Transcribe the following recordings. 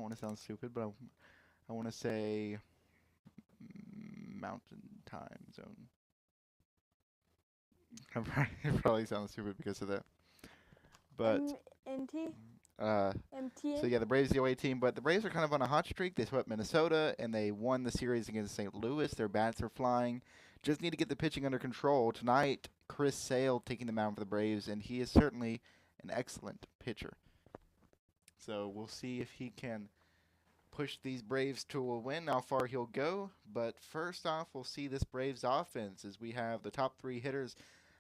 want to sound stupid, but I want to say Mountain Time Zone. It probably sounds stupid because of that. But MT? uh, MT? so yeah, the Braves the away team, but the Braves are kind of on a hot streak. They swept Minnesota and they won the series against St. Louis. Their bats are flying. Just need to get the pitching under control. Tonight, Chris Sale taking the mound for the Braves, and he is certainly an excellent pitcher. So we'll see if he can push these Braves to a win, how far he'll go. But first off, we'll see this Braves offense as we have the top three hitters,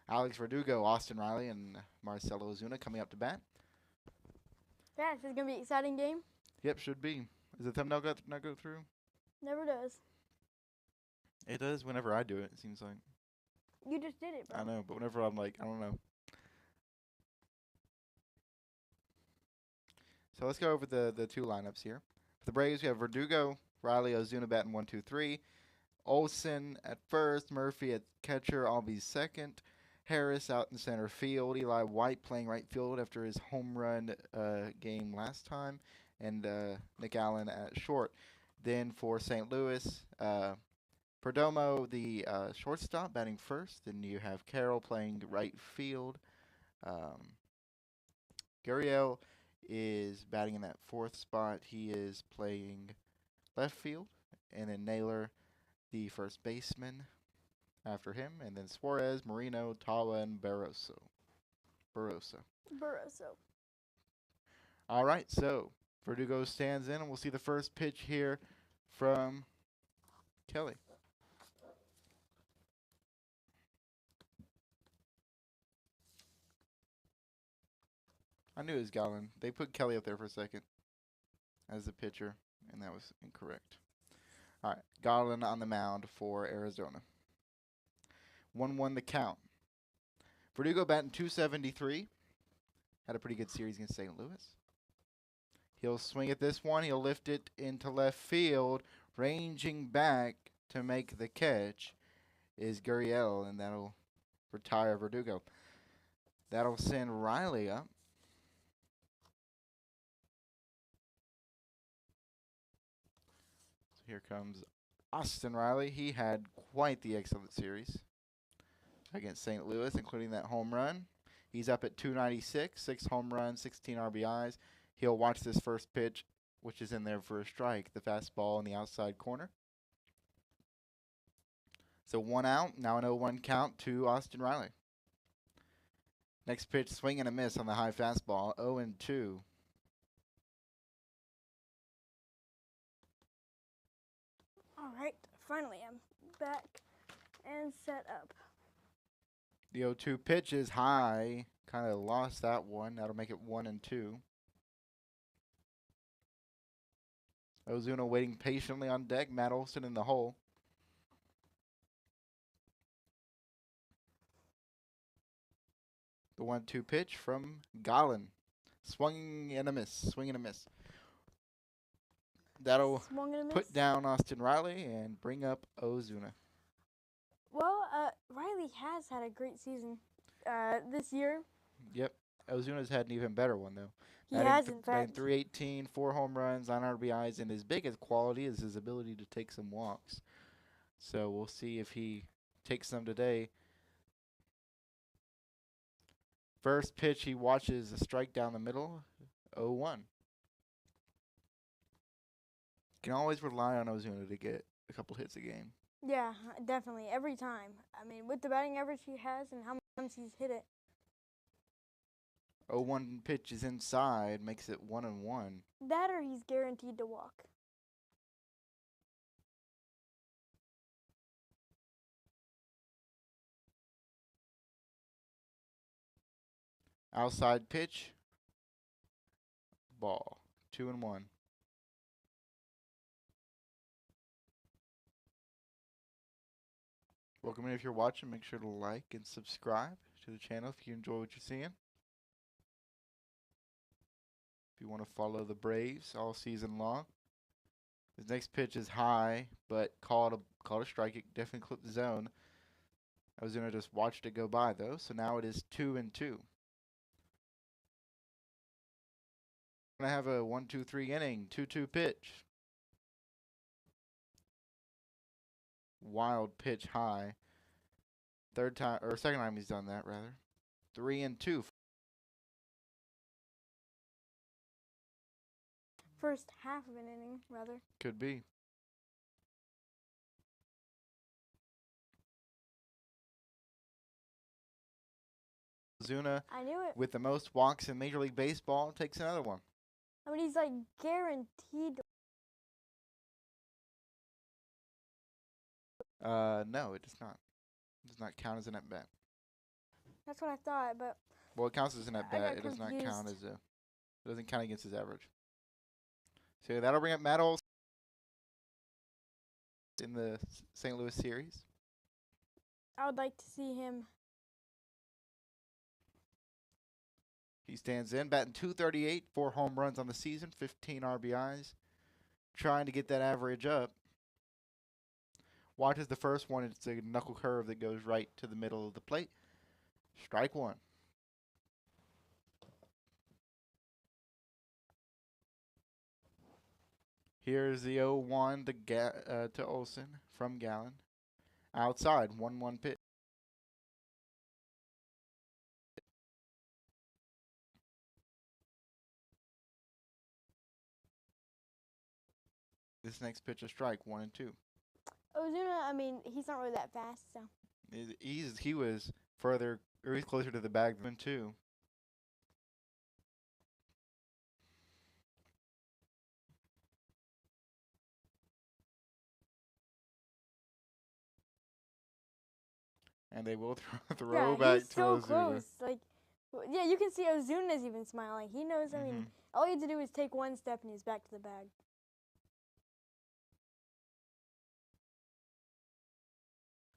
Alex Verdugo, Austin Riley, and Marcelo Ozuna coming up to bat. Yeah, it's going to be an exciting game. Yep, should be. Is the thumbnail not go through? Never does. It does whenever I do it, it seems like. You just did it, bro. I know, but whenever I'm like, I don't know. So let's go over the two lineups here. For the Braves, we have Verdugo, Riley, Ozuna batting 1, 2, 3. Olsen at first, Murphy at catcher, Albies second. Harris out in center field. Eli White playing right field after his home run game last time. And Nick Allen at short. Then for St. Louis, Perdomo, the shortstop, batting first. Then you have Carroll playing right field. Gurriel is batting in that fourth spot. He is playing left field. And then Naylor, the first baseman, after him. And then Suarez, Marino, Tawa, and Barroso. All right, so Verdugo stands in, and we'll see the first pitch here from Kelly. I knew it was Gallon. They put Kelly up there for a second as the pitcher, and that was incorrect. All right, Garland on the mound for Arizona. 1-1 the count. Verdugo batting 273. Had a pretty good series against St. Louis. He'll swing at this one. He'll lift it into left field. Ranging back to make the catch is Gurriel, and that'll retire Verdugo. That'll send Riley up. So here comes Austin Riley. He had quite the excellent series against St. Louis, including that home run. He's up at 296, 6 home runs, 16 RBIs. He'll watch this first pitch, which is in there for a strike, the fastball in the outside corner. So 1 out, now an 0-1 count to Austin Riley. Next pitch, swing and a miss on the high fastball, 0-2. All right, finally I'm back and set up. The 0-2 pitch is high. Kind of lost that one. That'll make it 1-2. Ozuna waiting patiently on deck. Matt Olson in the hole. The 1-2 pitch from Gallen. Swing and a miss. That'll put down Austin Riley and bring up Ozuna. Well, Riley has had a great season this year. Yep. Ozuna's had an even better one, though. He has, in fact. 318, 4 home runs, 9 RBIs, and his biggest quality is his ability to take some walks. So we'll see if he takes them today. First pitch, he watches a strike down the middle, 0-1. Can always rely on Ozuna to get a couple hits a game. Yeah, definitely, every time. I mean, with the batting average he has and how many times he's hit it. 0-1 pitch is inside, makes it 1-1. That or he's guaranteed to walk. Outside pitch, ball, 2-1. Welcome in if you're watching. Make sure to like and subscribe to the channel if you enjoy what you're seeing. If you want to follow the Braves all season long. His next pitch is high, but called a strike. It definitely clipped the zone. I was gonna just watched it go by though, so now it is 2-2. Gonna have a 1-2-3 inning, 2-2 pitch. Wild pitch high. Third time or second time he's done that rather. 3-2. First half of an inning, rather. Could be. Ozuna, I knew it. with the most walks in Major League Baseball, takes another one. I mean, he's like guaranteed. No, it does not. It does not count as an at bat. That's what I thought, but Well, it counts as an at I got bat. It does not count confused. as a. It doesn't count against his average. So that'll bring up Matt Olson in the St. Louis series. I would like to see him. He stands in, batting .238, 4 home runs on the season, 15 RBIs, trying to get that average up. Watches the first one. It's a knuckle curve that goes right to the middle of the plate. Strike one. Here's the 0-1 to Olson from Gallen. Outside, 1-1 pitch. This next pitch a strike, 1-2. Ozuna, I mean, he's not really that fast, so. He was further, or he's closer to the bag than 2. And they will throw back he's to so Ozuna. close. Like, yeah, you can see Ozuna's even smiling. He knows. I mean, all he had to do was take one step and he's back to the bag.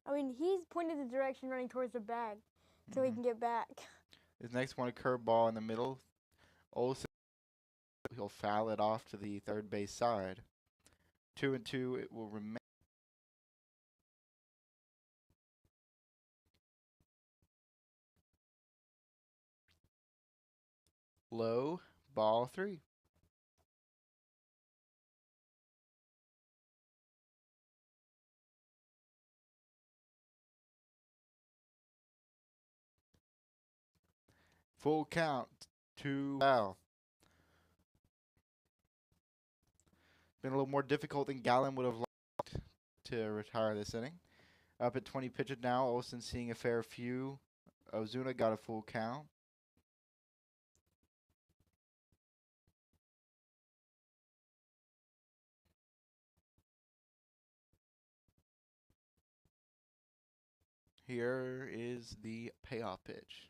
I mean, he's pointed the direction running towards the bag so he can get back. His next one, a curveball in the middle. Olson, he'll foul it off to the third base side. 2-2, it will remain. Low, ball 3. Full count, 2 foul. Been a little more difficult than Gallen would have liked to retire this inning. Up at 20 pitches now, Olson seeing a fair few. Ozuna got a full count. Here is the payoff pitch.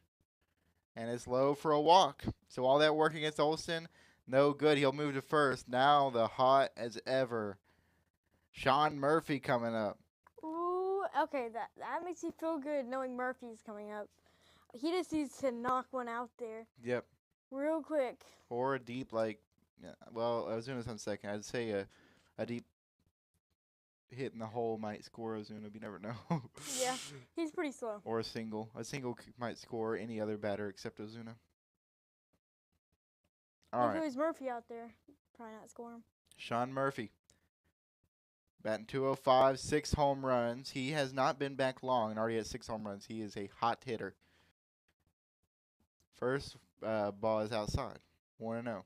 And it's low for a walk. So all that work against Olson, no good. He'll move to first. Now the hot as ever, Sean Murphy coming up. Ooh, okay, that makes me feel good knowing Murphy's coming up. He just needs to knock one out there. Yep. Real quick. Or a deep, like, well, Ozuna's on second. I'd say a deep hit in the hole might score Ozuna, but you never know. Yeah, he's pretty slow. Or a single. A single might score any other batter except Ozuna. All If right. it was Murphy out there, probably not score him. Sean Murphy. Batting .205, 6 home runs. He has not been back long and already has 6 home runs. He is a hot hitter. First ball is outside. 1-0.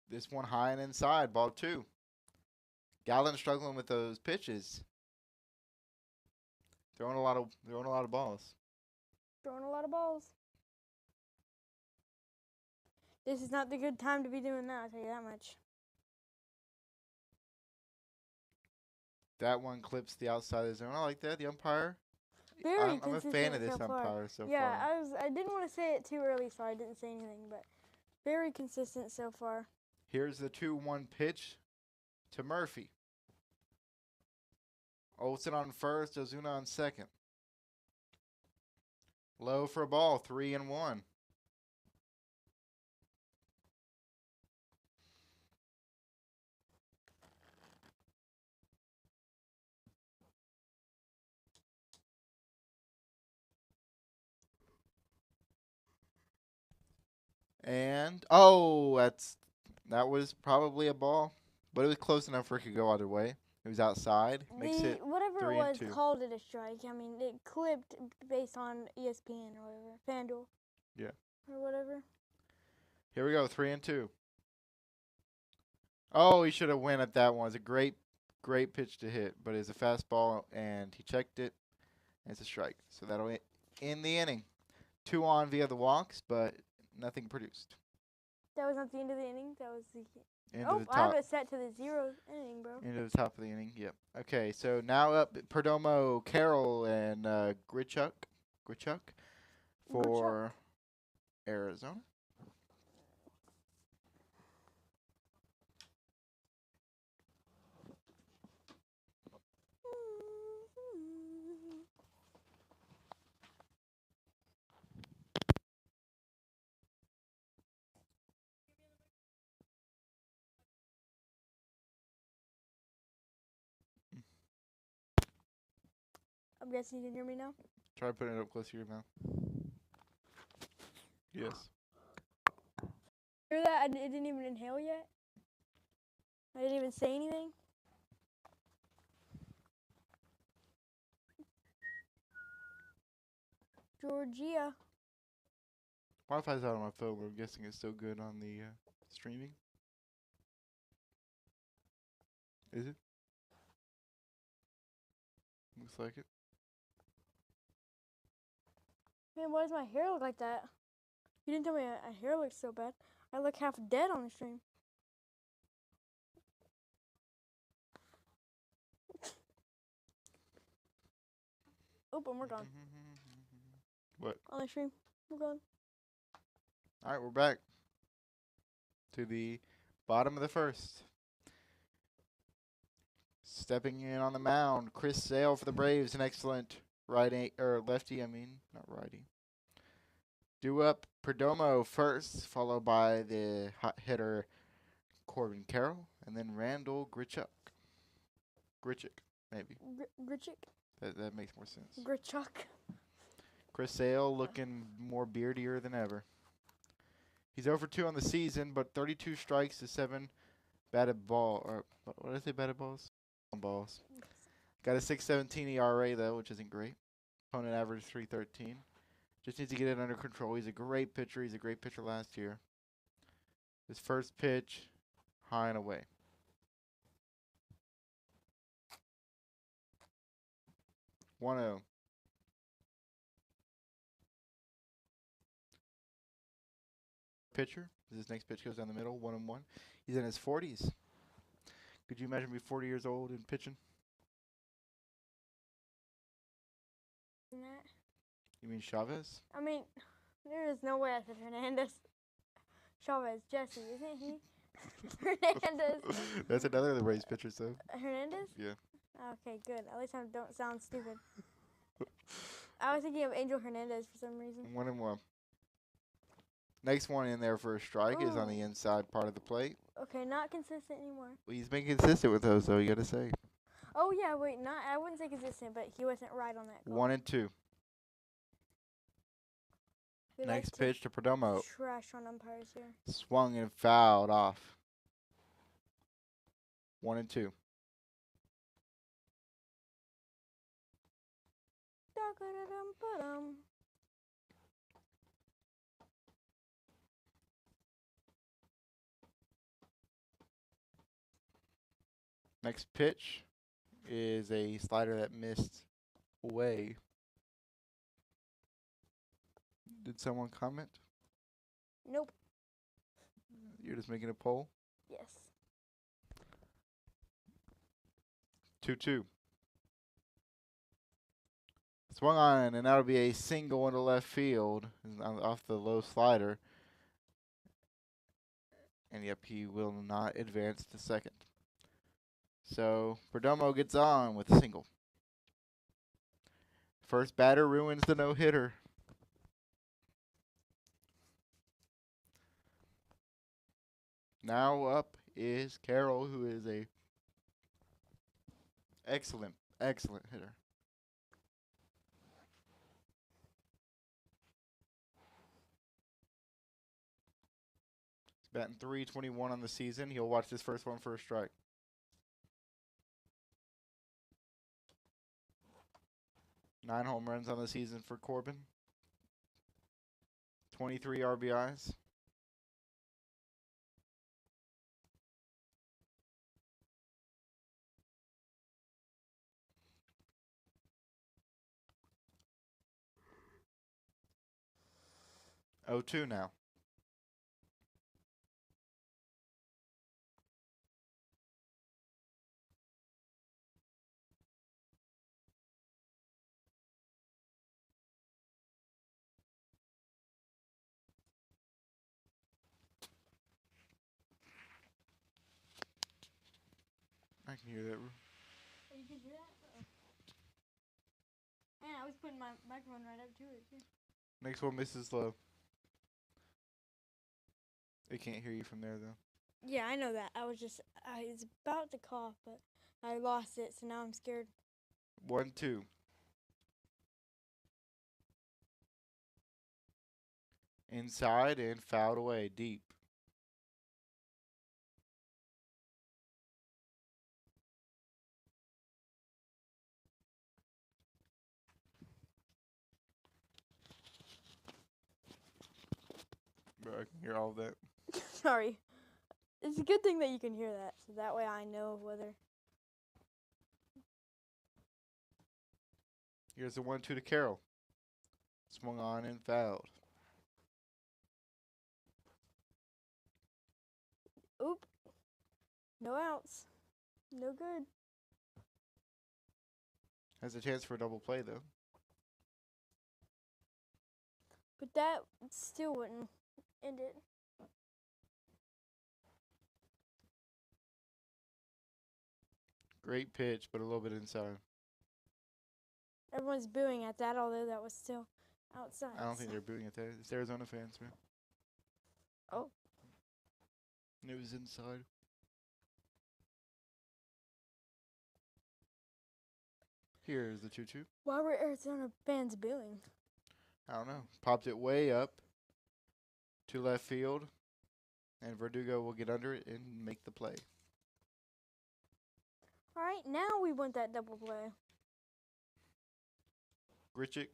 This one high and inside, ball 2. Gallen struggling with those pitches. Throwing a lot of balls. Throwing a lot of balls. This is not the good time to be doing that, I'll tell you that much. That one clips the outside of the zone. I like that. The umpire. Very I'm a fan of this consistent so far. umpire so Yeah, far. I didn't want to say it too early, so I didn't say anything, but very consistent so far. Here's the 2-1 pitch to Murphy. Olson on first, Ozuna on second. Low for a ball, 3-1. And that was probably a ball, but it was close enough for it could go either way. It was outside. Makes The it whatever it 3 and was 2. called it a strike. I mean, it clipped based on ESPN or whatever, FanDuel. Yeah. Or whatever. Here we go, 3 and 2. Oh, he should have went at that one. It's a great pitch to hit, but it's a fastball, and he checked it. And it's a strike. So that'll end the inning. 2 on via the walks, but nothing produced. That was not the end of the inning. That was the. Into the I have top. it set to the 0th inning, bro. Into the top of the inning. Yep. Okay, so now up Perdomo, Carroll, and Grichuk for Arizona. I'm guessing you can hear me now. Try putting it up close to your mouth. Yes. Hear that? It didn't even inhale yet. I didn't even say anything. Georgia. Wi-Fi's out on my phone, but I'm guessing it's still good on the streaming. Is it? Looks like it. Man, why does my hair look like that? You didn't tell me my hair looks so bad. I look half dead on the stream. Oh, and we're gone. What? On the stream. We're gone. All right, we're back to the bottom of the first. Stepping in on the mound, Chris Sale for the Braves, an excellent lefty. Not righty. Due up Perdomo first, followed by the hot hitter Corbin Carroll, and then Randall Grichuk, maybe. Grichuk? That makes more sense. Grichuk. Chris Sale looking more beardier than ever. He's over 2 on the season, but 32 strikes to 7 batted ball. Or what did I say? Batted balls. Balls. Got a 6.17 ERA though, which isn't great. Opponent average 3.13. Just needs to get it under control. He's a great pitcher. He's a great pitcher last year. His first pitch, high and away. One 0. Pitcher. His next pitch goes down the middle. 1-1. He's in his 40s. Could you imagine being 40 years old and pitching? You mean Chavez? I mean, there is no way I said Hernandez. Chavez, Jesse, isn't he? Hernandez. That's another of the Braves pitchers, though. Hernandez? Yeah. Okay, good. At least I don't sound stupid. I was thinking of Angel Hernandez for some reason. 1-1. Next one in there for a strike is on the inside part of the plate. Okay, not consistent anymore. Well, he's been consistent with those, though, you got to say. Oh, yeah, wait, I wouldn't say consistent, but he wasn't right on that call. 1-2. We Next like pitch to Perdomo. Trash on umpires here. Swung and fouled off. 1-2. Next pitch is a slider that missed away. Did someone comment? Nope. You're just making a poll? Yes. 2-2. Swung on, and that'll be a single into left field off the low slider. And yep, he will not advance to second. So Perdomo gets on with a single. First batter ruins the no-hitter. Now up is Carroll, who is a excellent hitter. Batting .321 on the season. He'll watch this first one for a strike. Nine home runs on the season for Corbin. 23 RBIs. Oh, 2 now. I can hear that. Oh, you can hear that? Uh-oh. Man, I was putting my microphone right up to it, too. Next one misses low. It can't hear you from there, though. Yeah, I know that. I was about to cough, but I lost it, so now I'm scared. 1-2. Inside and fouled away deep. Bro, I can hear all of that. Sorry. It's a good thing that you can hear that, so that way I know whether. Here's the 1-2 to Carroll. Swung on and fouled. Oop. No outs. No good. Has a chance for a double play, though. But that still wouldn't end it. Great pitch, but a little bit inside. Everyone's booing at that, although that was still outside. I don't think they're booing at that. It's Arizona fans, man. Oh. It was inside. Here's the 2-2. Why were Arizona fans booing? I don't know. Popped it way up to left field, and Verdugo will get under it and make the play. All right, now we want that double play. Grichuk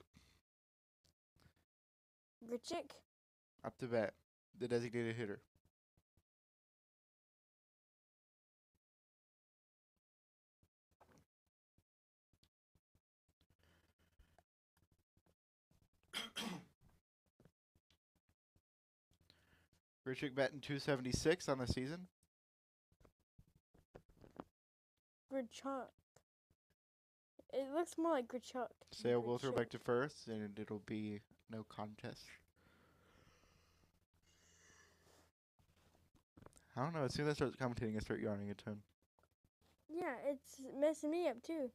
Grichuk. up to bat, the designated hitter. Grichuk batting .276 on the season. Grichuk. It looks more like Grichuk. Sale will throw back to first, and it'll be no contest. I don't know. As soon as I start commentating, I start yawning a ton. Yeah, it's messing me up too.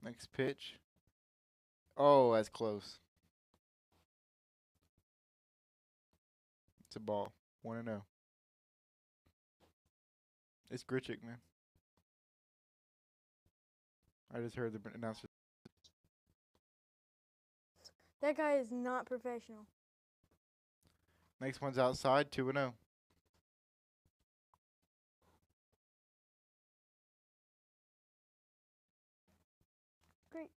Next pitch. Oh, that's close. It's a ball. 1-0. It's Grichuk, man. I just heard the announcer. That guy is not professional. Next one's outside, 2-0. Great.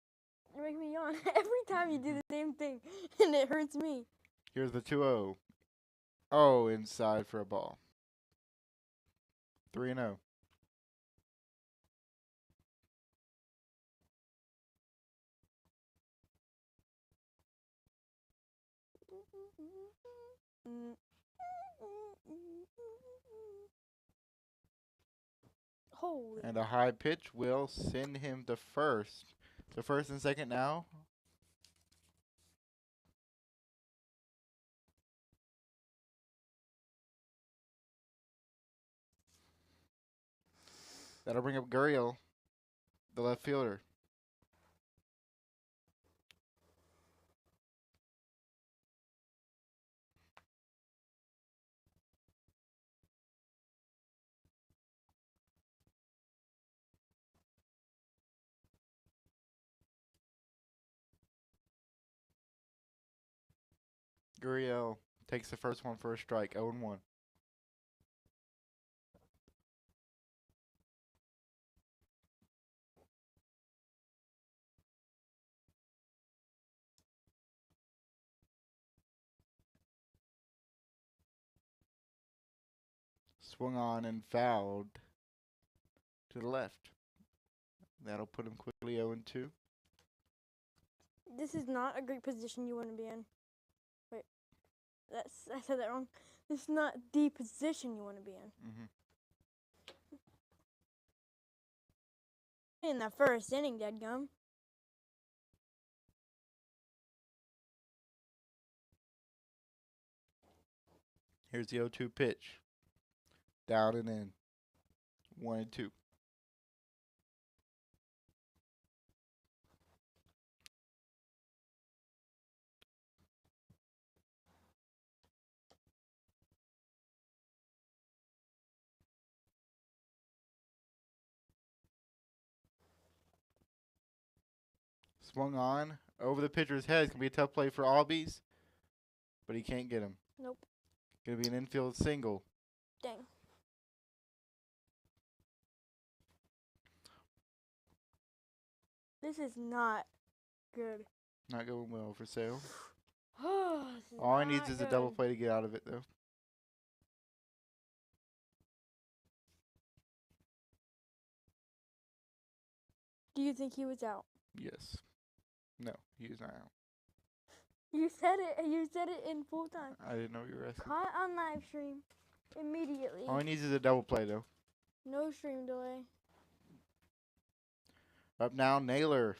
You're making me yawn every time you do the same thing, and it hurts me. Here's the 2-0. Oh, inside for a ball. 3-0. Holy. And a high pitch will send him to first. So first and second now. That'll bring up Gurriel, the left fielder. Gurriel takes the first one for a strike, 0-1. Swung on and fouled to the left. That'll put him quickly 0-2. This is not a great position you want to be in. Wait, I said that wrong. This is not the position you want to be in. In that first inning, dadgum. Here's the 0-2 pitch. Down and in. 1-2. Swung on over the pitcher's head. It's going to be a tough play for Albies, but he can't get him. Nope. Going to be an infield single. Dang. This is not good. Not going well for Sale. This is All he not needs is a good. double play to get out of it, though. Do you think he was out? Yes. No, he is not out. You said it. You said it in full time. I didn't know you were asking. Caught on live stream immediately. All he needs is a double play, though. No stream delay. Up now, Naylor.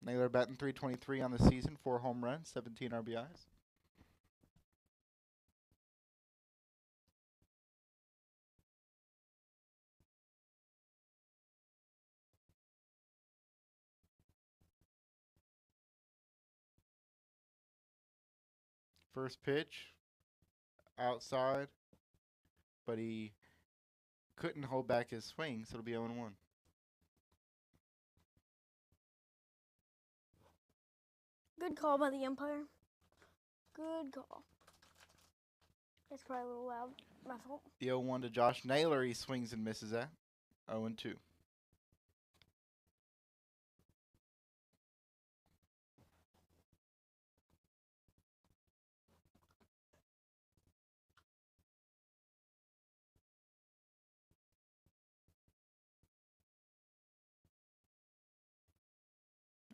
Naylor batting .323 on the season, 4 home runs, 17 RBIs. First pitch, outside, but he couldn't hold back his swing, so it'll be 0-1. Good call by the umpire. Good call. It's probably a little loud. My fault. The 0-1 to Josh Naylor, he swings and misses at 0-2.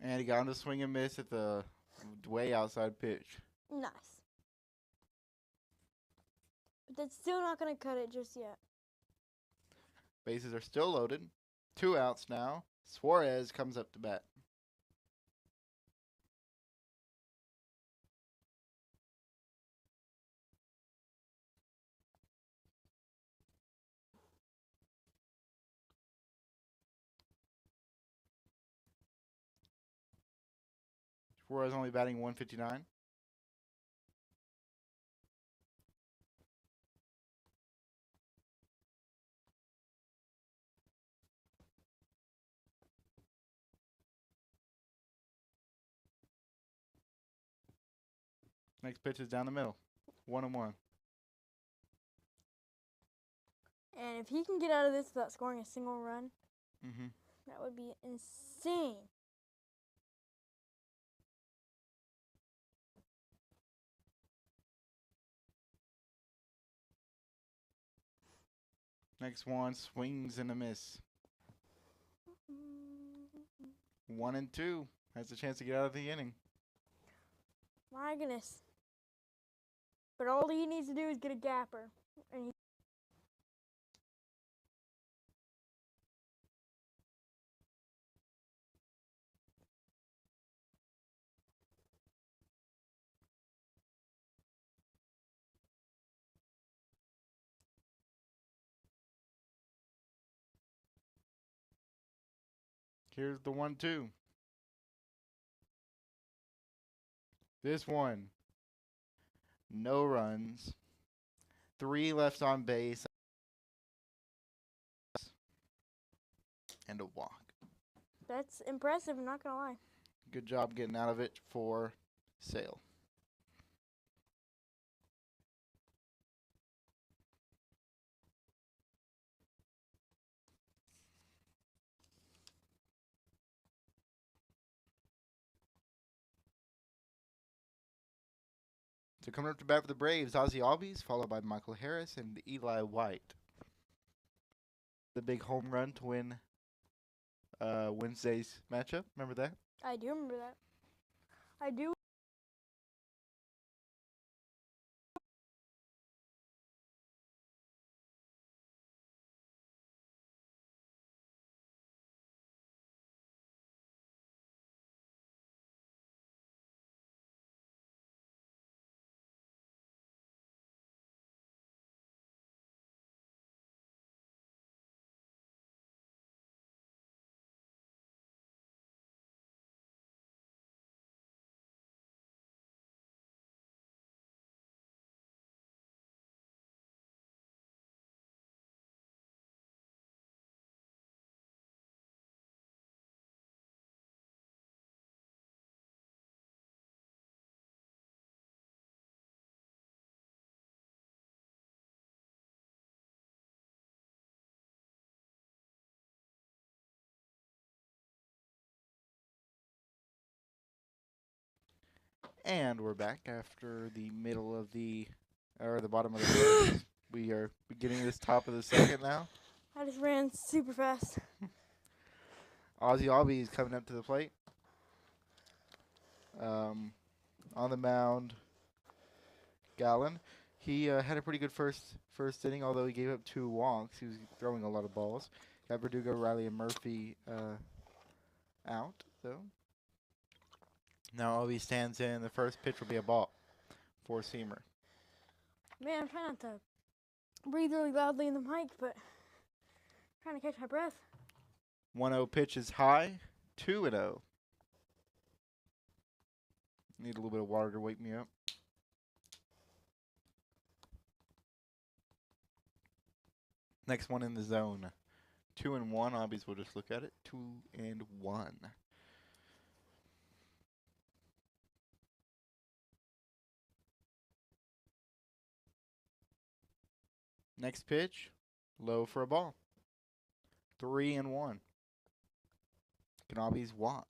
And he got him to swing and miss at the way outside pitch. Nice. But that's still not going to cut it just yet. Bases are still loaded. 2 outs now. Suarez comes up to bat. Suarez only batting .159. Next pitch is down the middle. 1-1. And if he can get out of this without scoring a single run, Mm-hmm. that would be insane. Next one, swings and a miss. 1-2. Has a chance to get out of the inning. My goodness. But all he needs to do is get a gapper. And he Here's the 1-2. This one, no runs. 3 left on base. And a walk. That's impressive, I'm not going to lie. Good job getting out of it for Sale. So coming up to bat for the Braves, Ozzie Albies, followed by Michael Harris and Eli White. The big home run to win Wednesday's matchup. Remember that? I do remember that. I do. And we're back after the middle of or the bottom of the first. We are beginning this top of the second now. I just ran super fast. Ozzie Albies coming up to the plate. On the mound, Gallen. He had a pretty good first inning, although he gave up 2 walks. He was throwing a lot of balls. Got Verdugo, Riley, and Murphy out, though. Now Albies stands in. The first pitch will be a ball. 4-seamer. Man, I'm trying not to breathe really loudly in the mic, but I'm trying to catch my breath. 1-0 pitch is high. 2-0. Need a little bit of water to wake me up. Next one in the zone. 2-1. Albies will just look at it. 2-1. Next pitch, low for a ball. 3-1. Can Albies walk,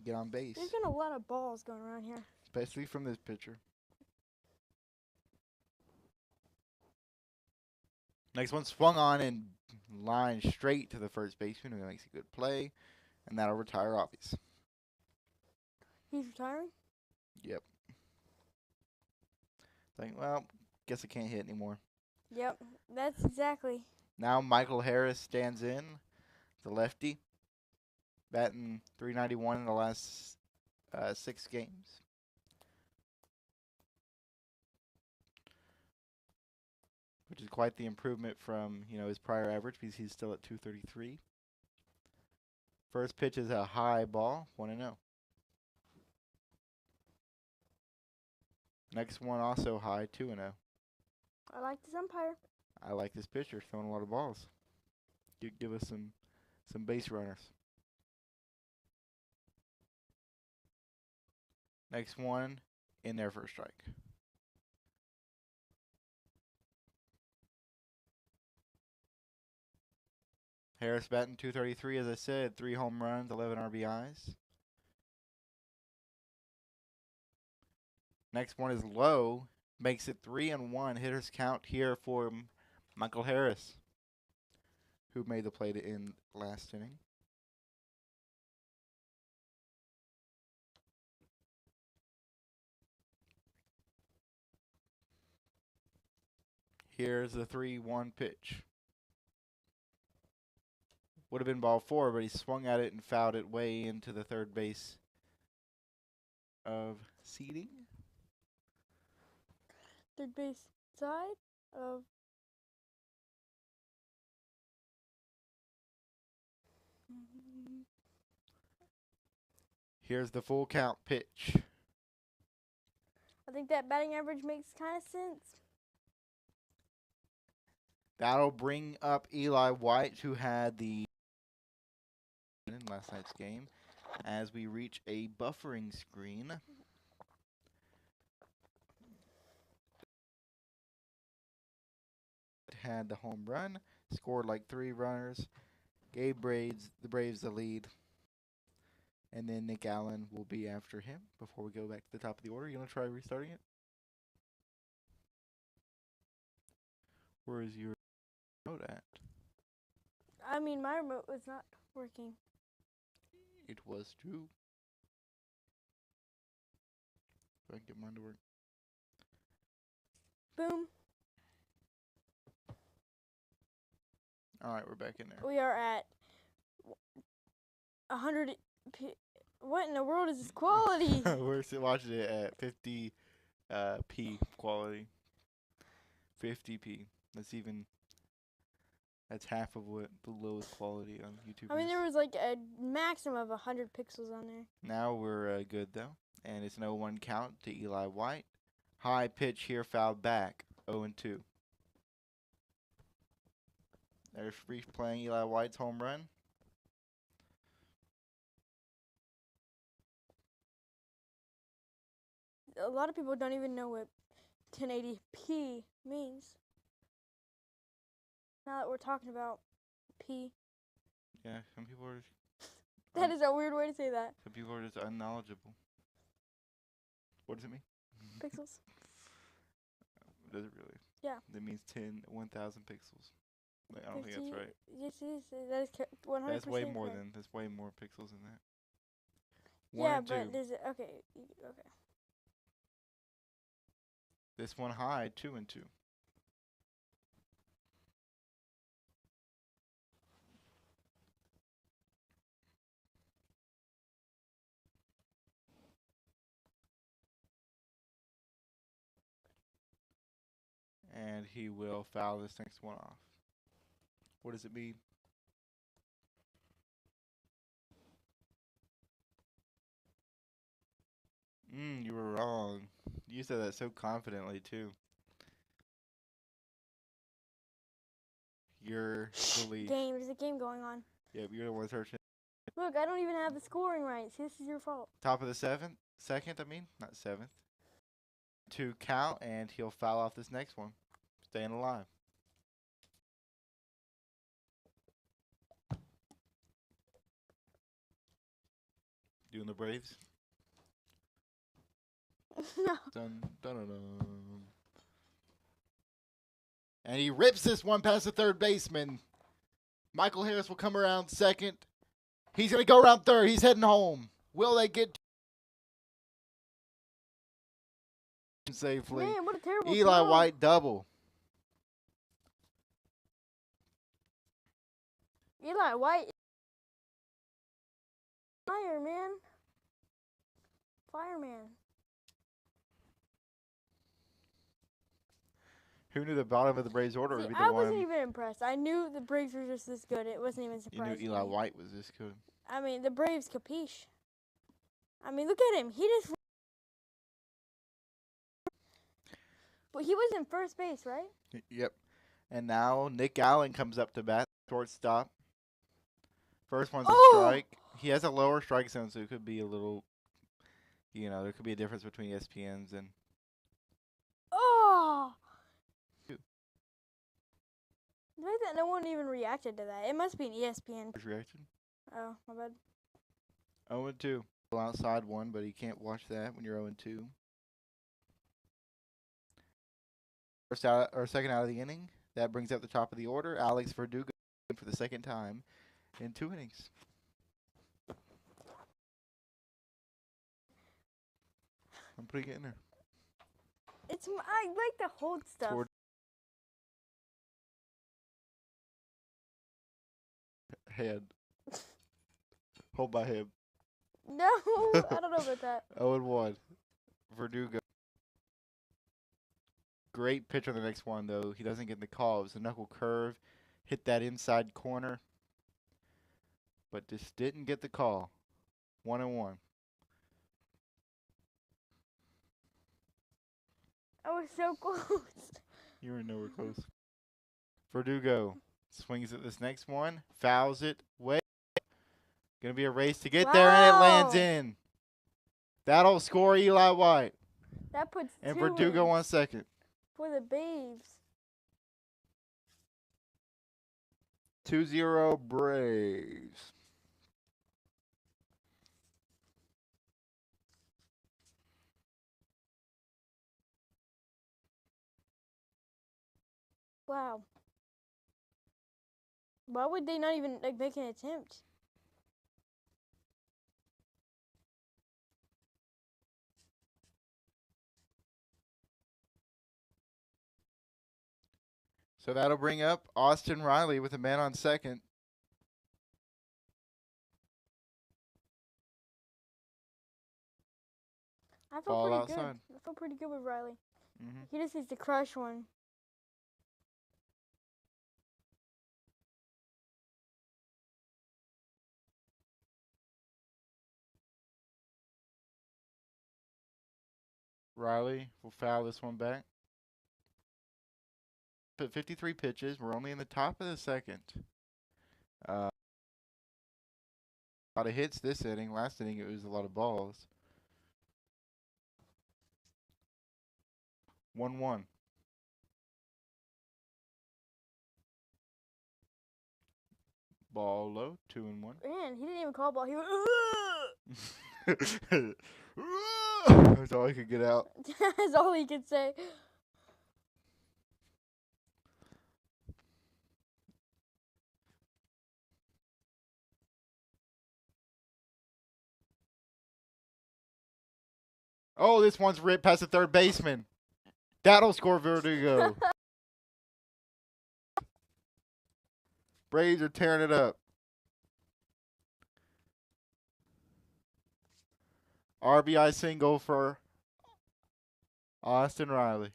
get on base, There's been a lot of balls going around here. especially from this pitcher. Next one swung on and lined straight to the first baseman, who makes a good play, and that'll retire Albies. He's retiring? Yep. Think, well, guess I can't hit anymore. Yep, that's exactly. Now Michael Harris stands in, the lefty, batting .391 in the last 6 games. Which is quite the improvement from his prior average, because he's still at .233. First pitch is a high ball, 1-0. Next one also high, 2-0. I like this umpire. I like this pitcher, throwing a lot of balls. Give us some base runners. Next one in there for a strike. Harris batting .233, as I said, 3 home runs, 11 RBIs. Next one is low, makes it 3-1. Hitters count here for Michael Harris, who made the play to end last inning. Here's the 3-1 pitch. Would have been ball 4, but he swung at it and fouled it way into the third base of seating. Third base side of. Here's the full count pitch. I think that batting average makes kind of sense. That'll bring up Eli White, who had the in last night's game as we reach a buffering screen. Had the home run, scored like 3 runners, gave the Braves the lead, and then Nick Allen will be after him before we go back to the top of the order. You want to try restarting it? Where is your remote at? I mean, my remote was not working. It was too. If I can get mine to work. Boom. All right, we're back in there. We are at 100. What in the world is this quality? We're still watching it at 50 p quality. 50p. That's half of what the lowest quality on YouTube I mean, is. there was like a maximum of 100 pixels on there. Now we're good though, and it's an 0-1 count to Eli White. High pitch here, fouled back. 0-2. There's Freef playing Eli White's home run. A lot of people don't even know what 1080p means. Now that we're talking about P. Yeah, some people are. That is a weird way to say that. Some people are just unknowledgeable. What does it mean? Pixels. Does it really? Yeah. That means 1,000 pixels. Like, I don't think that's right. Yes, it is. That is 100%. That's way more correct. than. That's way more pixels than that. Yeah, 1 and 2. but there's okay. Okay. This one high, 2-2. And he will foul this next one off. What does it mean? You were wrong. You said that so confidently, too. You're the lead. There's a game going on. Yeah, you're the one searching. Look, I don't even have the scoring right. See, this is your fault. Top of the second, not 7th. 2 count, and he'll foul off this next one. Staying alive. Doing the Braves. No. Dun, dun, dun, dun. And he rips this one past the third baseman. Michael Harris will come around second. He's going to go around third. He's heading home. Will they get safely? Man, what a terrible Eli throw. White double. Eli White. Fireman. Fireman. Who knew the bottom of the Braves order would See, be the I one? wasn't even impressed. I knew the Braves were just this good. It wasn't even You surprising. knew Eli me. White was this good. I mean, the Braves capiche. I mean, look at him. He just. But he was in first base, right? Yep. And now Nick Allen comes up to bat, shortstop. First one's a strike. He has a lower strike zone, so it could be a little, there could be a difference between ESPN's and. Oh! The fact that no one even reacted to that. It must be an ESPN. Reaction. Oh, my bad. 0-2. Outside one, but he can't watch that when you're 0-2. Second out of the inning. That brings up the top of the order. Alex Verdugo for the second time in 2 innings. I'm putting it in there. I like to hold stuff. Head. Hold my head. No, I don't know about that. 0-1. Verdugo. Great pitch on the next one, though. He doesn't get the call. It was a knuckle curve. Hit that inside corner. But just didn't get the call. 1-1. I was so close. You were nowhere close. Verdugo swings at this next one. Fouls it way. Gonna be a race to get there, and it lands Wow. in. That'll score Eli White. That puts And two Verdugo in on second. for the Braves. 2-0 Braves. Wow. Why would they not even like make an attempt? So that'll bring up Austin Riley with a man on second. I feel Ball pretty outside. good. I feel pretty good with Riley. Mm-hmm. He just needs to crush one. Riley will foul this one back. But 53 pitches. We're only in the top of the second. A lot of hits this inning. Last inning it was a lot of balls. 1-1. Ball low. 2-1. Man, he didn't even call ball. He went, That's all I could get out. that's all he could say. Oh, this one's ripped past the third baseman. That'll score Verdugo. Braves are tearing it up. RBI single for Austin Riley.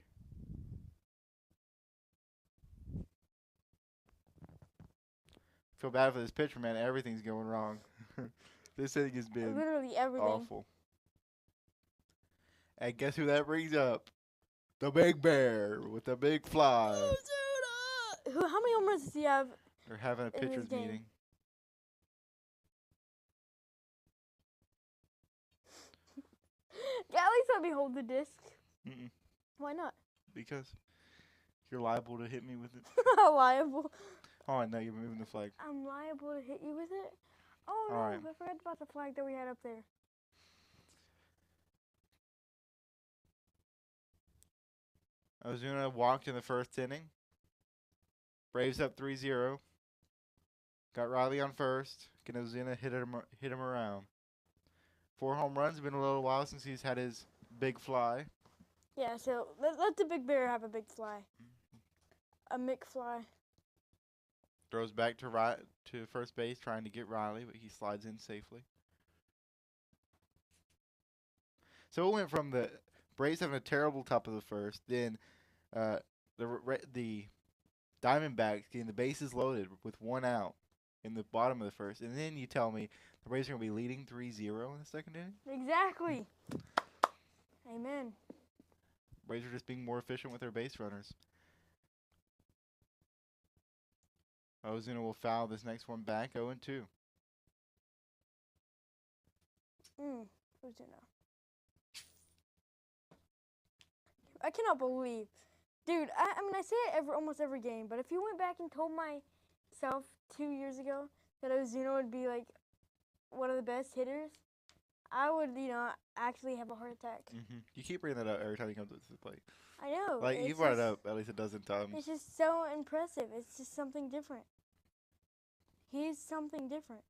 Feel bad for this pitcher, man. Everything's going wrong. This inning has been Literally everything. awful. And guess who that brings up? The Big Bear with the big fly. How many home runs does he have? They're having a in this pitcher's game. meeting. Yeah, at least let me hold the disc. Mm-mm. Why not? Because you're liable to hit me with it. Liable. Oh, I know you're moving the flag. I'm liable to hit you with it? Oh, no. Alright. I forgot about the flag that we had up there. Ozuna walked in the first inning. Braves up 3-0. Got Riley on first. Can Ozuna hit him around? 4 home runs. Been a little while since he's had his big fly. Yeah, so let the Big Bear have a big fly. A McFly. Throws back to first base, trying to get Riley, but he slides in safely. So it went from the Braves having a terrible top of the first, then the Diamondbacks getting the bases loaded with 1 out in the bottom of the first, and then you tell me the Braves are going to be leading 3-0 in the second inning? Exactly. Amen. Braves are just being more efficient with their base runners. Ozuna will foul this next one back, 0-2. Ozuna. I cannot believe. Dude, I mean, I say it almost every game, but if you went back and told myself 2 years ago that Ozuna would be, like, one of the best hitters, I would, actually have a heart attack. Mm-hmm. You keep bringing that up every time he comes to the plate. I know. Like, you brought it up at least a dozen times. It's just so impressive. It's just something different. He's something different.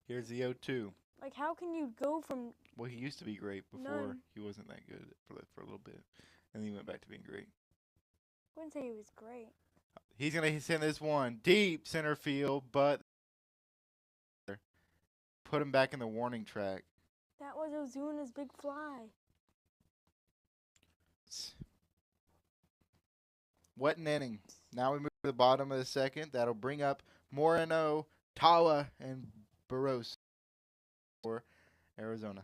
Here's the 0-2. Like, how can you go from... Well, he used to be great before None. he wasn't that good for a little bit. And then he went back to being great. I wouldn't say he was great. He's going to send this one deep center field, but put him back in the warning track. That was Ozuna's big fly. What an inning. Now we move to the bottom of the second. That'll bring up Moreno, Tawa, and Barros for Arizona.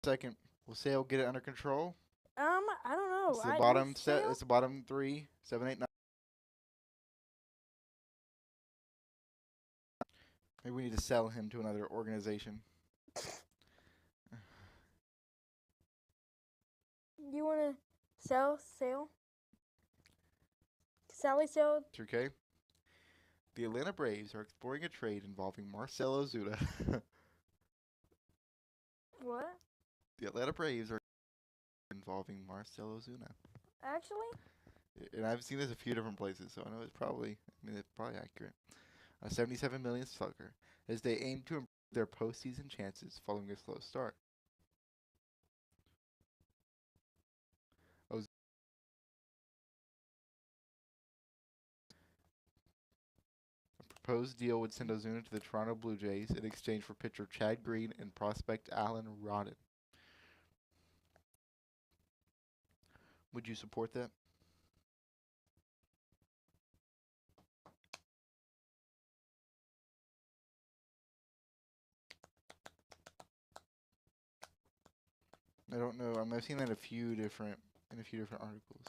second. Will Sale get it under control? I don't know. It's the I bottom with set. Sale? It's the bottom 3, 7, 8, 9. Maybe we need to sell him to another organization. You wanna sell Sale? Sally Sale? It's okay. The Atlanta Braves are exploring a trade involving Marcell Ozuna. What? The Atlanta Braves are involving Marcell Ozuna. Actually? And I've seen this a few different places, so I know it's probably accurate. A 77 million slugger, as they aim to improve their postseason chances following a slow start. Proposed deal would send Ozuna to the Toronto Blue Jays in exchange for pitcher Chad Green and prospect Alan Rodden. Would you support that? I don't know. I've seen that in a few different articles.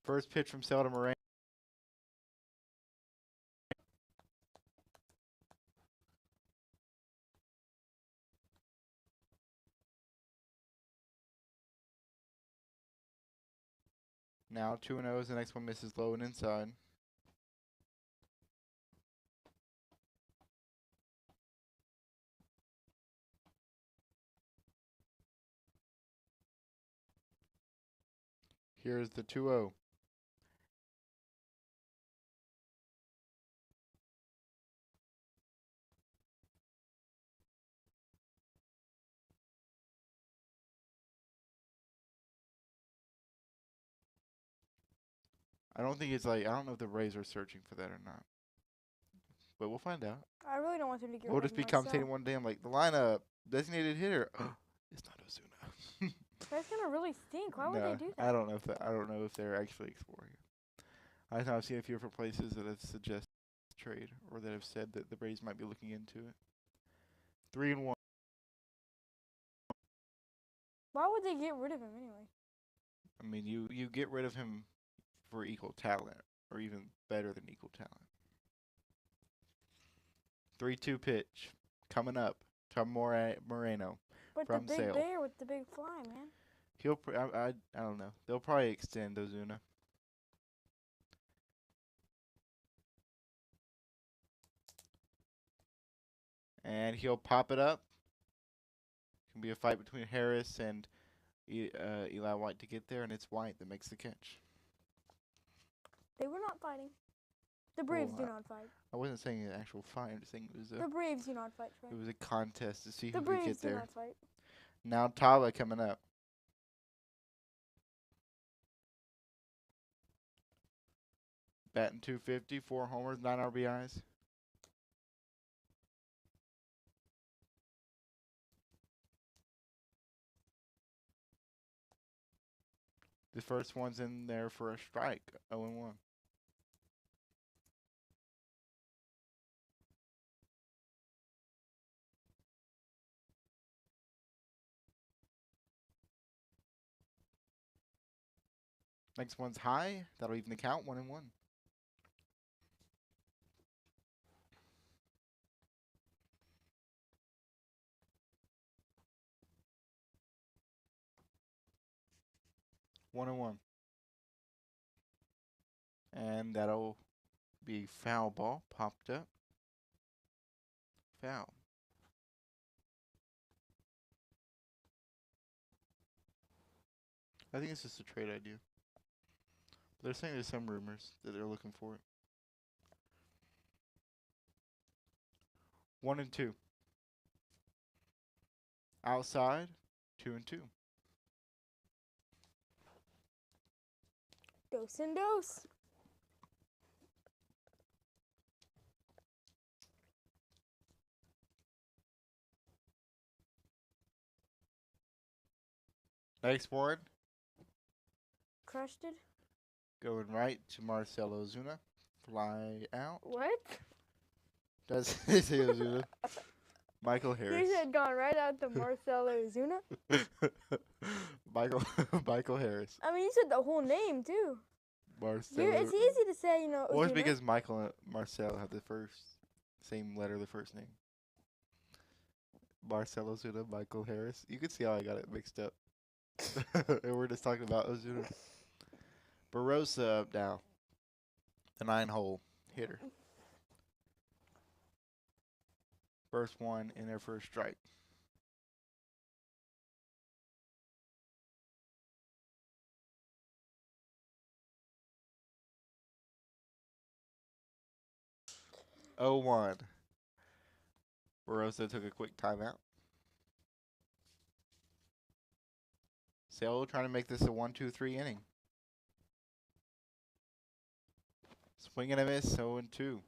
First pitch from Selda Moran. Now 2-0 as the next one misses low and inside. Here's the 2-0. I don't think it's like, I don't know if the Rays are searching for that or not. But we'll find out. I really don't want them to get We'll rid just of be Marcel. commentating one day. I'm like, the lineup, designated hitter. It's not Ozuna. That's gonna really stink. Why would No, they do that? I don't know if they're actually exploring it. I've seen a few different places that have suggested trade or that have said that the Braves might be looking into it. 3-1. Why would they get rid of him anyway? I mean, you get rid of him for equal talent, or even better than equal talent. 3-2 pitch coming up. Tom Moreno. But From the big Sale. bear with the big fly, man. He'll. I don't know. They'll probably extend Ozuna. And he'll pop it up. Can be a fight between Harris and Eli White to get there, and it's White that makes the catch. They were not fighting. The Braves Well, do not fight. I wasn't saying an actual fight. I'm just saying it was The Braves do not fight. Frank. it was a contest to see The who could Braves get do there. not fight. Now Tava coming up. Batting .250, 4 homers, 9 RBIs. The first one's in there for a strike, 0-1. Next one's high. That'll even the count, 1-1. One and one. And that'll be foul ball popped up. Foul. I think it's just a trade idea. They're saying there's some rumors that they're looking for it. 1-2. Outside, 2-2. Dose and dose. Next one, Crushed it. going right to Marcell Ozuna. Fly out. What? Does it say Ozuna? Michael You Harris. had gone right out to Marcelo Zuna. Michael Michael Harris. I mean, you said the whole name too. Marcelo. It's easy to say, you know. Well, it's Ozuna. because Michael and Marcel have the same letter, the first name. Marcelo Ozuna, Michael Harris. You can see how I got it mixed up. And we're just talking about Ozuna. Barossa up now. The 9-hole hitter. First one in their first strike. Oh, 1. Barossa took a quick timeout. Sale trying to make this a 1-2-3 inning. Swing and a miss, 0-2.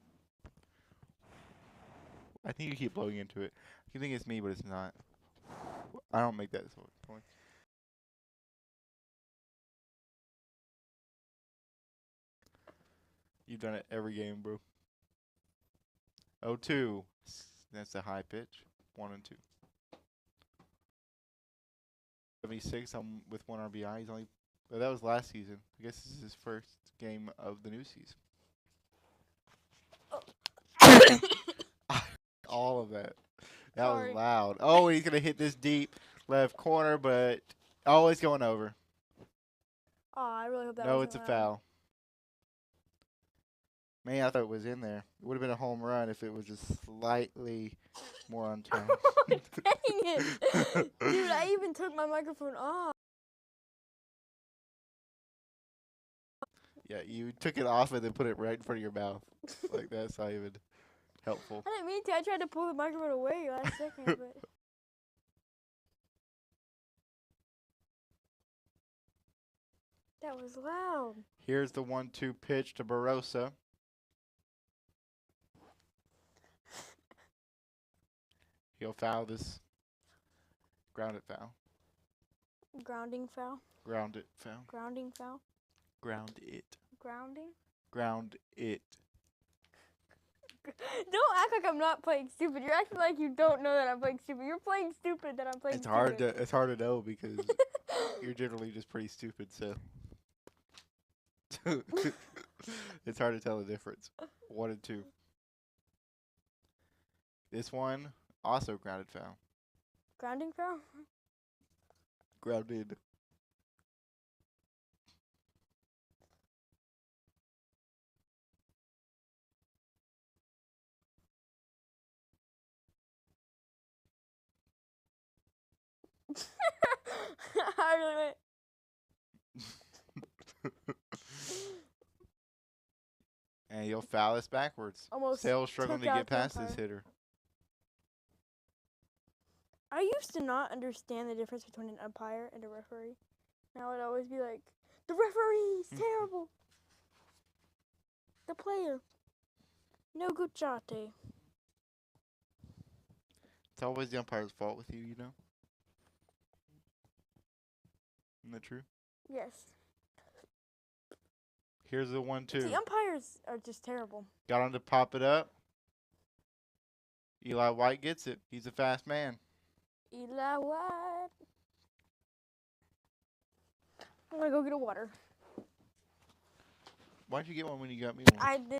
I think you keep blowing into it. You think it's me, but it's not. I don't make that point. You've done it every game, bro. 0-2. That's a high pitch. 1-2. 76 with 1 RBI. He's only. Well, that was last season. I guess this is his first game of the new season. All of that. That Sorry. was loud. Oh, he's gonna hit this deep left corner, but it's going over. Oh, I really hope that. No, wasn't it's a loud. foul. Man, I thought it was in there. It would have been a home run if it was just slightly more on time. Dang it, dude! I even took my microphone off. Yeah, you took it off and then put it right in front of your mouth. Like, that's not even helpful. I didn't mean to. I tried to pull the microphone away last second, but. That was loud. Here's the 1-2 pitch to Barossa. He'll foul this. Ground it foul. Grounding foul. Ground it foul. Grounding foul. Ground it. Grounding. Ground it. Don't act like I'm not playing stupid. You're acting like you don't know that I'm playing stupid. You're playing stupid that I'm playing It's stupid. it's hard to know because you're generally just pretty stupid, so it's hard to tell the difference. 1 and 2. This one also grounded foul. Grounding foul? Grounded. I really went. And he'll foul this backwards. Almost Sale's struggling to took out get the past this umpire. hitter. I used to not understand the difference between an umpire and a referee. Now I'd always be like, the referee's terrible. The player, no good jate. It's always the umpire's fault with you, you know? Isn't that true? Yes. Here's the 1-2. The umpires are just terrible. Got him to pop it up. Eli White gets it. He's a fast man. Eli White. I'm gonna go get a water. Why'd you get one when you got me one? I did.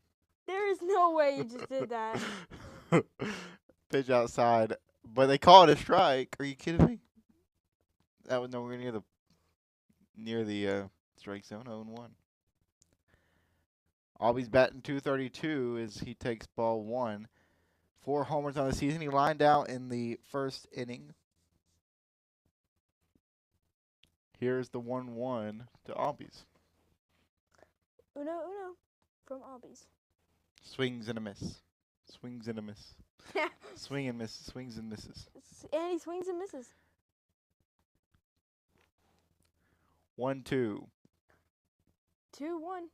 There is no way you just did that. Pitch outside, but they call it a strike. Are you kidding me? That was nowhere near the strike zone. 0-1. Albie's batting 232 as he takes ball one. 4 homers on the season. He lined out in the first inning. Here's the 1-1 to Albies. Uno from Albies. Swings and a miss. Swings and a miss. Swing and miss. Swings and misses. And he swings and misses. 1-2. 2-1.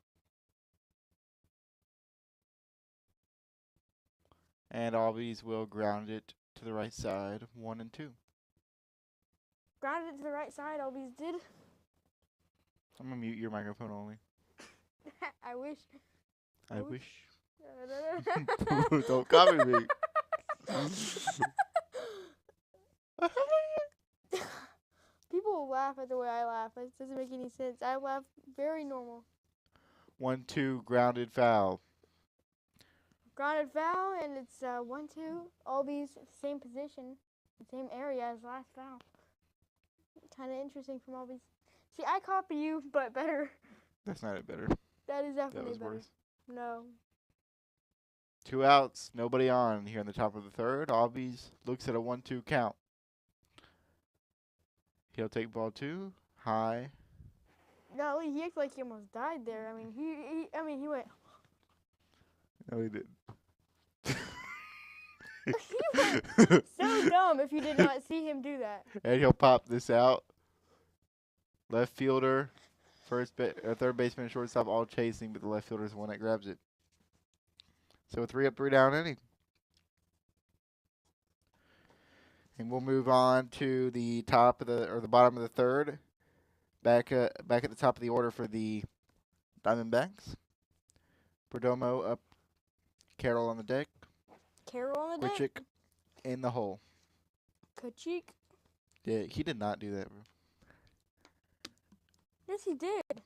And Albies will ground it to the right side. 1-2. Grounded it to the right side. Albies did. I'm gonna mute your microphone only. I wish. I wish. Don't copy me. People will laugh at the way I laugh. It doesn't make any sense. I laugh very normal. 1-2 grounded foul. Grounded foul, and it's 1-2. Albies, same position, same area as last foul. Kind of interesting from Albies. See, I copy you, but better. That's not it better. That is That definitely was better. worse. No. 2 outs, nobody on here in the top of the third. Albies looks at a 1-2 count. He'll take ball 2, high. Golly, he acted like he almost died there. I mean, he went. No, he didn't. He went so dumb if you did not see him do that. And he'll pop this out. Left fielder, third baseman, and shortstop all chasing, but the left fielder is the one that grabs it. So a 3 up, 3 down inning. And we'll move on to the bottom of the third. Back at the top of the order for the Diamondbacks. Perdomo up, Carroll on the deck, Carroll on the deck. Grichuk in the hole. Kachik. Yeah, he did not do that, bro. Yes, he did.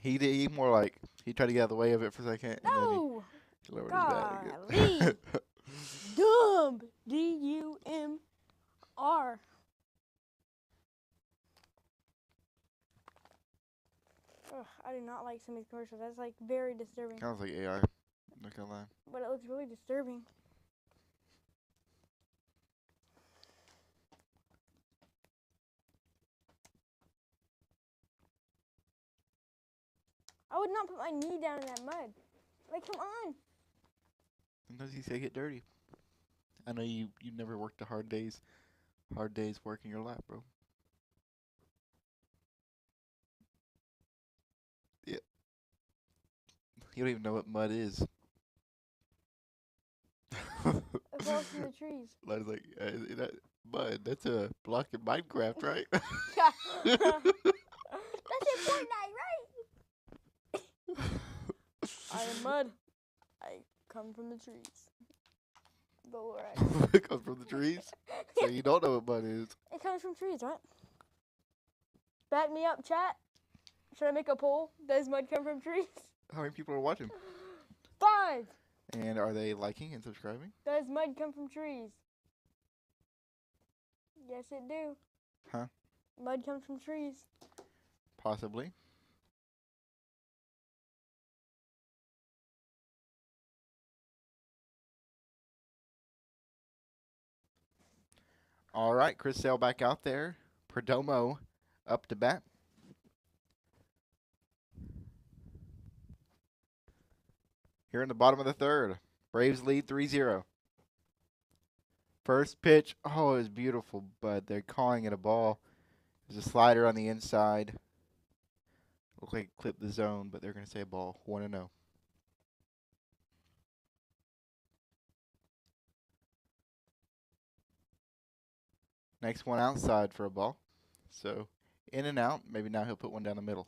He did. He more like he tried to get out of the way of it for a second, and No. then he lowered his bat Golly. again. Dumb. D-U-M-R. Ugh, I do not like some of these commercials. That's like very disturbing. Sounds like AI. Not gonna lie. But it looks really disturbing. I would not put my knee down in that mud. Like, come on. Sometimes you say get dirty. I know you never worked hard days working your lap, bro. Yeah. You don't even know what mud is. It falls from the trees. I was like, that mud, that's a block in Minecraft, right? Yeah. That's in Fortnite, right? I am mud. I come from the trees. The Lord. It comes from the trees. So you don't know what mud is. It comes from trees, right? Back me up, chat. Should I make a poll? Does mud come from trees? How many people are watching? 5. And are they liking and subscribing? Does mud come from trees? Yes, it do. Huh? Mud comes from trees. Possibly. All right, Chris Sale back out there. Perdomo up to bat. Here in the bottom of the third. Braves lead 3-0. First pitch. Oh, it was beautiful, but they're calling it a ball. There's a slider on the inside. Looked like it clipped the zone, but they're going to say a ball. 1-0. Next one outside for a ball. So in and out. Maybe now he'll put one down the middle.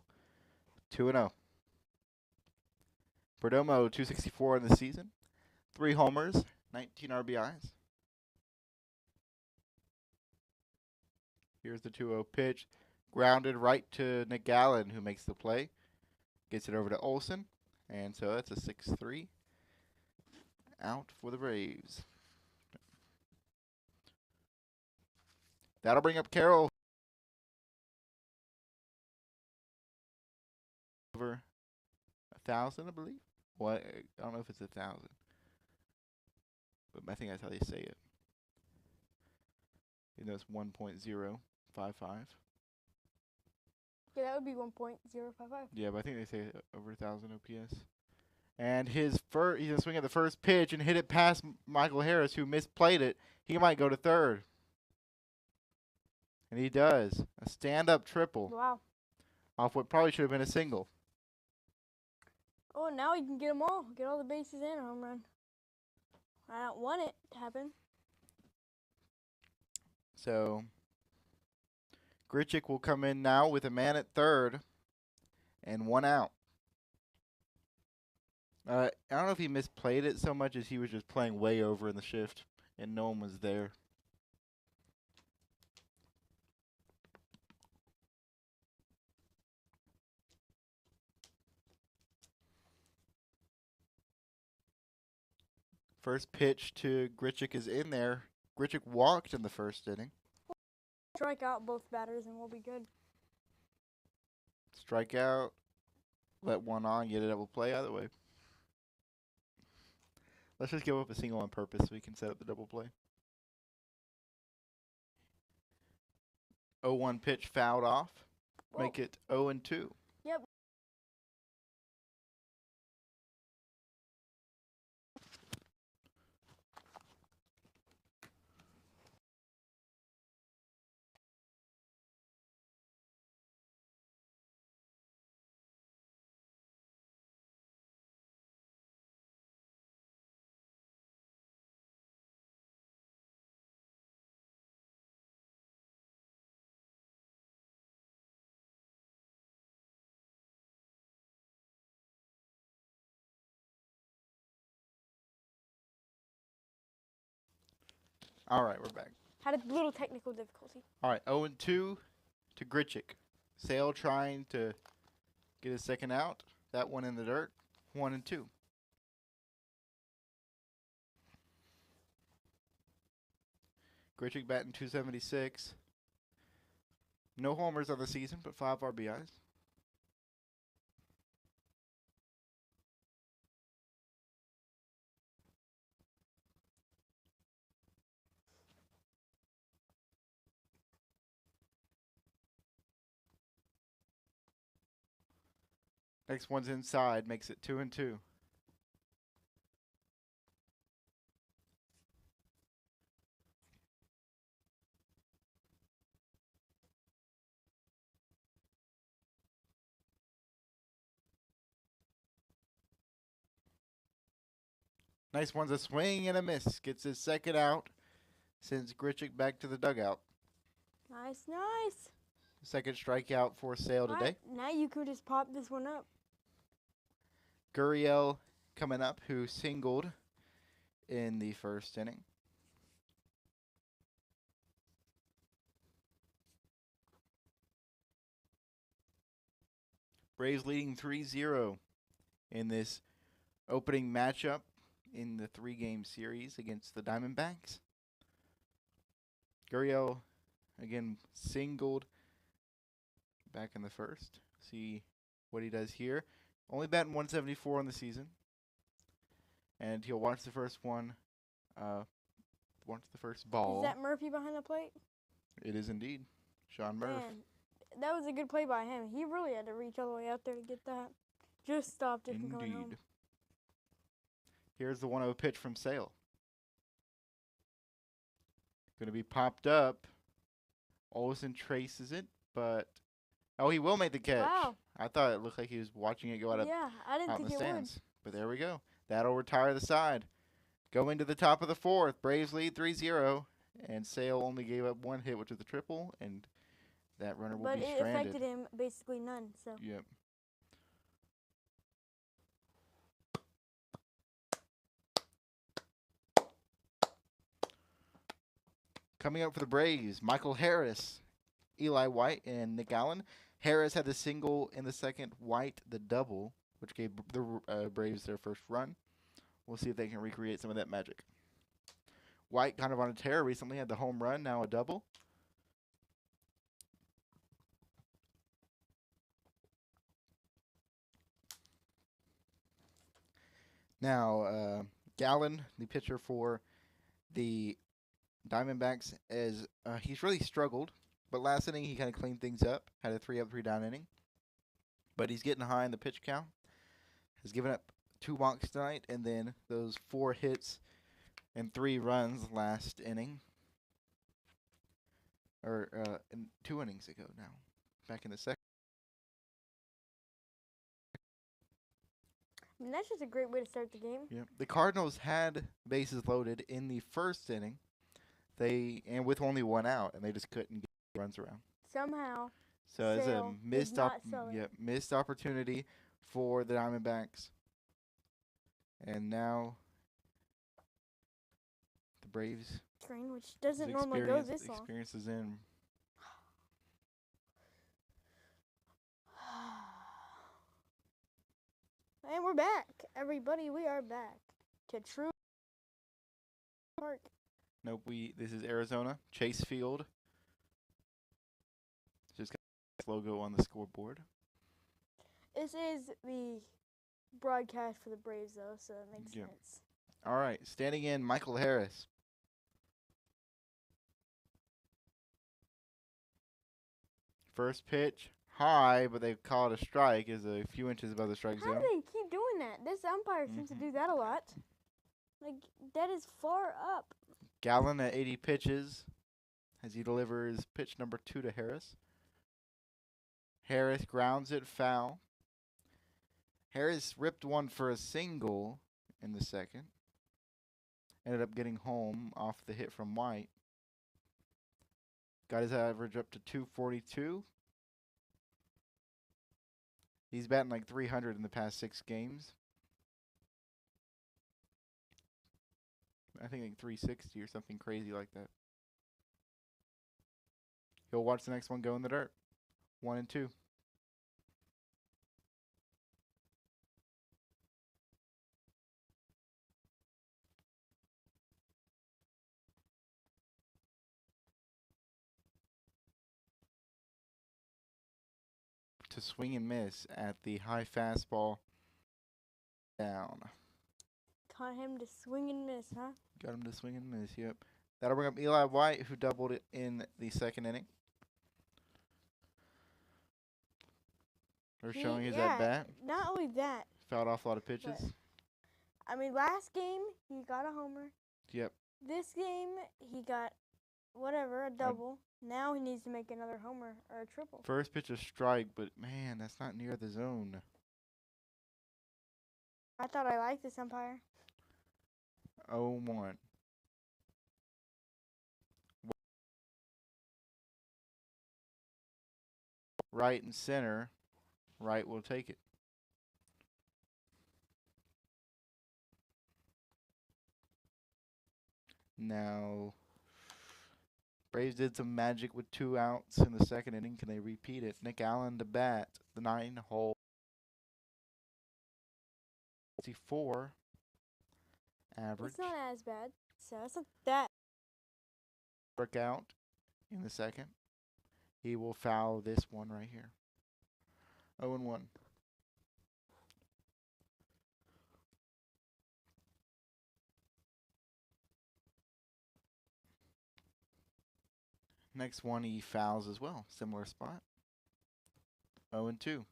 2-0. Perdomo 264 in the season. 3 homers, 19 RBIs. Here's the 2-0 pitch. Grounded right to Nick Gallen, who makes the play. Gets it over to Olsen. And so that's a 6-3. out for the Braves. That'll bring up Carroll. Over 1,000, I believe. Well, I don't know if it's 1,000, but I think that's how they say it. You know, it's 1.055. Yeah, that would be 1.055. Yeah, but I think they say over 1,000 OPS. And he's gonna swing at the first pitch and hit it past Michael Harris, who misplayed it. He might go to third, and he does a stand-up triple. Wow. Off what probably should have been a single. Oh, now he can get them all. Get all the bases and a home run. I don't want it to happen. So Grichuk will come in now with a man at third and 1 out. I don't know if he misplayed it so much as he was just playing way over in the shift and no one was there. First pitch to Grichuk is in there. Grichuk walked in the first inning. Strike out both batters and we'll be good. Strike out. Let one on. Get a double play either way. Let's just give up a single on purpose so we can set up the double play. 0-1 pitch fouled off. Whoa. Make it 0-2. Yep. All right, we're back. Had a little technical difficulty. All right, 0-2 to Grichuk. Sale trying to get his second out. That one in the dirt. 1-2. Grichuk batting .276. No homers on the season, but 5 RBIs. Next one's inside, makes it 2-2. Nice one's a swing and a miss. Gets his second out. Sends Grichuk back to the dugout. Nice, nice. Second strikeout for Sale today. Now you could just pop this one up. Gurriel coming up, who singled in the first inning. Braves leading 3-0 in this opening matchup in the 3-game series against the Diamondbacks. Gurriel, again, singled back in the first. See what he does here. Only batting .174 on the season. And he'll watch the first one, watch the first ball. Is that Murphy behind the plate? It is indeed. Sean Murphy. Man, that was a good play by him. He really had to reach all the way out there to get that. Just stopped it from going home. Indeed. Here's the 1-0 pitch from Sale. Going to be popped up. Olsen traces it, but oh, he will make the catch. Wow. I thought it looked like he was watching it go out I didn't out in think the it stands. But there we go. That'll retire the side. Going to the top of the fourth. Braves lead 3-0, and Sale only gave up 1 hit, which was the triple, and that runner will would. be But it stranded. affected him basically none. So Yep. Coming up for the Braves, Michael Harris, Eli White, and Nick Allen. Harris had the single in the second, White the double, which gave the Braves their first run. We'll see if they can recreate some of that magic. White kind of on a tear recently, had the home run, now a double. Now, Gallen, the pitcher for the Diamondbacks, is he's really struggled. But last inning, he kind of cleaned things up. Had a 3-up, 3-down inning. But he's getting high in the pitch count. Has given up 2 walks tonight, and then those 4 hits and 3 runs last inning. Or in 2 innings ago now. Back in the second. I mean, that's just a great way to start the game. Yeah. The Cardinals had bases loaded in the first inning. And with only 1 out, and they just couldn't get runs around. Somehow. So it's a missed opportunity for the Diamondbacks. And now the Braves Train, which doesn't normally go this long. Experience is in. And we're back. Everybody, we are back to True Park. Nope, this is Arizona, Chase Field. Just got the logo on the scoreboard. This is the broadcast for the Braves, though, so it makes sense. All right, standing in, Michael Harris. First pitch, high, but they call it a strike. Is a few inches above the strike zone. How do they keep doing that? This umpire seems to do that a lot. Like, that is far up. Gallen at 80 pitches as he delivers pitch number 2 to Harris. Harris grounds it foul. Harris ripped one for a single in the second. Ended up getting home off the hit from White. Got his average up to 242. He's batting like 300 in the past 6 games. I think like 360 or something crazy like that. He'll watch the next one go in the dirt. 1 and 2. To swing and miss at the high fastball. Down. Caught him to swing and miss, huh? Got him to swing and miss, yep. That'll bring up Eli White, who doubled it in the second inning. They're showing his at bat. Not only that. Fouled off a lot of pitches. I mean, last game, he got a homer. Yep. This game, he got a double. Now he needs to make another homer or a triple. First pitch a strike, but man, that's not near the zone. I thought I liked this umpire. 0-1. Right and center. Right will take it. Now, Braves did some magic with 2 outs in the second inning. Can they repeat it? Nick Allen to bat. The 9-hole. 64 average. It's not as bad. So it's not that. Work out in the second. He will foul this one right here. 0-1. Next one he fouls as well. Similar spot. 0-2.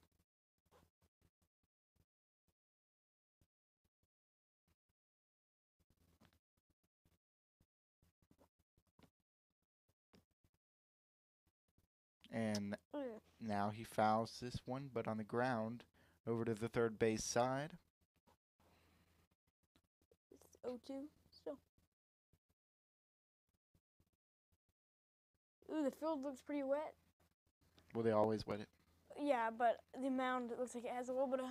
And now he fouls this one, but on the ground, over to the third base side. It's 0-2 still. Ooh, the field looks pretty wet. Well, they always wet it. Yeah, but the mound, it looks like it has a little bit of...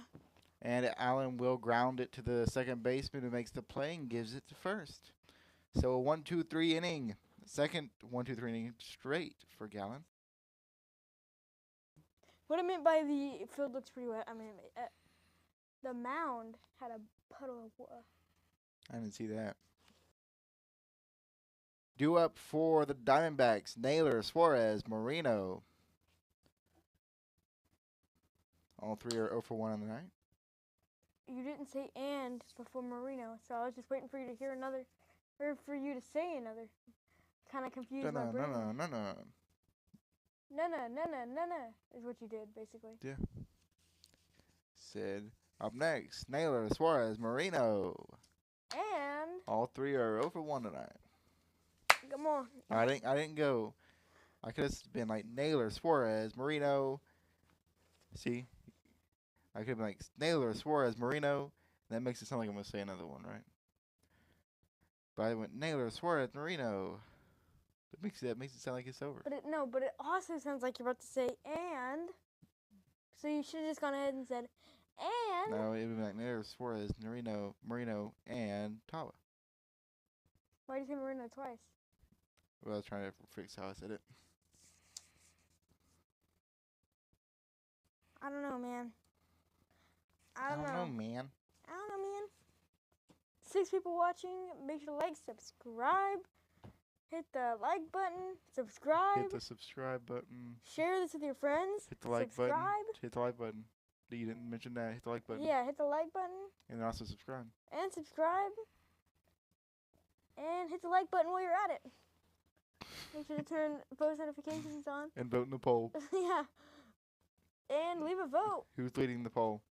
And Allen will ground it to the second baseman who makes the play and gives it to first. So a 1-2-3 inning. Second 1-2-3 inning straight for Gallen. What I meant by the field looks pretty wet, I mean, the mound had a puddle of water. I didn't see that. Due up for the Diamondbacks, Naylor, Suarez, Marino. All three are 0 for 1 on the night. You didn't say "and" before Marino, so I was just waiting for you to hear another, or for you to say another. Kind of confused my No, brain. no. No, is what you did, basically. Yeah. Said, up next, Naylor, Suarez, Marino. And All three are 0 for 1 tonight. come on. I didn't go. I could have been like Naylor, Suarez, Marino. See? I could have been like Naylor, Suarez, Marino. That makes it sound like I'm going to say another one, right? But I went Naylor, Suarez, Marino. That makes it sound like it's over. But it also sounds like you're about to say "and." So you should have just gone ahead and said "and." No, it would be like Naylor, Suarez, Marino, and Tawa. Why did you say Marino twice? Well, I was trying to fix how I said it. I don't know, man. I don't know, man. 6 people watching. Make sure to like, subscribe. Hit the like button. Subscribe. Hit the subscribe button. Share this with your friends. Hit the like subscribe. button. Hit the like button. You didn't mention that. Hit the like button. Yeah, hit the like button. And then also subscribe. And subscribe. And hit the like button while you're at it. Make sure to turn post notifications on. And vote in the poll. Yeah. And leave a vote. Who's leading the poll?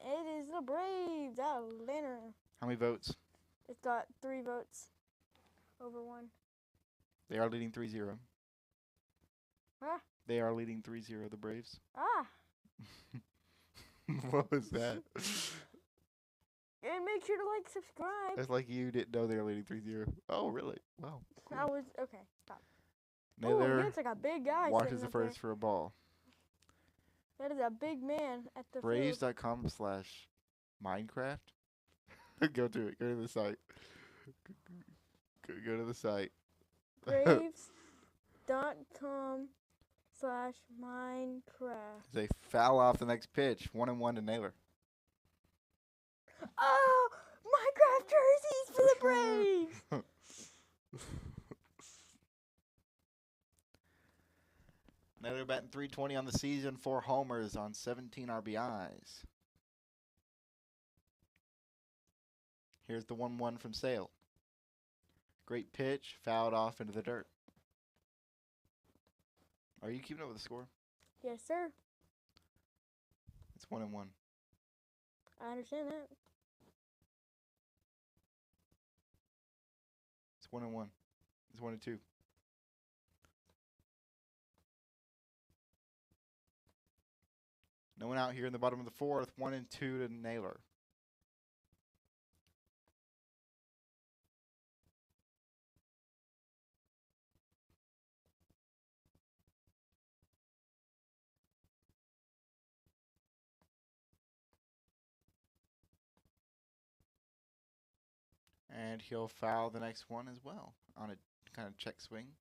It is the Braves out of Atlanta. How many votes? It's got 3 votes over 1. They are leading 3-0. Huh? They are leading 3-0, the Braves. Ah. What was that? And make sure to like, subscribe. It's like you didn't know they were leading 3-0. Oh, really? Wow. Cool. I was okay. Stop. Naylor Looks like a big guy. watches sitting the up there. first for a ball. That is a big man at the field. Braves.com/Minecraft. Go to it. Go to the site. Go to the site. Braves.com/Minecraft. They foul off the next pitch. 1-1 to Naylor. Oh, Minecraft jerseys for the Braves. Naylor batting .320 on the season, 4 homers on 17 RBIs. Here's the 1-1 from Sale. Great pitch, fouled off into the dirt. Are you keeping up with the score? Yes, sir. It's 1-1. I understand that. It's 1-1. It's 1-2. No one out here in the bottom of the 4th. 1-2 to Naylor. And he'll foul the next one as well on a kind of check swing.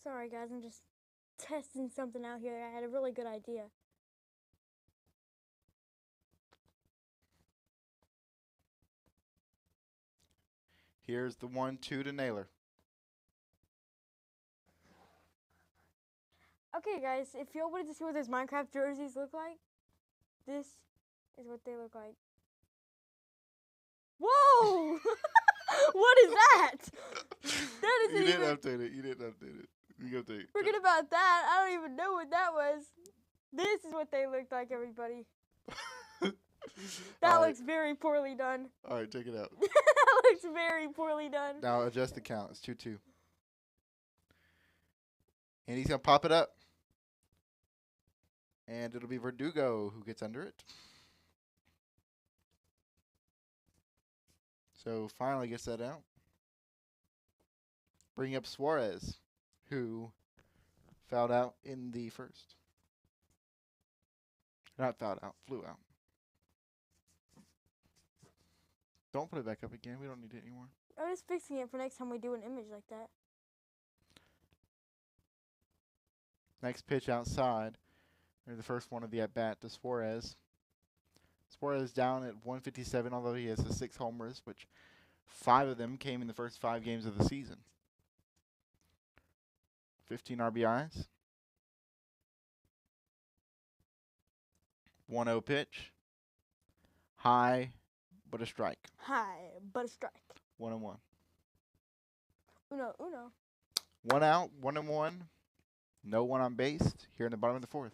Sorry, guys. I'm just testing something out here. I had a really good idea. Here's the 1-2 to Naylor. Okay, guys, if you all wanted to see what those Minecraft jerseys look like, this is what they look like. Whoa! What is that? That isn't You didn't even... update it. You didn't update it. You update. Forget about that. I don't even know what that was. This is what they looked like, everybody. That looks very poorly done. All right, take it out. That looks very poorly done. Now adjust the count. It's 2-2. And he's going to pop it up. And it'll be Verdugo who gets under it. So finally gets that out. Bring up Suarez, who fouled out in the first. Not fouled out, flew out. Don't put it back up again. We don't need it anymore. I'm just fixing it for next time we do an image like that. Next pitch outside. Or the first one of the at-bat to Suarez. Suarez down at 157, although he has the 6 homers, which 5 of them came in the first 5 games of the season. 15 RBIs. 1-0 pitch. High, but a strike. High, but a strike. 1-1. Uno. 1 out, 1-1. No one on base here in the bottom of the 4th.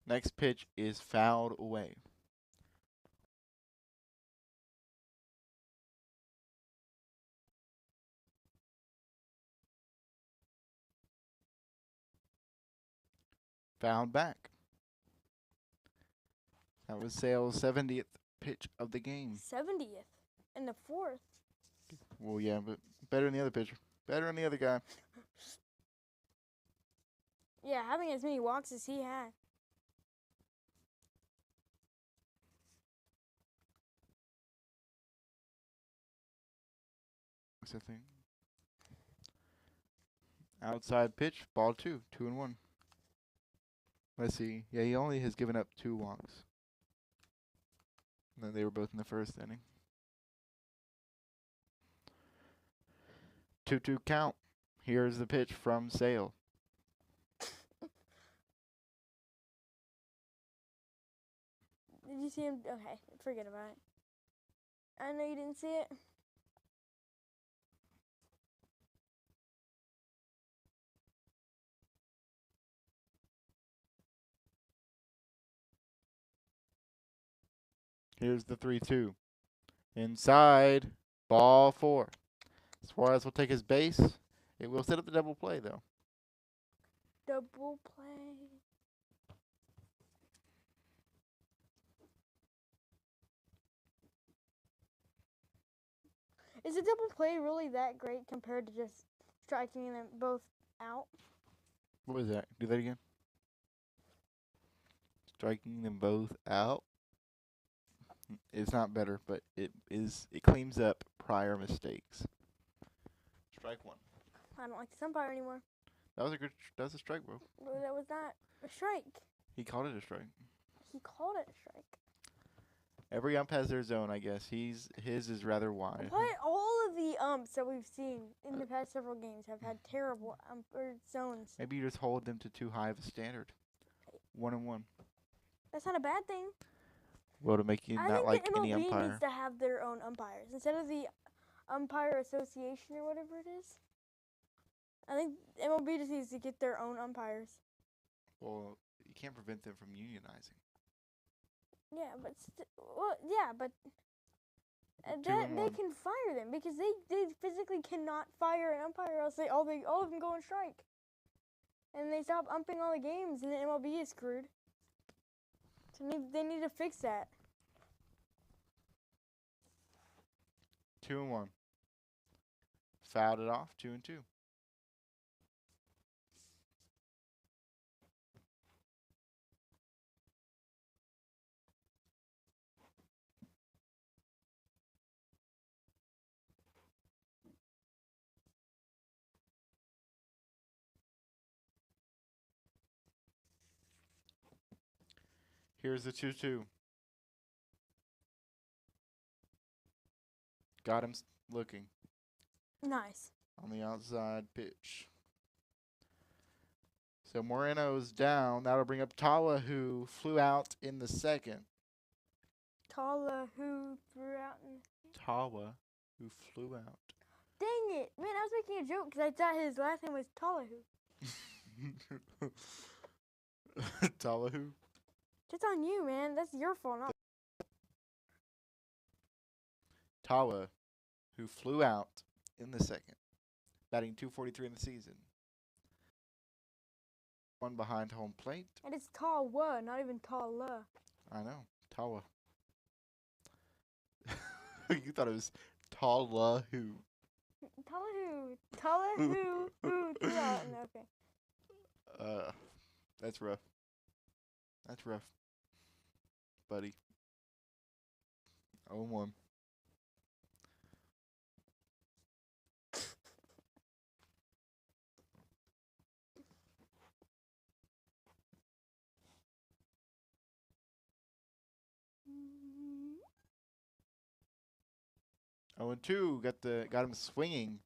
Next pitch is fouled away. Fouled back. That was Sale's 70th pitch of the game. 70th in the 4th. Well, yeah, but better than the other pitcher. Better than the other guy. Yeah, having as many walks as he had. What's that thing? Outside pitch, ball 2, 2-1. Let's see. Yeah, he only has given up 2 walks. And then they were both in the first inning. 2-2 count. Here's the pitch from Sale. Did you see him? Okay, forget about it. I know you didn't see it. Here's the 3-2. Inside, ball 4. Suarez will take his base. It will set up the double play, though. Double play. Is a double play really that great compared to just striking them both out? What was that? Do that again. Striking them both out. It's not better, but it cleans up prior mistakes. Strike 1. I don't like this umpire anymore. That was a strike, bro. But that was not a strike. He called it a strike. He called it a strike. Every ump has their zone, I guess. His is rather wide. But all of the umps that we've seen in the past several games have had terrible zones. Maybe you just hold them to too high of a standard. 1-1. That's not a bad thing. Well, to make you I not think like the MLB any umpire. needs to have their own umpires instead of the umpire association or whatever it is. I think MLB just needs to get their own umpires. Well, you can't prevent them from unionizing. Yeah, but they can fire them because they physically cannot fire an umpire, else all of them go on strike, and they stop umping all the games, and the MLB is screwed. So they need to fix that. 2-1. Fouled it off. 2-2. Here's the 2-2. Got him looking Nice. on the outside pitch. So Moreno's down. That'll bring up Tawa, who flew out in the second. Tala who threw out. Tawa, who flew out. Dang it, man! I was making a joke because I thought his last name was Talahu. Talahu. That's on you, man. That's your fault, not. Tawa, who flew out in the second, batting .243 in the season. One behind home plate. And it's Tawa, not even Tala. I know. Tawa. You thought it was Talahu. Talahu, who threw out. Okay. That's rough. That's rough, buddy. 0-1. 0-2. Got him swinging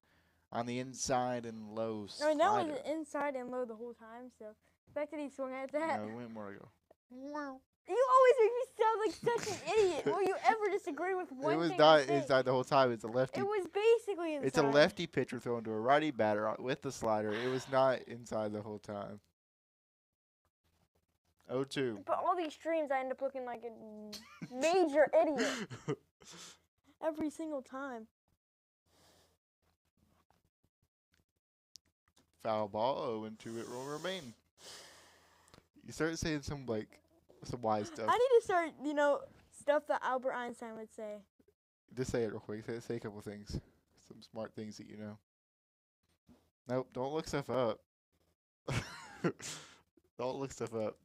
on the inside and low I mean, that was slider. inside and low the whole time, so the fact that he swung at that. No, it went more ago. You always make me sound like such an idiot. Will you ever disagree with one It was thing not I say? inside the whole time. It's a lefty. It was basically inside. It's a lefty pitcher throwing to a righty batter with the slider. It was not inside the whole time. 0-2. But all these streams, I end up looking like a major idiot every single time. Foul ball. 0-2. It will remain. You start saying some wise stuff. I need to start, stuff that Albert Einstein would say. Just say it real quick. Say a couple things. Some smart things that you know. Nope, don't look stuff up. Don't look stuff up.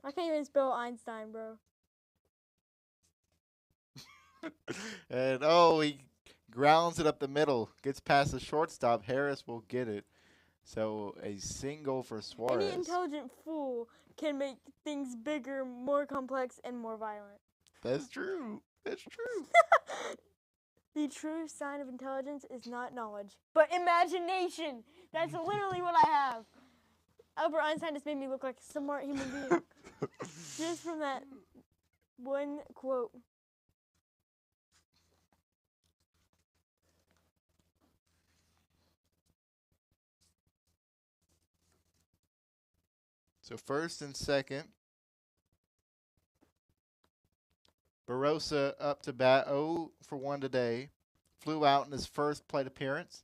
I can't even spell Einstein, bro. And he grounds it up the middle. Gets past the shortstop. Harris will get it. So a single for Suarez. Any intelligent fool can make things bigger, more complex, and more violent. That's true. That's true. The true sign of intelligence is not knowledge, but imagination. That's literally what I have. Albert Einstein just made me look like a smart human being. Just from that one quote. So first and second. Barossa up to bat, 0 for 1 today. Flew out in his first plate appearance.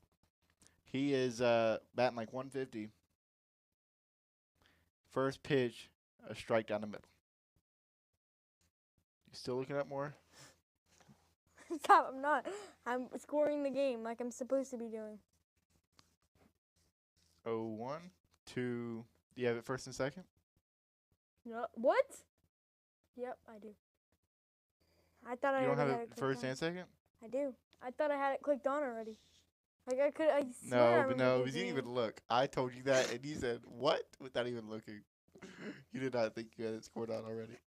He is batting like 150. First pitch, a strike down the middle. You still looking up more? Stop, I'm not. I'm scoring the game like I'm supposed to be doing. 0-1, 2. Do you have it first and second? No, what? Yep, I do. I thought I You don't already have had it it first clicked on. and second? I do. I thought I had it clicked on already. Like I swear I No, but remember no, it because you being- didn't even look. I told you that, and you said, what? Without even looking. You did not think you had it scored out already.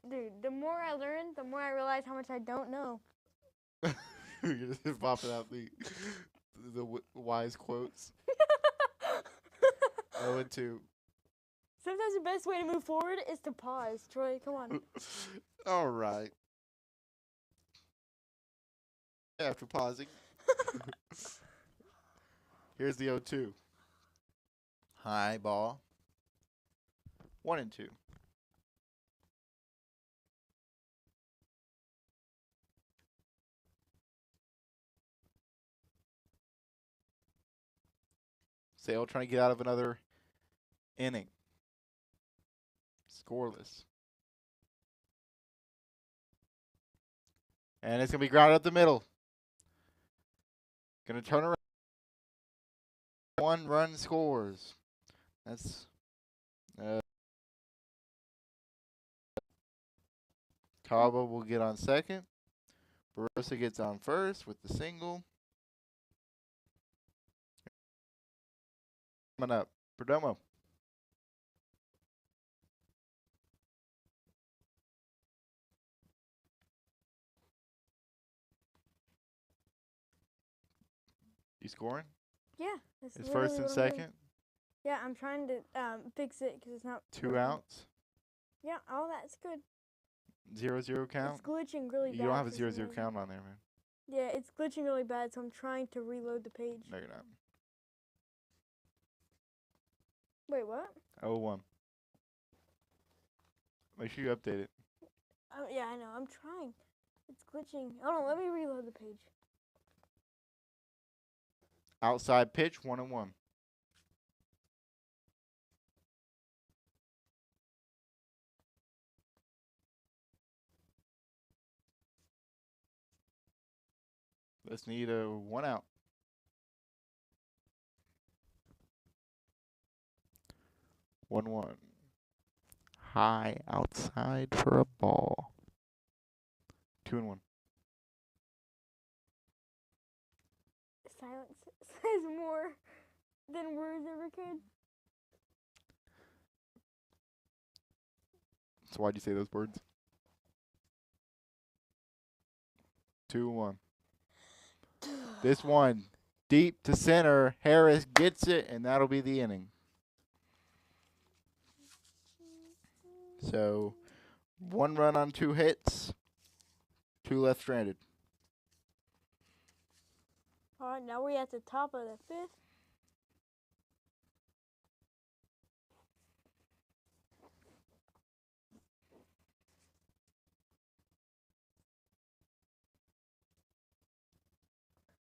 Dude, the more I learn, the more I realize how much I don't know. You're just popping out the wise quotes. 0-2. Sometimes the best way to move forward is to pause. Troy, come on. All right. After pausing. Here's the 0-2. High ball. 1-2. Sale trying to get out of another inning. Scoreless. And it's going to be grounded up the middle. Going to turn around. 1 run scores. That's Cabo will get on second. Barossa gets on first with the single. Coming up, Perdomo. You scoring? Yeah. That's It's literally first and what I'm doing. second. Yeah, I'm trying to fix it because it's not. 2 working. outs. Yeah, all that's good. 0-0 count. It's glitching really bad. You don't have a for some 0-0 reason. count on there, man. Yeah, it's glitching really bad, so I'm trying to reload the page. No, you're not. Wait, what? 0-1. Make sure you update it. Oh, yeah, I know. I'm trying. It's glitching. Hold on, let me reload the page. Outside pitch, 1-1. Let's need a 1 out. 1-1. High outside for a ball. 2-1. Silence says more than words ever could. So why'd you say those words? 2-1. This one, deep to center. Harris gets it, and that'll be the inning. So, 1 run on 2 hits, 2 left stranded. All right, now we're at the top of the 5th.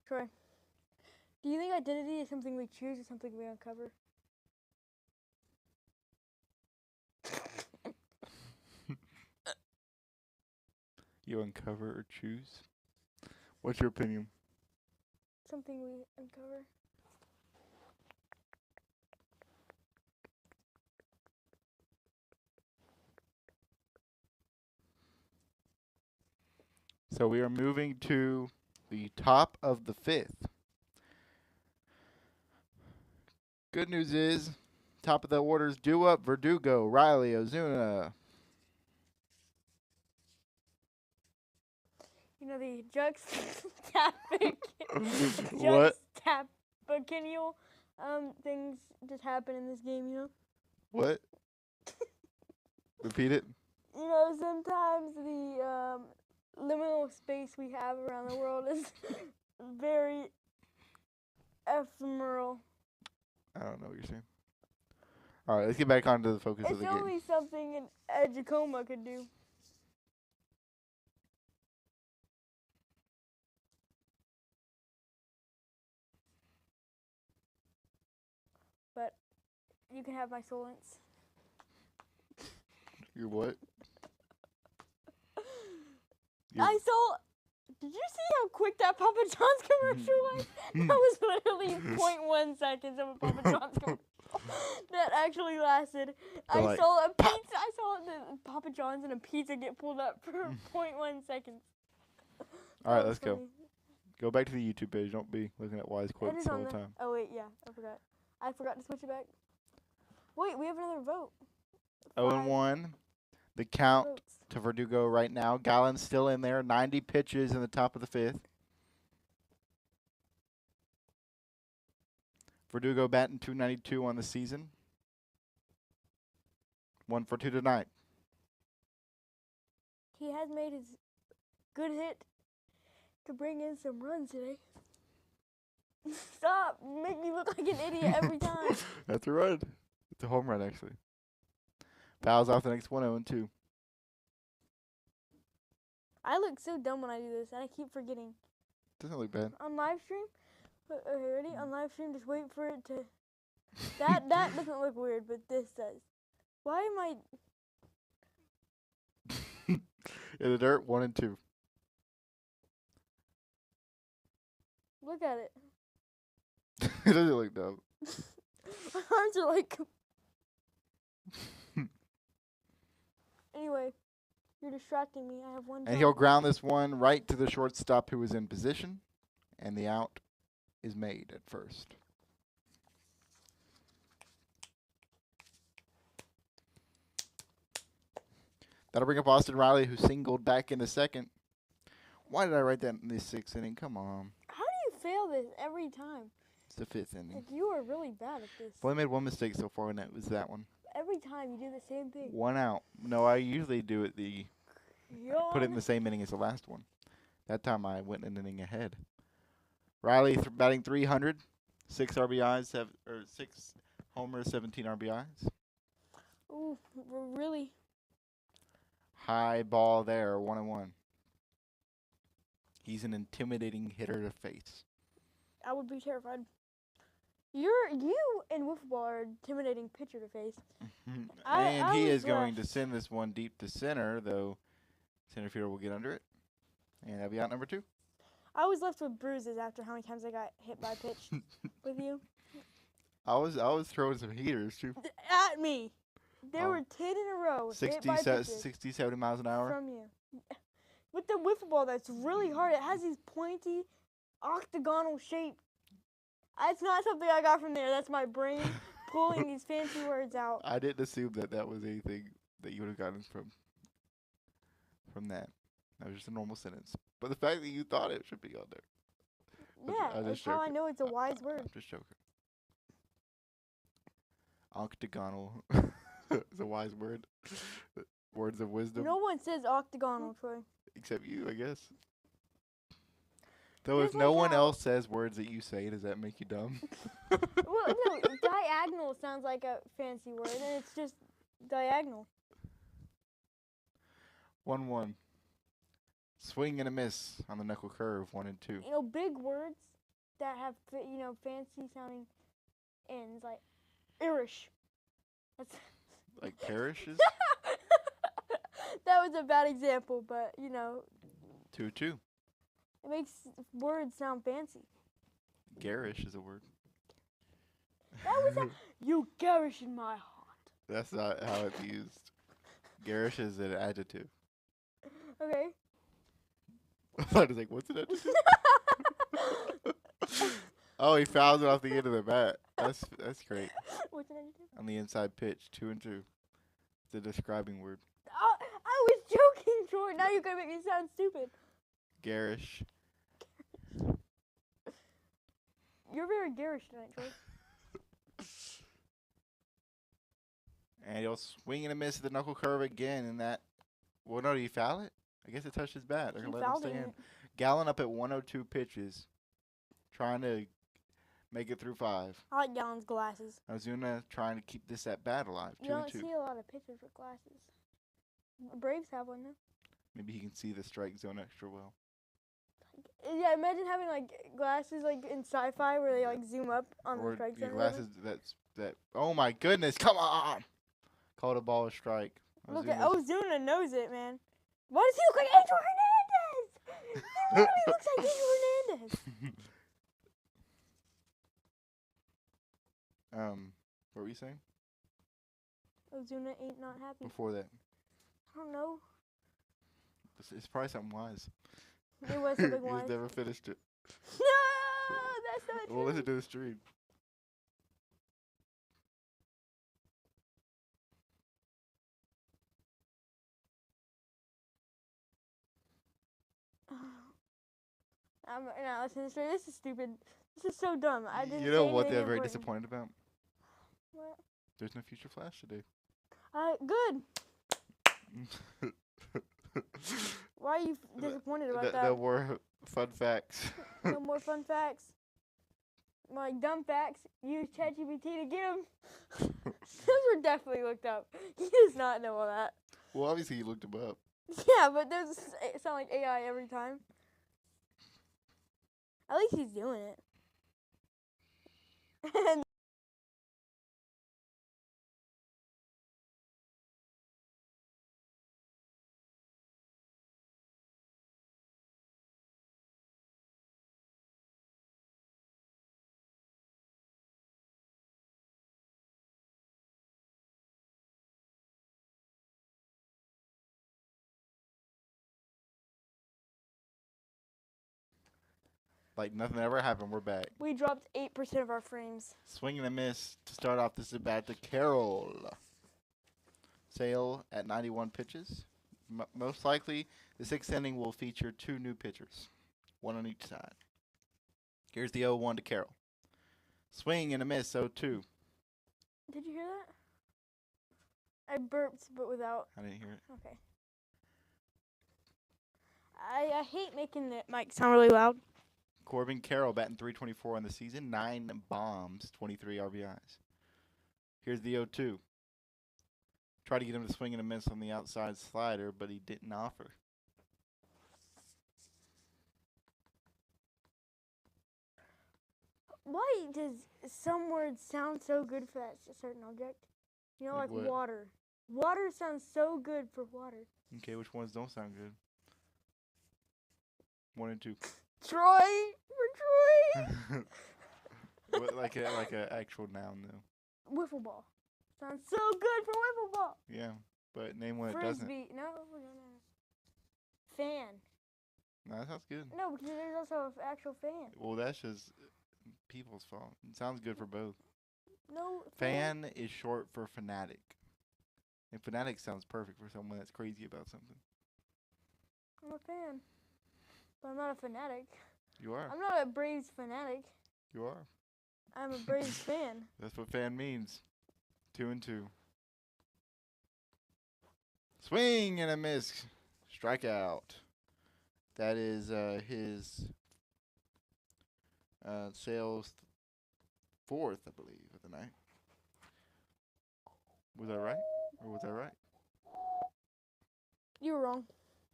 Troy, do you think identity is something we choose or something we uncover? You uncover or choose? What's your opinion? Something we uncover. So we are moving to the top of the 5th. Good news is, top of the order's due up. Verdugo, Riley, Ozuna. You know the What? juxtapicennial things just happen in this game, you know? What? Repeat it. You know, sometimes the liminal space we have around the world is very ephemeral. I don't know what you're saying. All right, let's get back onto the focus of It's the game. only something an Edgecoma could do. But you can have my solence. Your what? I saw. Did you see how quick that Papa John's commercial was? That was literally 0.1 seconds of a Papa John's commercial. That actually lasted. They're I like, saw a pizza. I saw the Papa John's and a pizza get pulled up for 0.1 seconds. All right, That was let's go. funny. Go back to the YouTube page. Don't be looking at wise It quotes is the on whole the. time. Oh wait, yeah, I forgot. I forgot to switch it back. Wait, we have another vote. 0-1. The count Votes. to Verdugo right now. Gallen's still in there. 90 pitches in the top of the 5th. Verdugo batting .292 on the season. 1 for 2 tonight. He has made his good hit to bring in some runs today. Stop! You make me look like an idiot every time. That's a run. It's a home run, actually. Fouls off the next one, 0-2. I look so dumb when I do this, and I keep forgetting. Doesn't look bad. On live stream, okay, ready? On live stream, just wait for it to. That doesn't look weird, but this does. Why am I? In the dirt, 1-2. Look at it. It doesn't look dumb. My arms are like. Anyway, you're distracting me. I have one. And he'll ground this one right to the shortstop who is in position, and the out is made at first. That'll bring up Austin Riley, who singled back in the second. Why did I write that in the 6th inning? Come on. How do you fail this every time? It's the 5th inning. Like you are really bad at this. I've only made one mistake so far, and that was that one. Every time you do the same thing. 1 out. No, I usually do it put it in Yawn. the same inning as the last one. That time I went an inning ahead. Riley batting .300, 6 RBIs, 6 homers, 17 RBIs. Ooh, we're really. High ball there, 1-1. He's an intimidating hitter to face. I would be terrified. You and wiffle ball are intimidating pitcher to face. And he was is going to left. send this one deep to center, though center fielder will get under it. And that'll be out number 2. I was left with bruises after how many times I got hit by pitch with you. I was throwing some heaters too. At me. There Oh. were 10 in a row. 60, hit by pitches 60, 70 miles an hour. from you. With the wiffle ball, that's really hard. It has these pointy, octagonal shape. It's not something I got from there. That's my brain pulling these fancy words out. I didn't assume that was anything that you would have gotten from that. That was just a normal sentence. But the fact that you thought it should be on there. Yeah, I'm that's just how I joking. know it's a wise word. I'm just joking. Octagonal is a wise word. Words of wisdom. No one says octagonal, Troy. Except you, I guess. Though Just if no like one how- else says words that you say, does that make you dumb? Well, no, diagonal sounds like a fancy word, and it's just diagonal. 1-1. Swing and a miss on the knuckle curve. 1 and 2. You know, big words that have fancy sounding ends, like Irish. That's Like parishes. that was a bad example, but 2-2. it makes words sound fancy. Garish is a word. That was you garish in my heart. That's not how it's used. Garish is an adjective. Okay. I was like, what's an adjective? Oh, he fouls it off the end of the bat. That's great. What's an adjective? On the inside pitch, 2 and 2. The describing word. Oh, I was joking, Troy. Now you're gonna make me sound stupid. Garish. You're very garish tonight, Troy. And he'll swing and a miss at the knuckle curve again. And that. Well, no, did he foul it? I guess it touched his bat. They're He going to let him fouled stay it. in. Gallon up at 102 pitches. Trying to make it through 5. I like Gallon's glasses. Ozuna trying to keep this at bat alive. You 2 and don't 2. see a lot of pitchers with glasses. Braves have one though. Maybe he can see the strike zone extra well. Yeah, imagine having like glasses like in sci-fi where they like zoom up on the Or strike your zone. glasses that. Oh my goodness! Come on! Called a ball a strike. Look at Ozuna's- Ozuna knows it, man. Why does he look like Angel Hernandez? He literally looks like Angel Hernandez. What were you saying Ozuna ain't not happy. before that? I don't know. It's probably something wise. It was something He's wise. never finished it. No, that's not true. Well, listen to the stream. I'm not listening to the story. This is stupid. This is so dumb. I didn't. You know say what anything they're very important. disappointed about? What? There's no Future Flash today. Good. Why are you disappointed about that? No more fun facts. No more fun facts. Like dumb facts. Use ChatGPT to get them. Those were definitely looked up. He does not know all that. Well, obviously you looked him up. Yeah, but those sound like AI every time. At least he's doing it. And Like nothing ever happened. We're back. we dropped 8% of our frames. Swing and a miss to start off this at bat to Carroll. Sale at 91 pitches. Most likely, the 6th inning will feature 2 new pitchers, 1 on each side. Here's the 0-1 to Carroll. Swing and a miss, 0-2. Did you hear that? I burped, but without. I didn't hear it. Okay. I hate making the mic sound really loud. Corbin Carroll batting .324 on the season, 9 bombs, 23 RBIs. Here's the 0-2. Tried to get him to swing and a miss on the outside slider, but he didn't offer. Why does some words sound so good for that certain object? You know, Like like what? water. Water sounds so good for water. Okay, which ones don't sound good? 1 and 2. Troy! For Troy! What, like a actual noun though. Wiffle ball. Sounds so good for wiffle ball. Yeah, but name one that doesn't. Frisbee. No. Fan. No, that sounds good. No, because there's also an actual fan. Well, that's just people's fault. It sounds good for both. No. Fan is short for fanatic. And fanatic sounds perfect for someone that's crazy about something. I'm a fan. But I'm not a fanatic. You are. I'm not a Braves fanatic. You are. I'm a Braves fan. That's what fan means. 2-2. Swing and a miss. Strikeout. That is his sales fourth, I believe, of the night. Was that right? Or was that right? You were wrong.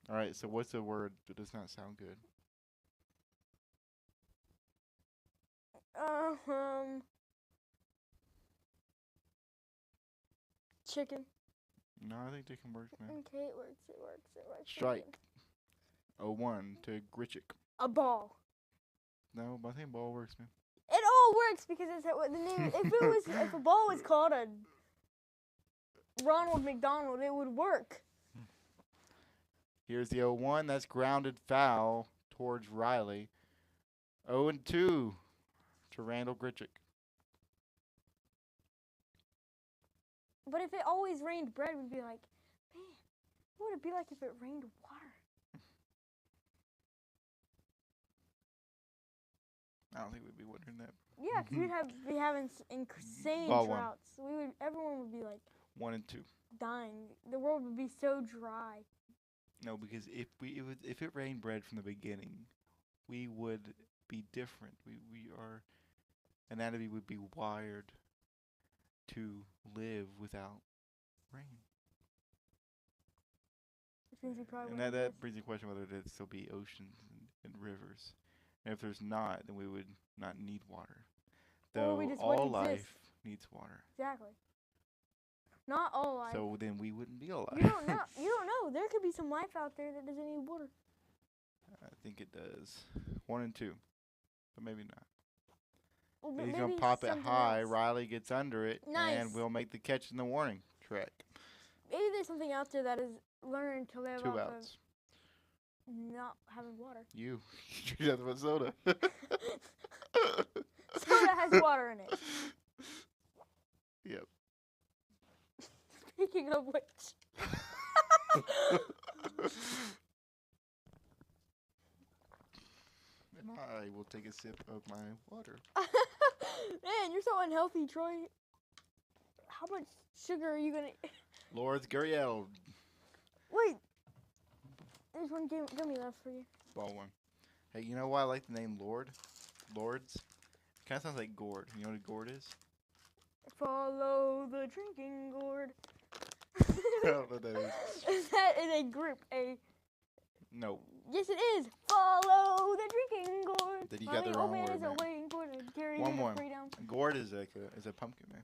All right, so what's a word that does not sound good? Chicken. No, I think chicken works, man. Okay, it works. It works. It works. Strike. 0-1 to Gritchick. A ball. No, but I think ball works, man. It all works because it's what the name. If a ball was called a Ronald McDonald, it would work. Here's the 0-1. That's grounded foul towards Riley. 0-2 to Randall Gritchick. But if it always rained bread, we'd be like, man, what would it be like if it rained water? I don't think we'd be wondering that. Yeah, because we'd be having insane Ball one. droughts. Everyone would be like 1-2. dying. The world would be so dry. No, because if it rained bread from the beginning, we would be different. Our anatomy would be wired to live without rain. Which means we probably And that brings the question whether there'd still be oceans and rivers. And if there's not, then we would not need water. Or Though we just all wouldn't life exist. needs water. Exactly. Not all life. So then we wouldn't be alive. You don't know. You don't know. There could be some life out there that doesn't need water. I think it does. 1-2. But maybe not. Well, He's maybe going to pop it something high. else. Riley gets under it. Nice. And we'll make the catch in the warning track. Maybe there's something out there that is learning to live 2 off outs. of not having water. You drink nothing but soda. Soda has water in it. Yep. Speaking of which. And I will take a sip of my water. Man, you're so unhealthy, Troy. How much sugar are you gonna? Lord's Gurriel. Wait. There's one gummy left for you. Ball one. Hey, you know why I like the name Lord? Lords? Kind of sounds like gourd. You know what a gourd is? Follow the drinking gourd. I don't know what that is. That is a group. No. Yes, it is. Follow the drinking gourd. Then you got the wrong man word, is man. waiting for the carry One the more. freedom. Gourd is a pumpkin, man.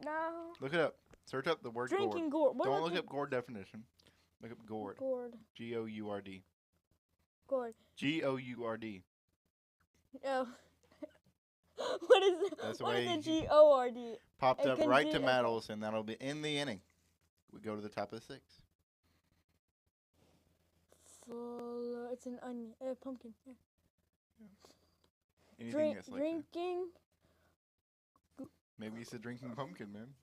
No. Look it up. Search up the word Drinking gourd. gourd. What Don't about look up gourd definition. Look up gourd. gourd? Gourd. Gourd. Gourd. Oh. What is it? That's the What way is he it? GORD. Popped It up can right do to okay. Maddles, and that'll be in the inning. We go to the top of the 6th. Follow. It's an onion. Pumpkin. Yeah. Anything that's like that. Drinking. Maybe it's a drinking pumpkin, man.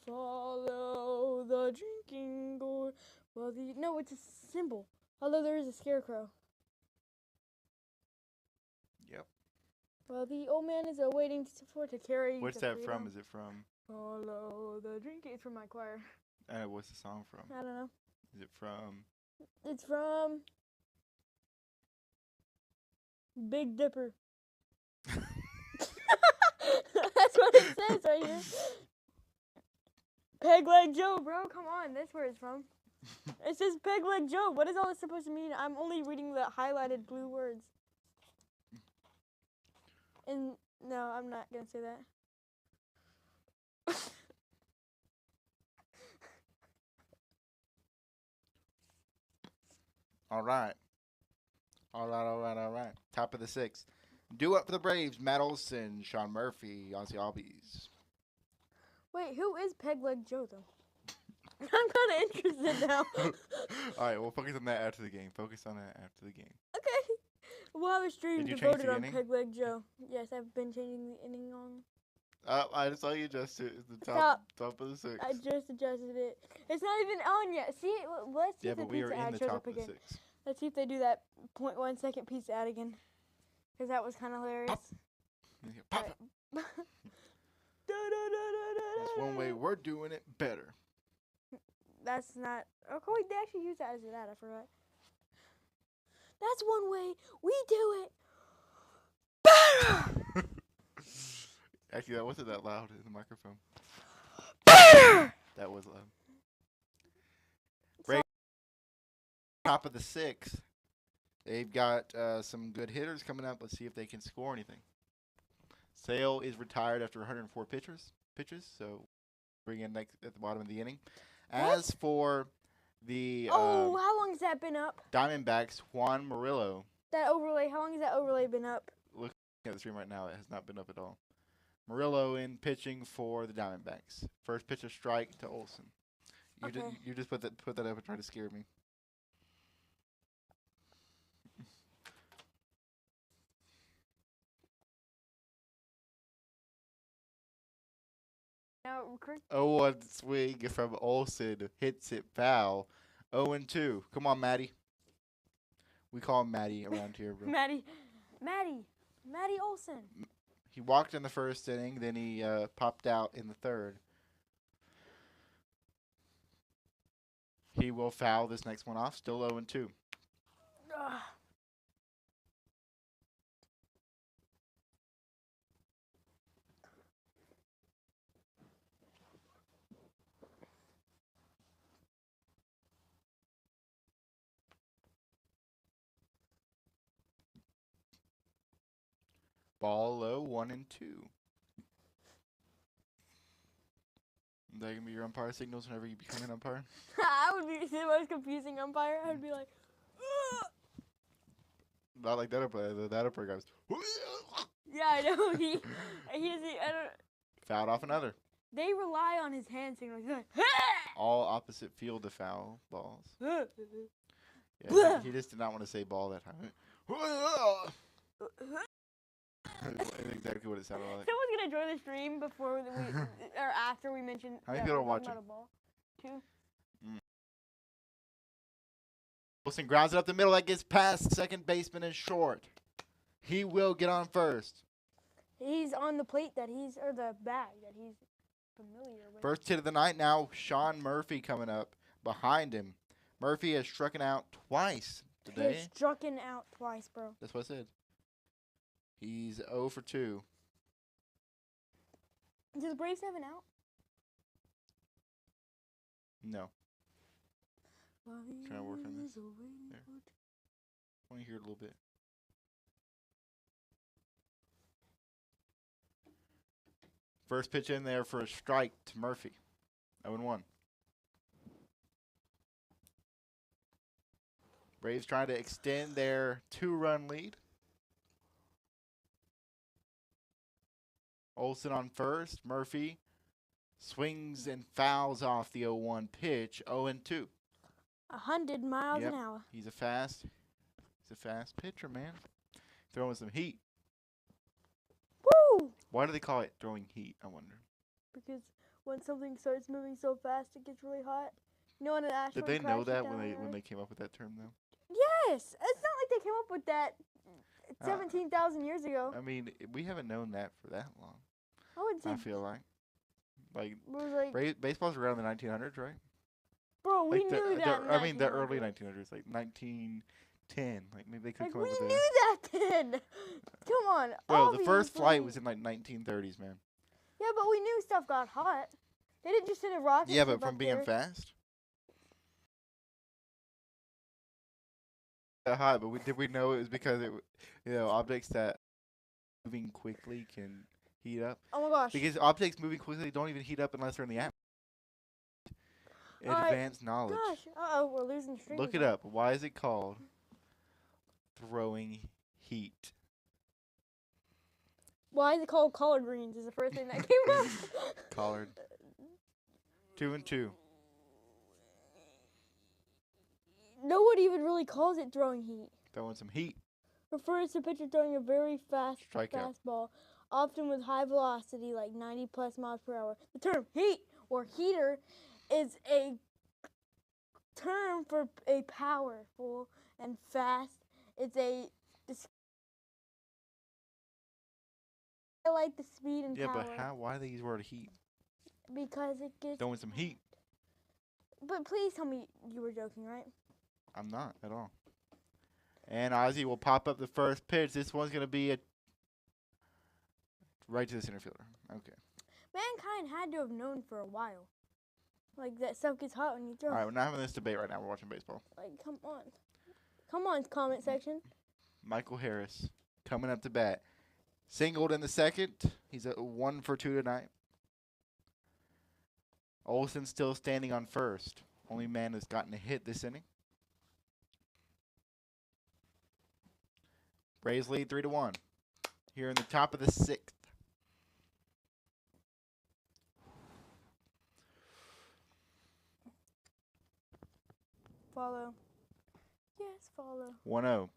Follow the drinking gourd. Well, no, it's a symbol. Although there is a scarecrow. Yep. Well, the old man is awaiting for to carry. What's the that freedom. from? Is it from? Follow the drinking. It's from my choir. What's the song from? I don't know. Is it from? It's from Big Dipper. That's what it says right here. Peg Leg Joe, bro. Come on. That's where it's from. It says Peg Leg Joe. What is all this supposed to mean? I'm only reading the highlighted blue words. And no, I'm not going to say that. All right. Top of the 6th. Do up for the Braves. Matt Olson, Sean Murphy, Ozzy Albies. Wait, who is Peg Leg Joe, though? I'm kind of interested now. All right, we'll focus on that after the game. Okay. We'll have a stream Did you change devoted the on inning? Peg Leg Joe. Yes, I've been changing the inning on. I just saw you adjust it. It's the top of the 6th. I just adjusted it. It's not even on yet. See, let's Yeah, get the but we are pizza in ad the shows top up of the again. 6th. Let's see if they do that 0.1 second piece ad again. Because that was kind of hilarious. Pop. Pop. Right. That's one way we're doing it better. That's not. Oh, wait, they actually use that as an ad. I forgot. That's one way we do it better. Actually, that wasn't that loud in the microphone. Better. That was loud. Break. Top of the sixth. They've got some good hitters coming up. Let's see if they can score anything. Sale is retired after 104 pitches, so bring in next at the bottom of the inning. As for the how long has that been up? Diamondbacks, Juan Murillo. That overlay. How long has that overlay been up? Looking at the stream right now, it has not been up at all. Murillo in pitching for the Diamondbacks. First pitch, a strike to Olsen. You just put that up and try to scare me. Now, 0-1 swing from Olsen. Hits it foul. 0-2. Come on, Maddie. We call him Maddie around here, bro. Maddie Olsen. He walked in the first inning, then he popped out in the third. He will foul this next one off. Still 0-2. Ball low, 1-2. That gonna be your umpire signals whenever you become an umpire? I would be the most confusing umpire. I'd be like, ugh. Not like that umpire. That umpire goes. Yeah, I know. He doesn't. I don't. Fouled off another. They rely on his hand signals. He's like, All opposite field to foul balls. "Ah." Yeah, he just did not want to say ball that time. That's exactly what it sounded like. Someone's gonna join the stream before we or after we mention. How many people are watching? About a ball. 2. Wilson grounds it up the middle. That gets past second baseman and short. He will get on first. He's on the plate or the bag that he's familiar with. First hit of the night now. Sean Murphy coming up behind him. Murphy has struck out twice today. He's struck out twice, bro. That's what I said. He's 0 for 2. Does the Braves have an out? No. Trying to work on this. There. I want to hear it a little bit. First pitch in there for a strike to Murphy. 0-1. Braves trying to extend their 2-run lead. Olsen on first. Murphy swings and fouls off the 0-1 pitch. 0-2. 100 miles an hour. He's a fast pitcher, man. Throwing some heat. Woo! Why do they call it throwing heat, I wonder? Because when something starts moving so fast, it gets really hot. You know when an asteroid Did they know crashes that down when on they Earth? came up with that term, though? Yes! It's not like they came up with that 17,000 years ago. I mean, we haven't known that for that long. I would say, I feel like. it was like, Baseball's around the 1900s, right? bro, we Like knew that. I mean, the early 1900s, like 1910. Like maybe they could Like, come we up with knew that then. Come on. Bro, the first flight obviously. was in like 1930s, man. Yeah, but we knew stuff got hot. They didn't just send a rocket. Yeah, ship but from up being there. fast. Hot, but did we know it was because objects that moving quickly can heat up? Oh my gosh. Because objects moving quickly don't even heat up unless they're in the atmosphere. Advanced knowledge. Gosh. Uh-oh, we're losing stream. Look it up. Why is it called throwing heat? Why is it called collard greens is the first thing that came up. Collard. 2-2. No one even really calls it throwing heat. Throwing some heat. Refers to pitcher throwing a very fast Strikeout. fastball, often with high velocity, like 90 plus miles per hour. The term heat or heater is a term for a powerful and fast. It's a highlight the speed and Yeah, power. but how? Why they use the word heat? Because it gets. Throwing some heat. But please tell me you were joking, right? I'm not at all. And Ozzy will pop up the first pitch. This one's gonna be a right to the center fielder. Okay. Mankind had to have known for a while. Like, that stuff gets hot when you throw. All right, we're not having this debate right now. We're watching baseball. Like, come on. Come on, comment section. Michael Harris coming up to bat. Singled in the second. He's at 1 for 2 tonight. Olsen still standing on first. Only man who's gotten a hit this inning. Braves lead 3-1. Here in the top of the 6th. Follow. Yes, follow. 1-0.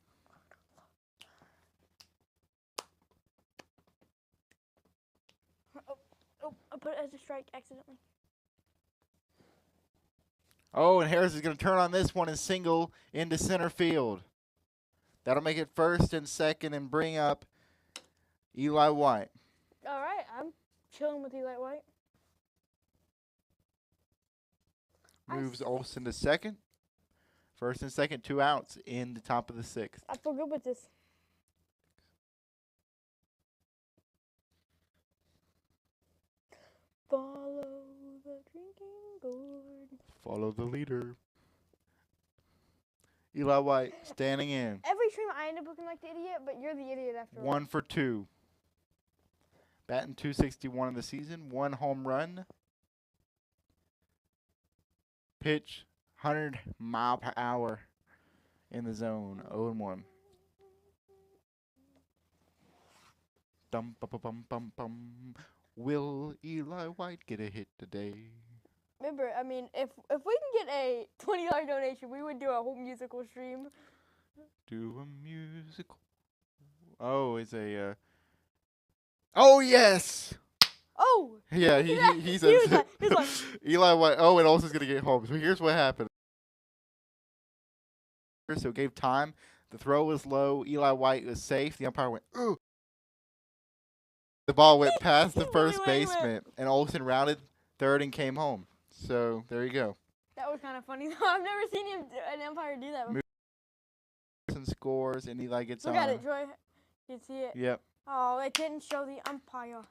Oh, I put it as a strike accidentally. Oh, and Harris is going to turn on this one and single into center field. That'll make it first and second and bring up Eli White. All right, I'm chilling with Eli White. Moves Olsen to second. First and second, 2 outs in the top of the 6th. I feel good with this. Follow the drinking gourd. Follow the leader. Eli White standing in. Every stream I end up looking like the idiot, but you're the idiot after all. 1 for 2. Batting .261 in the season. 1 home run. Pitch 100 mile per hour in the zone. 0-1. Dum bum bum bum bum. Will Eli White get a hit today? Remember, I mean, if we can get a $20 donation, we would do a whole musical stream. Do a musical. Oh, it's a. Oh yes. Oh. Yeah, he's He was like, Eli White. Oh, and Olsen's gonna get home. So here's what happened. So it gave time. The throw was low. Eli White was safe. The umpire went, ooh. The ball went past the first baseman, and Olsen rounded third and came home. So there you go. That was kind of funny. I've never seen an umpire do that before. Olsen scores, and Eli gets Look on. at it, Troy. You see it? Yep. Oh, it didn't show the umpire.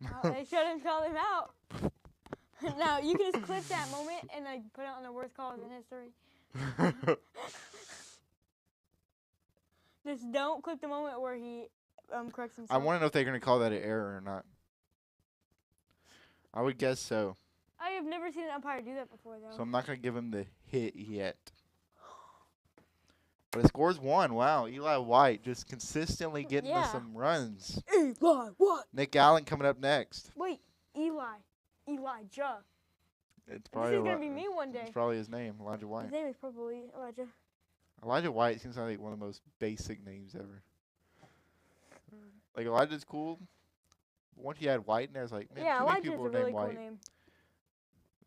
Oh, they shouldn't call him out. Now, you can just clip that moment and like put it on the worst calls in history. Just don't clip the moment where he corrects himself. I want to know if they're going to call that an error or not. I would guess so. I have never seen an umpire do that before, though. So I'm not going to give him the hit yet. But it scores 1. Wow, Eli White just consistently getting us some runs. Eli, what? Nick Allen coming up next. Wait, Elijah. It's probably This is going to be me one day. It's probably his name, Elijah White. His name is probably Elijah. Elijah White seems like one of the most basic names ever. Like, Elijah's cool. But once you add White in there, it's like, man, Yeah, too many Elijah's people a are really named cool White. name.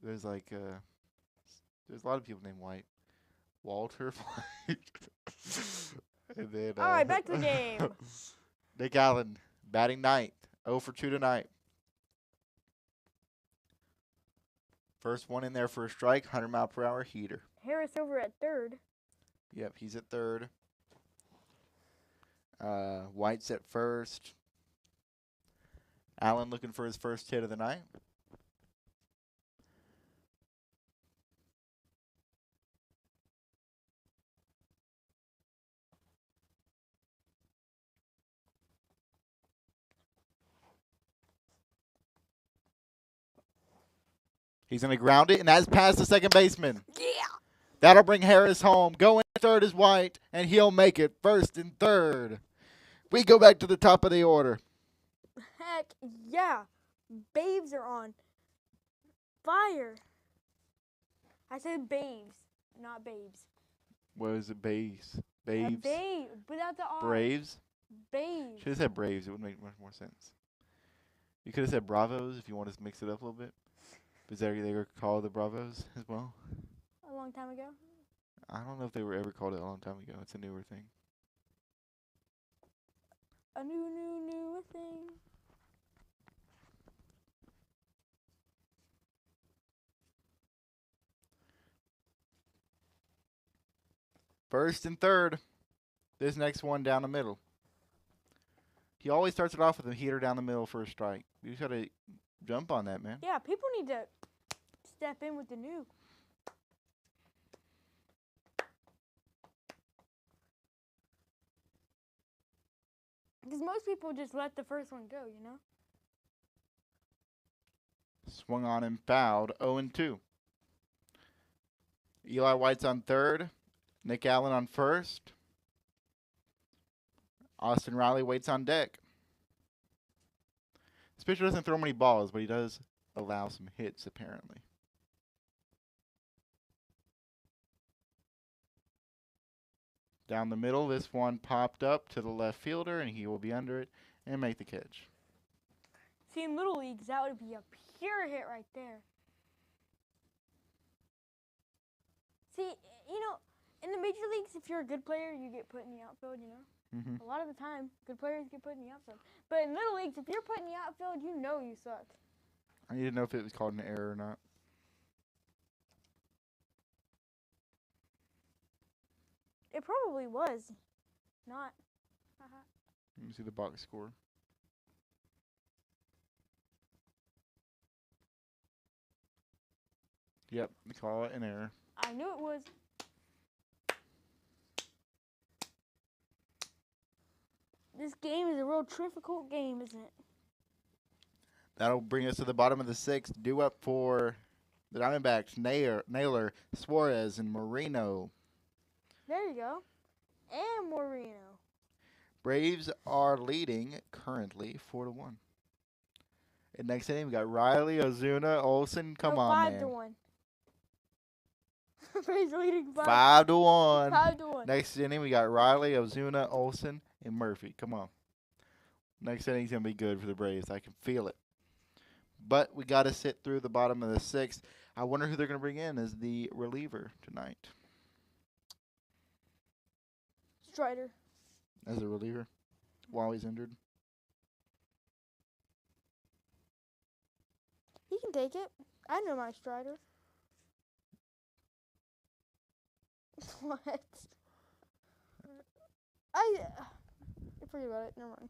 There's like, there's a lot of people named White. Walter White. And then, All right, back to the game. Nick Allen batting ninth. 0 for 2 tonight. First one in there for a strike, 100 mile per hour heater. Harris over at third. Yep, he's at third. White's at first. Allen looking for his first hit of the night. He's going to ground it, and that's past the second baseman. Yeah. That'll bring Harris home. Going third is White, and he'll make it first and third. We go back to the top of the order. Heck yeah. Babes are on fire. I said babes, not babes. What is it, Babes? Babes? Babe, without the R. Braves? Babes. Should have said Braves. It would make much more sense. You could have said Bravos if you wanted to mix it up a little bit. But they were called the Bravos as well. A long time ago. I don't know if they were ever called it a long time ago. It's a newer thing. A new thing. First and third. This next one down the middle. He always starts it off with a heater down the middle for a strike. You just got to jump on that, man. Yeah, people need to step in with the new. Because most people just let the first one go, you know? Swung on and fouled. 0-2. Eli White's on third. Nick Allen on first. Austin Riley waits on deck. This pitcher doesn't throw many balls, but he does allow some hits, apparently. Down the middle, this one popped up to the left fielder, and he will be under it and make the catch. See, in Little Leagues, that would be a pure hit right there. See, you know, in the Major Leagues, if you're a good player, you get put in the outfield, you know? Mm-hmm. A lot of the time, good players get put in the outfield. But in Little Leagues, if you're put in the outfield, you know you suck. I need to know if it was called an error or not. It probably was. Not. Let me see the box score. Yep, they call it an error. I knew it was. This game is a real difficult game, isn't it? That'll bring us to the bottom of the sixth. Due up for the Diamondbacks, Naylor, Suarez, and Marino. There you go. And Moreno. Braves are leading currently 4-1. And next inning, we got Riley, Ozuna, Olsen. Come on, man. 5-1. Braves are leading 5-1. 5-1. Next inning, we got Riley, Ozuna, Olsen, and Murphy. Come on. Next inning's going to be good for the Braves. I can feel it. But we got to sit through the bottom of the sixth. I wonder who they're going to bring in as the reliever tonight. Strider. As a reliever while he's injured. He can take it. I know my Strider. What? Forget about it. Never mind.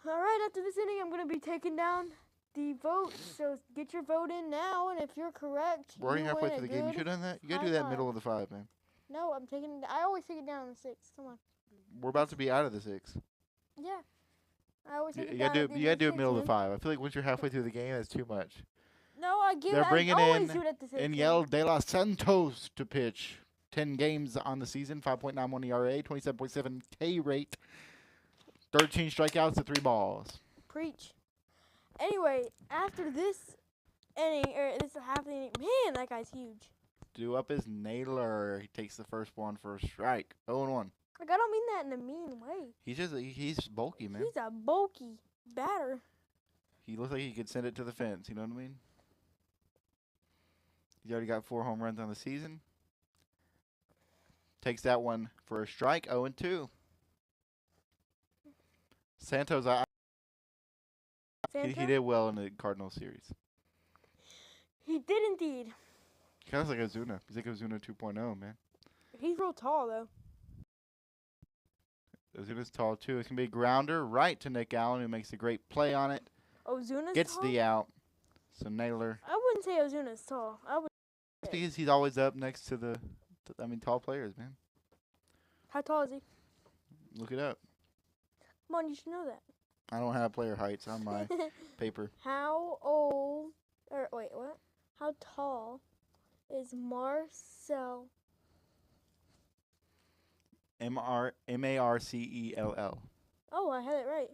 All right, after this inning, I'm going to be taking down the vote. So get your vote in now, and if you're correct, We're already you halfway win through a the game. You good should have done that. You got to do high that five. middle of the five, man. No, I always take it down in the sixth. Come on. We're about to be out of the sixth. Yeah. I always take You it got down. to do, you got to do it it middle of the five. I feel like once you're halfway through the game, that's too much. No, I give They're it. bringing I always in do it at the sixth. Aniel De Los Santos to pitch. 10 games on the season, 5.91 ERA, 27.7 K rate, 13 strikeouts to 3 balls. Preach. Anyway, after this inning, or this half of the inning, man, that guy's huge. Due up is Naylor. He takes the first one for a strike. 0-1. Like, I don't mean that in a mean way. He's bulky, man. He's a bulky batter. He looks like he could send it to the fence. You know what I mean? He's already got 4 home runs on the season. Takes that one for a strike. 0-2. Santos, he did well in the Cardinals series. He did indeed. Kind of like Ozuna. He's like Ozuna 2.0, man. He's real tall, though. Ozuna's tall, too. It's going to be a grounder right to Nick Allen, who makes a great play on it. Ozuna's Gets tall? the out. So Naylor. I wouldn't say Ozuna's tall. I would. It's because he's always up next to the tall players, man. How tall is he? Look it up. Come on, you should know that. I don't have player heights on my paper. How old? Or wait, what? How tall is Marcel? Marcell. Oh, I had it right.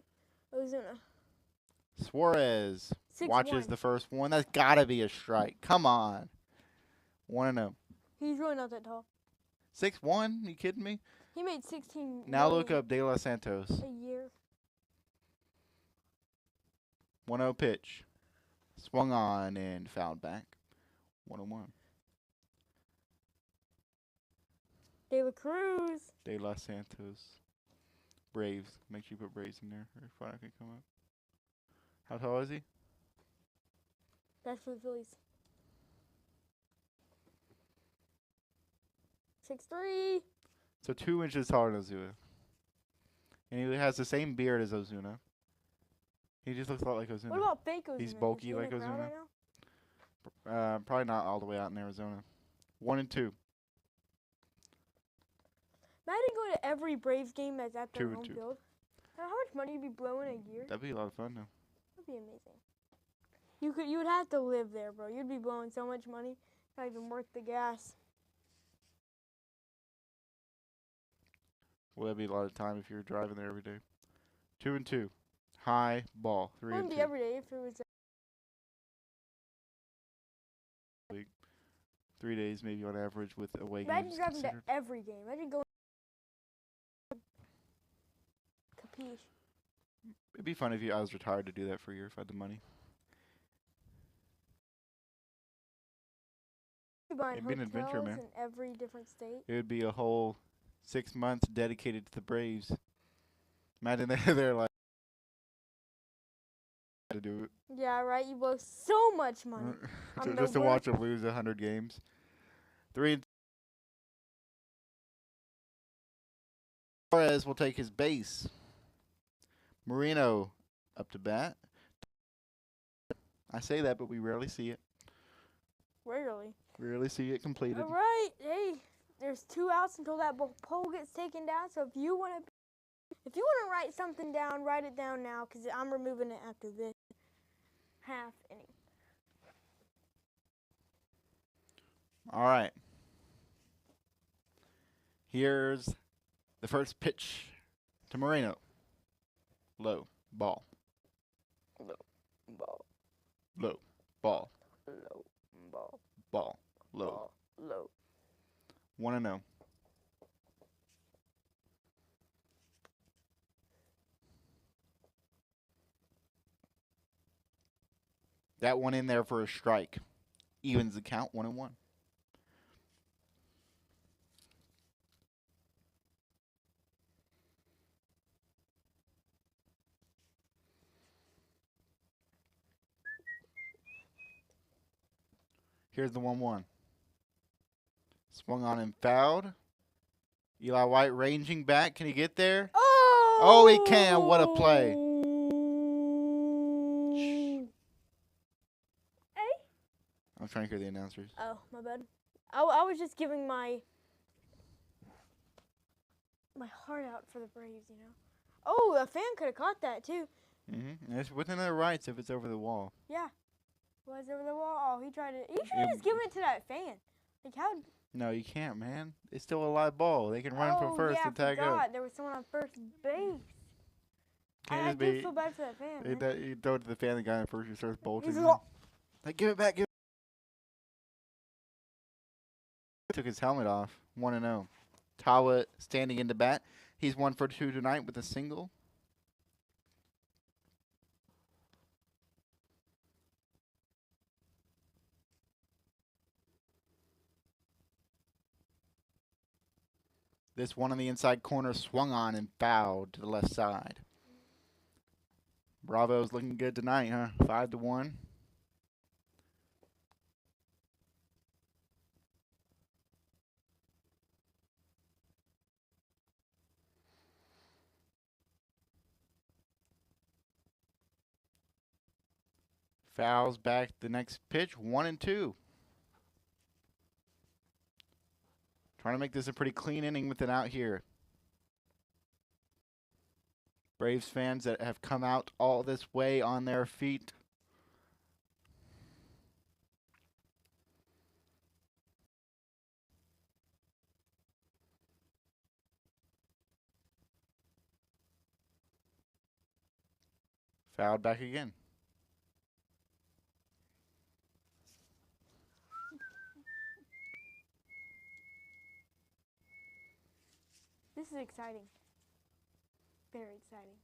Ozuna. Suarez. Watches 6-1. the first one. That's gotta be a strike. Come on. 1-0. He's really not that tall. 6-1? You kidding me? He made 16 Now look million up De Los Santos. a year. 1-0 pitch. Swung on and fouled back. 1-1. De La Cruz. De Los Santos. Braves. Make sure you put Braves in there. Or Friday can come up. How tall is he? That's for the Phillies. 6'3". So 2 inches taller than Ozuna. And he has the same beard as Ozuna. He just looks a lot like Ozuna. What about fake Ozuna? He's Is bulky he in like the crowd Ozuna. right now? Probably not all the way out in Arizona. 1-2. Imagine going to every Braves game that's at their home 2-2. field. How much money you'd be blowing a year? That'd be a lot of fun though. That'd be amazing. You would have to live there, bro. You'd be blowing so much money, not even worth the gas. Well, that'd be a lot of time if you're driving there every day. 2-2. High ball. It wouldn't 3-2. be every day if it was. 3 days maybe on average with away Imagine games driving to considered. every game. Imagine going. Capiche. It'd be fun if I was retired to do that for a year if I had the money. You're buying It'd be an adventure, hotels man. in every different state. It would be a whole 6 months dedicated to the Braves. Imagine they're like to do it. Yeah, right. You blow so much money. So On the just to work- watch them lose 100 games. 3 Torres will take his base. Marino up to bat. I say that, but we rarely see it. Rarely. Rarely see it completed. All right. Hey, there's 2 outs until that pole gets taken down. So if you want to write something down, write it down now, because I'm removing it after this half inning. All right. Here's the first pitch to Moreno. Low ball. Low ball. Low ball. Low ball. Ball. Low. Ball. Low. 1-0. That one in there for a strike. Evens the count 1-1. Here's the 1-1. Swung on and fouled. Eli White ranging back. Can he get there? Oh! Oh, he can. What a play. Hey? I'm trying to hear the announcers. Oh, my bad. I was just giving my heart out for the Braves, you know. Oh, a fan could have caught that too. Mm-hmm. It's within their rights if it's over the wall. Yeah. Was over the wall. Oh, he tried to. You should have just given it to that fan. Like how? No, you can't, man. It's still a live ball. They can run from first yeah, and tag I up. forgot. There was someone on first base. Can't I just do be. feel bad for that fan. Man. You throw it to the fan, the guy in first, he starts bolting. He's him. lo- Like, give it back. Took his helmet off. 1-0. Tawa standing in the bat. He's 1 for 2 tonight with a single. This one on the inside corner swung on and fouled to the left side. Bravo's looking good tonight, huh? 5-1. Fouls back the next pitch, 1-2. Trying to make this a pretty clean inning with an out here. Braves fans that have come out all this way on their feet. Fouled back again. This is exciting. Very exciting.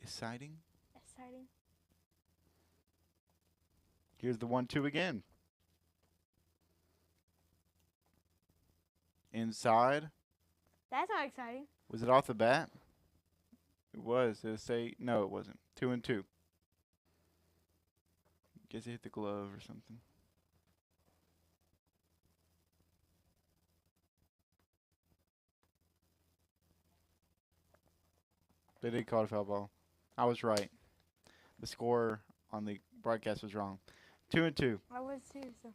Exciting. Exciting. Here's the 1-2 again. Inside. That's not exciting. Was it off the bat? It was. Did it say? No, it wasn't. 2-2. Guess it hit the glove or something. They did call it a foul ball. I was right. The score on the broadcast was wrong. 2-2. I was too. So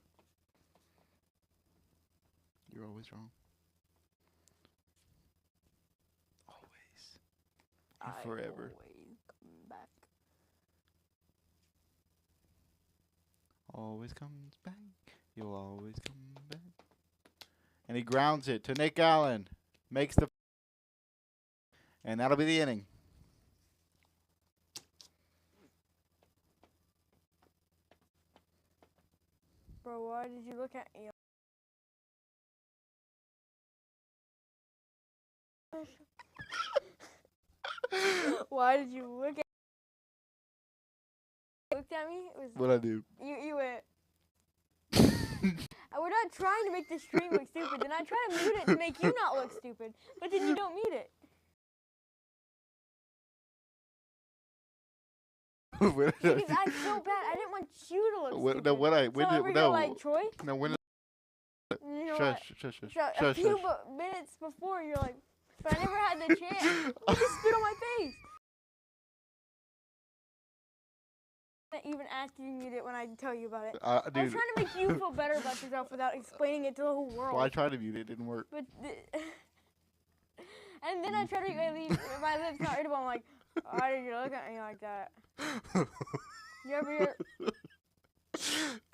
You're always wrong. Always. And forever. Always come back. Always comes back. You'll always come back. And he grounds it to Nick Allen. Makes the. And that'll be the inning. Bro, why did you look at me? Why did you look at me? It was What'd I do? you went. We're not trying to make the stream look stupid. Then I try to mute it to make you not look stupid, but then you don't mute it. Because I feel bad. I didn't want you to look stupid. No, when I so when over did here, no like Troy. no when You know what? shush So a few minutes before, you're like, but I never had the chance. You just spit on my face. I'm not even asking you to mute it when I tell you about it. I was dude, trying to make you feel better about yourself without explaining it to the whole world. well, I tried to mute it. It didn't work. But and then I try to leave my lips not irritable. I'm like, why did you look at me like that? You ever hear?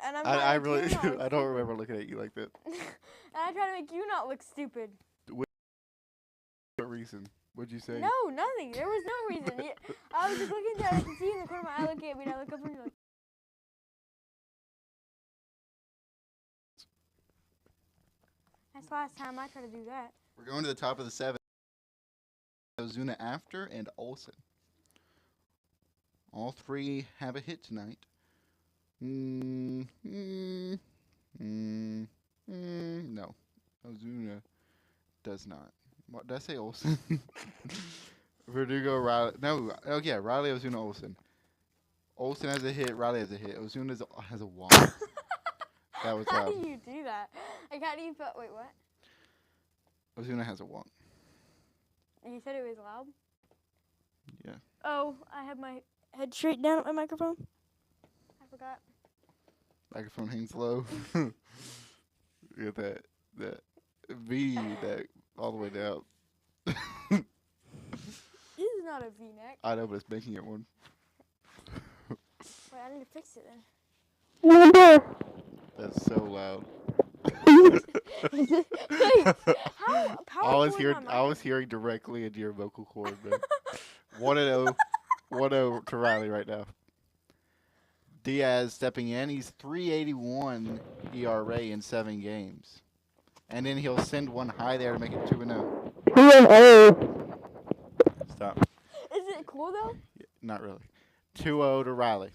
And I'm I trying to make really you not look I don't stupid. remember looking at you like that. And I try to make you not look stupid. What reason? What'd you say? No, nothing. There was no reason. I was just looking down. I can see you in the corner of my eye. Look at me. And I look up and you're like. That's the last time I tried to do that. We're going to the top of the 7th. Ozuna after and Olsen. All three have a hit tonight. No. Ozuna does not. What did I say? Olsen. Verdugo, Riley. No. Oh yeah, Riley, Ozuna, Olsen. Olsen has a hit. Riley has a hit. Ozuna has a walk. That was How loud. do you do that? Like, how do you feel? Wait, what? Ozuna has a walk. You said it was loud? Yeah. Oh, I have my head straight down at my microphone. I forgot. Microphone hangs low. Get that V that all the way down. This is not a V-neck. I know, but it's making it one. Wait, I need to fix it then. That's so loud. Wait, how powerful I was hearing directly into your vocal cord, man. 1-0 to Riley right now. Diaz stepping in. He's 3.81 ERA in 7 games. And then he'll send one high there to make it 2-0. Stop. Is it cool though? Yeah, not really. 2-0 to Riley.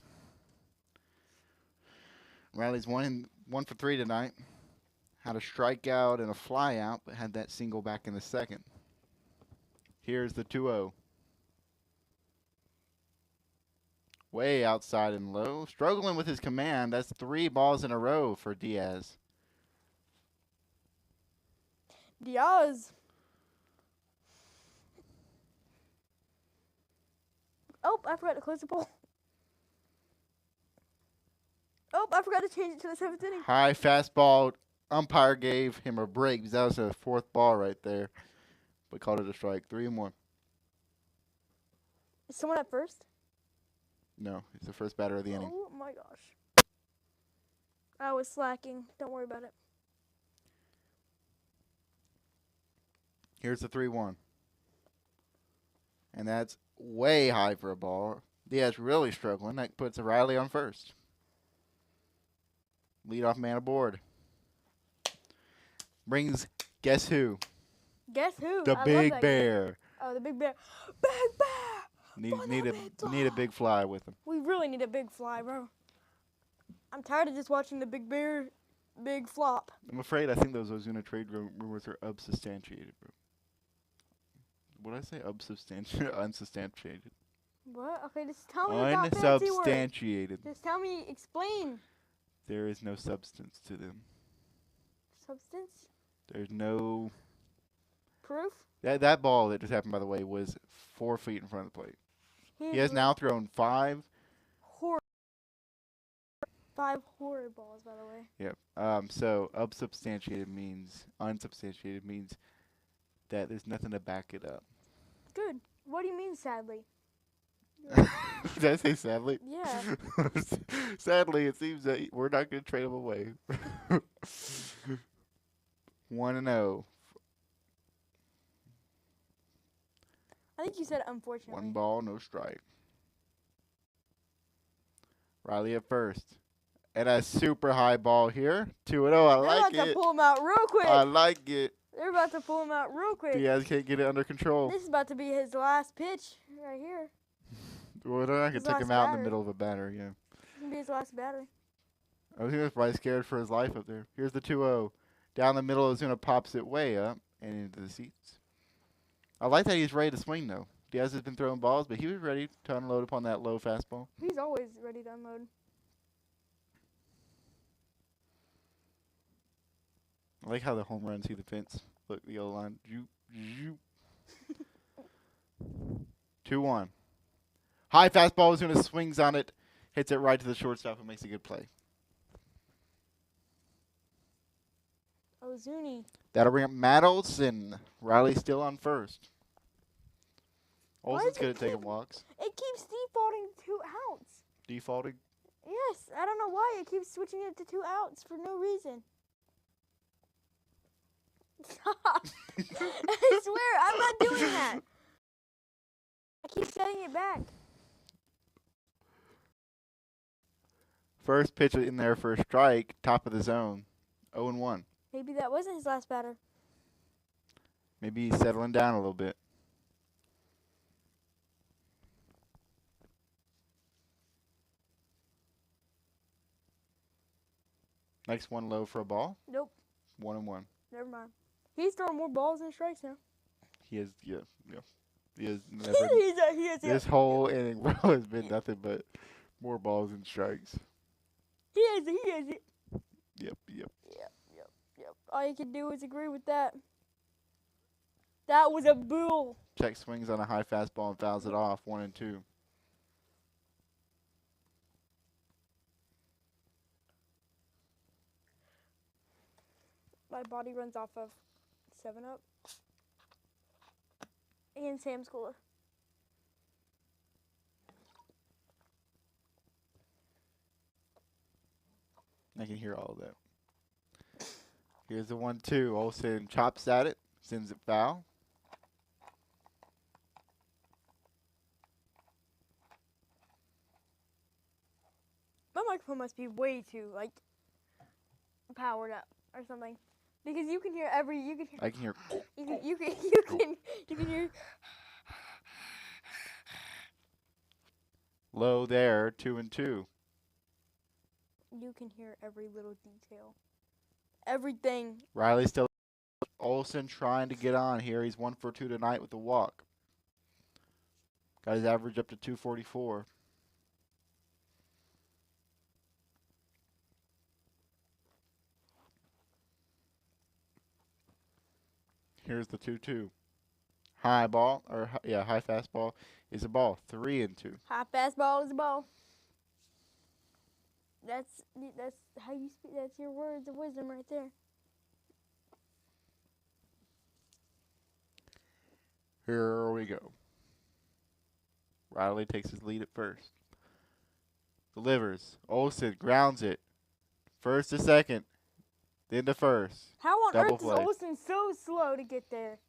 Riley's 1 for 3 tonight. Had a strikeout and a flyout, but had that single back in the second. Here's the 2-0. Way outside and low. Struggling with his command. That's 3 balls in a row for Diaz. Diaz. Oh, I forgot to close the poll. Oh, I forgot to change it to the 7th inning. High fastball. Umpire gave him a break because that was a 4th ball right there. But called it a strike. 3 and 1. Is someone at first? No, he's the first batter of the inning. Oh my gosh. I was slacking. Don't worry about it. Here's the 3-1. And that's way high for a ball. Diaz really struggling. That puts Riley on first. Leadoff man aboard. Brings guess who? Guess who? The I love Big that game. Bear. Oh, the Big Bear. Big Bear! Need a big fly with him. We really need a big fly, bro. I'm tired of just watching the Big Bear big flop. I'm afraid I think those Ozuna trade rumors are unsubstantiated, bro. What did I say? Unsubstantiated. What? Okay, just tell me without fancy words. Unsubstantiated. Just tell me, explain. There is no substance to them. Substance? There's no... Proof? That ball that just happened, by the way, was 4 feet in front of the plate. He has now thrown 5. Five horror balls, by the way. Yep. So unsubstantiated means that there's nothing to back it up. Good. What do you mean, sadly? Did I say sadly? Yeah. Sadly, it seems that we're not going to trade him away. 1-0. I think you said unfortunately. 1 ball, no strike. Riley at first. And a super high ball here. 2-0. I like it. They're about to pull him out real quick. I like it. They're about to pull him out real quick. Diaz can't get it under control. This is about to be his last pitch right here. Well, then I could take him out in the middle of a batter, yeah. This can be his last batter. I think that's probably scared for his life up there. Here's the 2-0. Down the middle, Ozuna pops it way up and into the seats. I like that he's ready to swing, though. Diaz has been throwing balls, but he was ready to unload upon that low fastball. He's always ready to unload. I like how the home run see the fence. Look, the yellow line. Zoop, zoop. 2-1. High fastball, Ozuna swings on it, hits it right to the shortstop and makes a good play. Ozuni. That'll bring up Matt Olson. Riley still on first. Olson's good at taking walks. It keeps defaulting to 2 outs. Defaulting? Yes, I don't know why it keeps switching it to 2 outs for no reason. Stop. I swear, I'm not doing that. I keep setting it back. First pitch in there for a strike, top of the zone. 0-1. Maybe that wasn't his last batter. Maybe he's settling down a little bit. Next one low for a ball. Nope. 1-1. Never mind. He's throwing more balls than strikes now. He has, yeah. He has never. This whole inning, bro, has been nothing but more balls than strikes. He has it. Yep. Yep. All you can do is agree with that. That was a bull. Check swings on a high fastball and fouls it off. 1-2. My body runs off of 7-Up and Sam's Cooler. I can hear all of that. Here's the 1-2. Olsen chops at it, sends it foul. My microphone must be way too powered up or something, because you can hear I can hear. you can hear. Low there, 2-2. You can hear every little detail. Everything. Riley still. Olsen trying to get on here. He's 1 for 2 tonight with the walk. Got his average up to 244. Here's the 2-2. High fastball is a ball. 3-2. High fastball is a ball. That's how you speak. That's your words of wisdom right there. Here we go. Riley takes his lead at first. Delivers. Olsen grounds it. First to second. Then to first. How on Double earth play. is Olsen so slow to get there?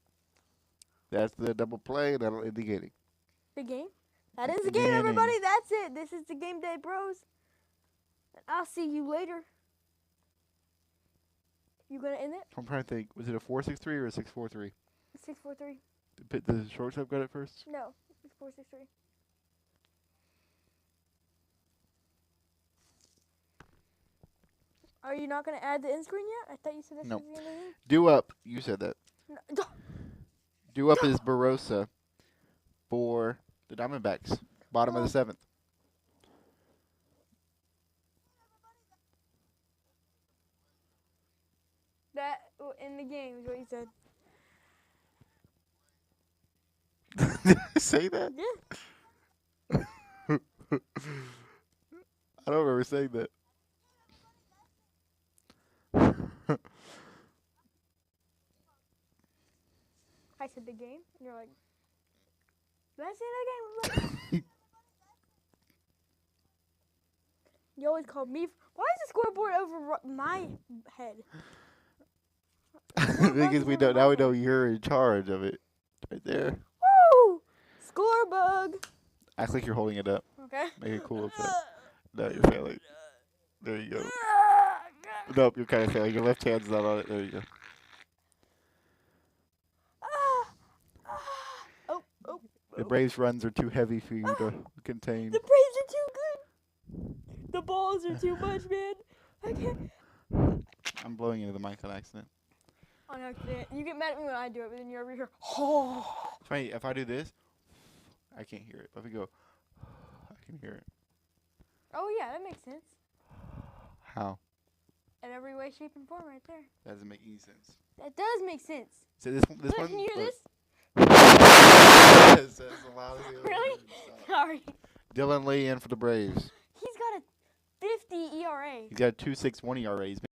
That's the double play. That'll end the game. The game? That is the game, everybody. That's it. This is the Gameday Bros. And I'll see you later. You gonna end it? I'm trying to think. Was it a 4-6-3 or a 6-4-3? 6-4-3. The shortstop got it first. No, 6-4-6-3. Are you not gonna add the end screen yet? I thought you said this No. was the end of the game. Due up. You said that. No. Due up is Barossa for the Diamondbacks. Bottom of the 7th. That in the game is what you said. Did I say that? Yeah. I don't remember saying that. I said the game, and you're like, did I say that game? You always call me. Why is the scoreboard over my head? Because we know now we know you're in charge of it. Right there. Woo! Score bug. Act like you're holding it up. Okay. Make it cool effect. No, you're failing. There you go. Nope, you're kind of failing. Your left hand's not on it. There you go. Oh. The Braves runs are too heavy for you to contain. The Braves are too good. The balls are too much, man. I can't. I'm blowing into the mic on accident. On accident. You get mad at me when I do it, but then you're over here. Oh. If I do this, I can't hear it. But if we go, I can hear it. Oh yeah, that makes sense. How? In every way, shape, and form, right there. That doesn't make any sense. That does make sense. So this Look, one. can you hear this? Yes, that's the loudest thing I've Really? ever heard. Sorry. Dylan Lee in for the Braves. He's got a 50 ERA. He's got a 2.61 ERA. He's been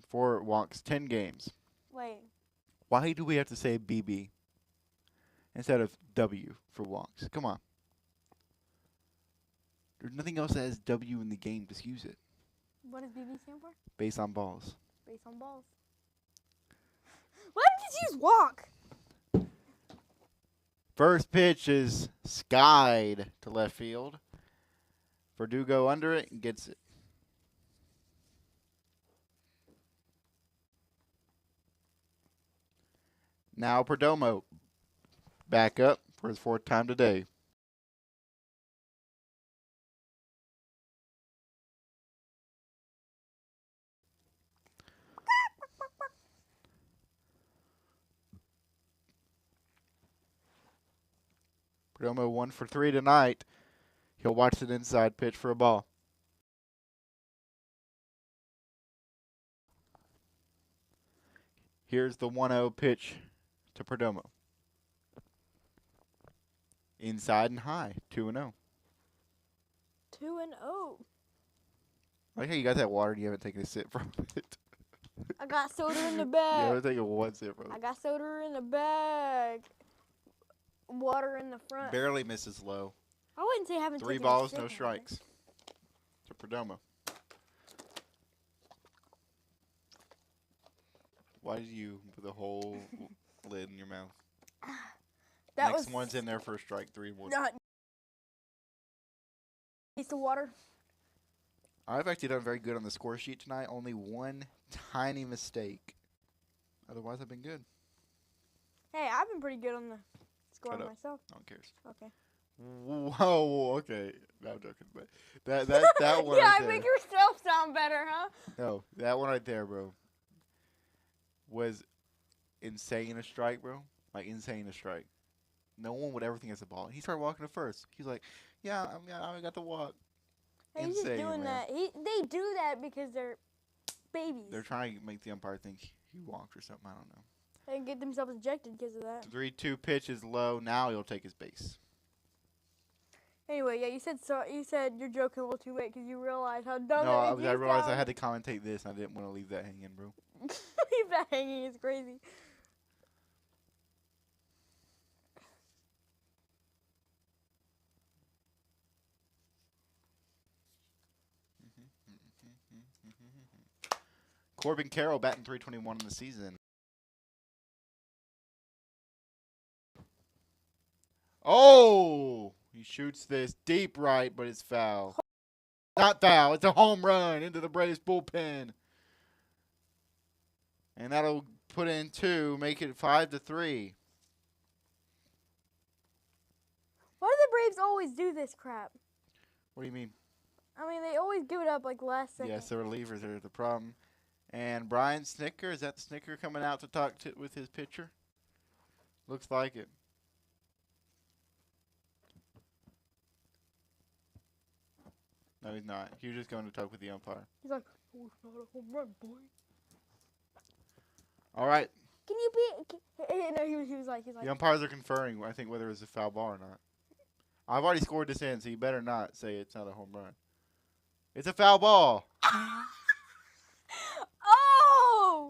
four walks, 10 games. Wait. Why do we have to say BB instead of W for walks? Come on. There's nothing else that has W in the game. Just use it. What does BB stand for? Base on balls. Base on balls. Why did you just use walk? First pitch is skied to left field. Verdugo under it and gets it. Now Perdomo back up for his 4th time today. Perdomo 1 for 3 tonight. He'll watch an inside pitch for a ball. Here's the 1-0 pitch to Perdomo. Inside and high, 2-0. 2-0. I like how you got that water and you haven't taken a sip from it. I got soda in the You bag. haven't taken one sip from I it. got soda in the bag. Water in the front. Barely misses low. I wouldn't say I haven't 3 taken a balls, sip no of it. strikes to Perdomo. Why did you put the whole lid in your mouth? That Next was one's in there for a strike, 3 more. not. Taste the water. I've actually done very good on the score sheet tonight. Only one tiny mistake. Otherwise, I've been good. Hey, I've been pretty good on the score Shut up. myself. No one cares. Okay. Whoa, okay. No, I'm joking. But that one Yeah, right I there. make yourself sound better, huh? No, that one right there, bro, was insane a strike, bro. Like, insane a strike. No one would ever think it's a ball. He started walking to first. He's like, yeah, I got to walk. Hey, he's just Insane, doing man. that. They do that because they're babies. They're trying to make the umpire think he walked or something. I don't know. They can get themselves ejected because of that. 3-2 pitch is low. Now he'll take his base. Anyway, yeah, you said you're joking a little too late because you realize how dumb No, that I realized I had to commentate this, and I didn't want to leave that hanging, bro. Leave that hanging. It's crazy. Corbin Carroll batting .321 in the season. Oh! He shoots this deep right, but it's foul. Not foul. It's a home run into the Braves bullpen. And that'll put in 2, make it 5-3. Why do the Braves always do this crap? What do you mean? I mean, they always give it up like last second. Yes, the relievers are the problem. And Brian Snicker, is that Snicker coming out to talk with his pitcher? Looks like it. No, he's not. He was just going to talk with the umpire. He's like, "Oh, it's not a home run, boy." All right. Can you be? No, he was like. The umpires are conferring, I think, whether it's a foul ball or not. I've already scored this in, so you better not say it's not a home run. It's a foul ball. Oh,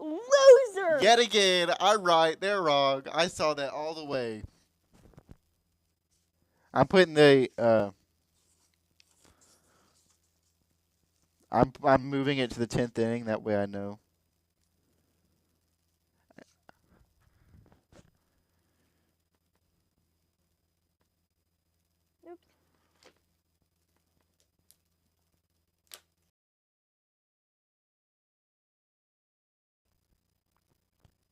loser! Yet again, I'm right. They're wrong. I saw that all the way. I'm putting the I'm moving it to the 10th inning. That way I know. Oops.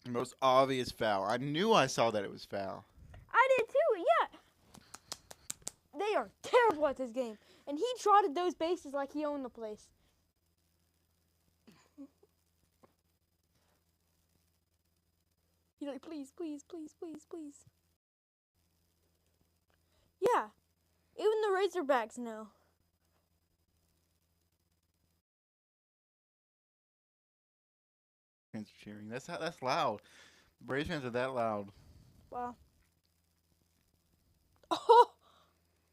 Most obvious foul. I knew I saw that it was foul. I did too. Yeah. They are terrible at this game, and he trotted those bases like he owned the place. He's like, please, please, please, please, please. Yeah, even the Razorbacks know. Fans are cheering. That's loud. Braves fans are that loud. Wow. Oh,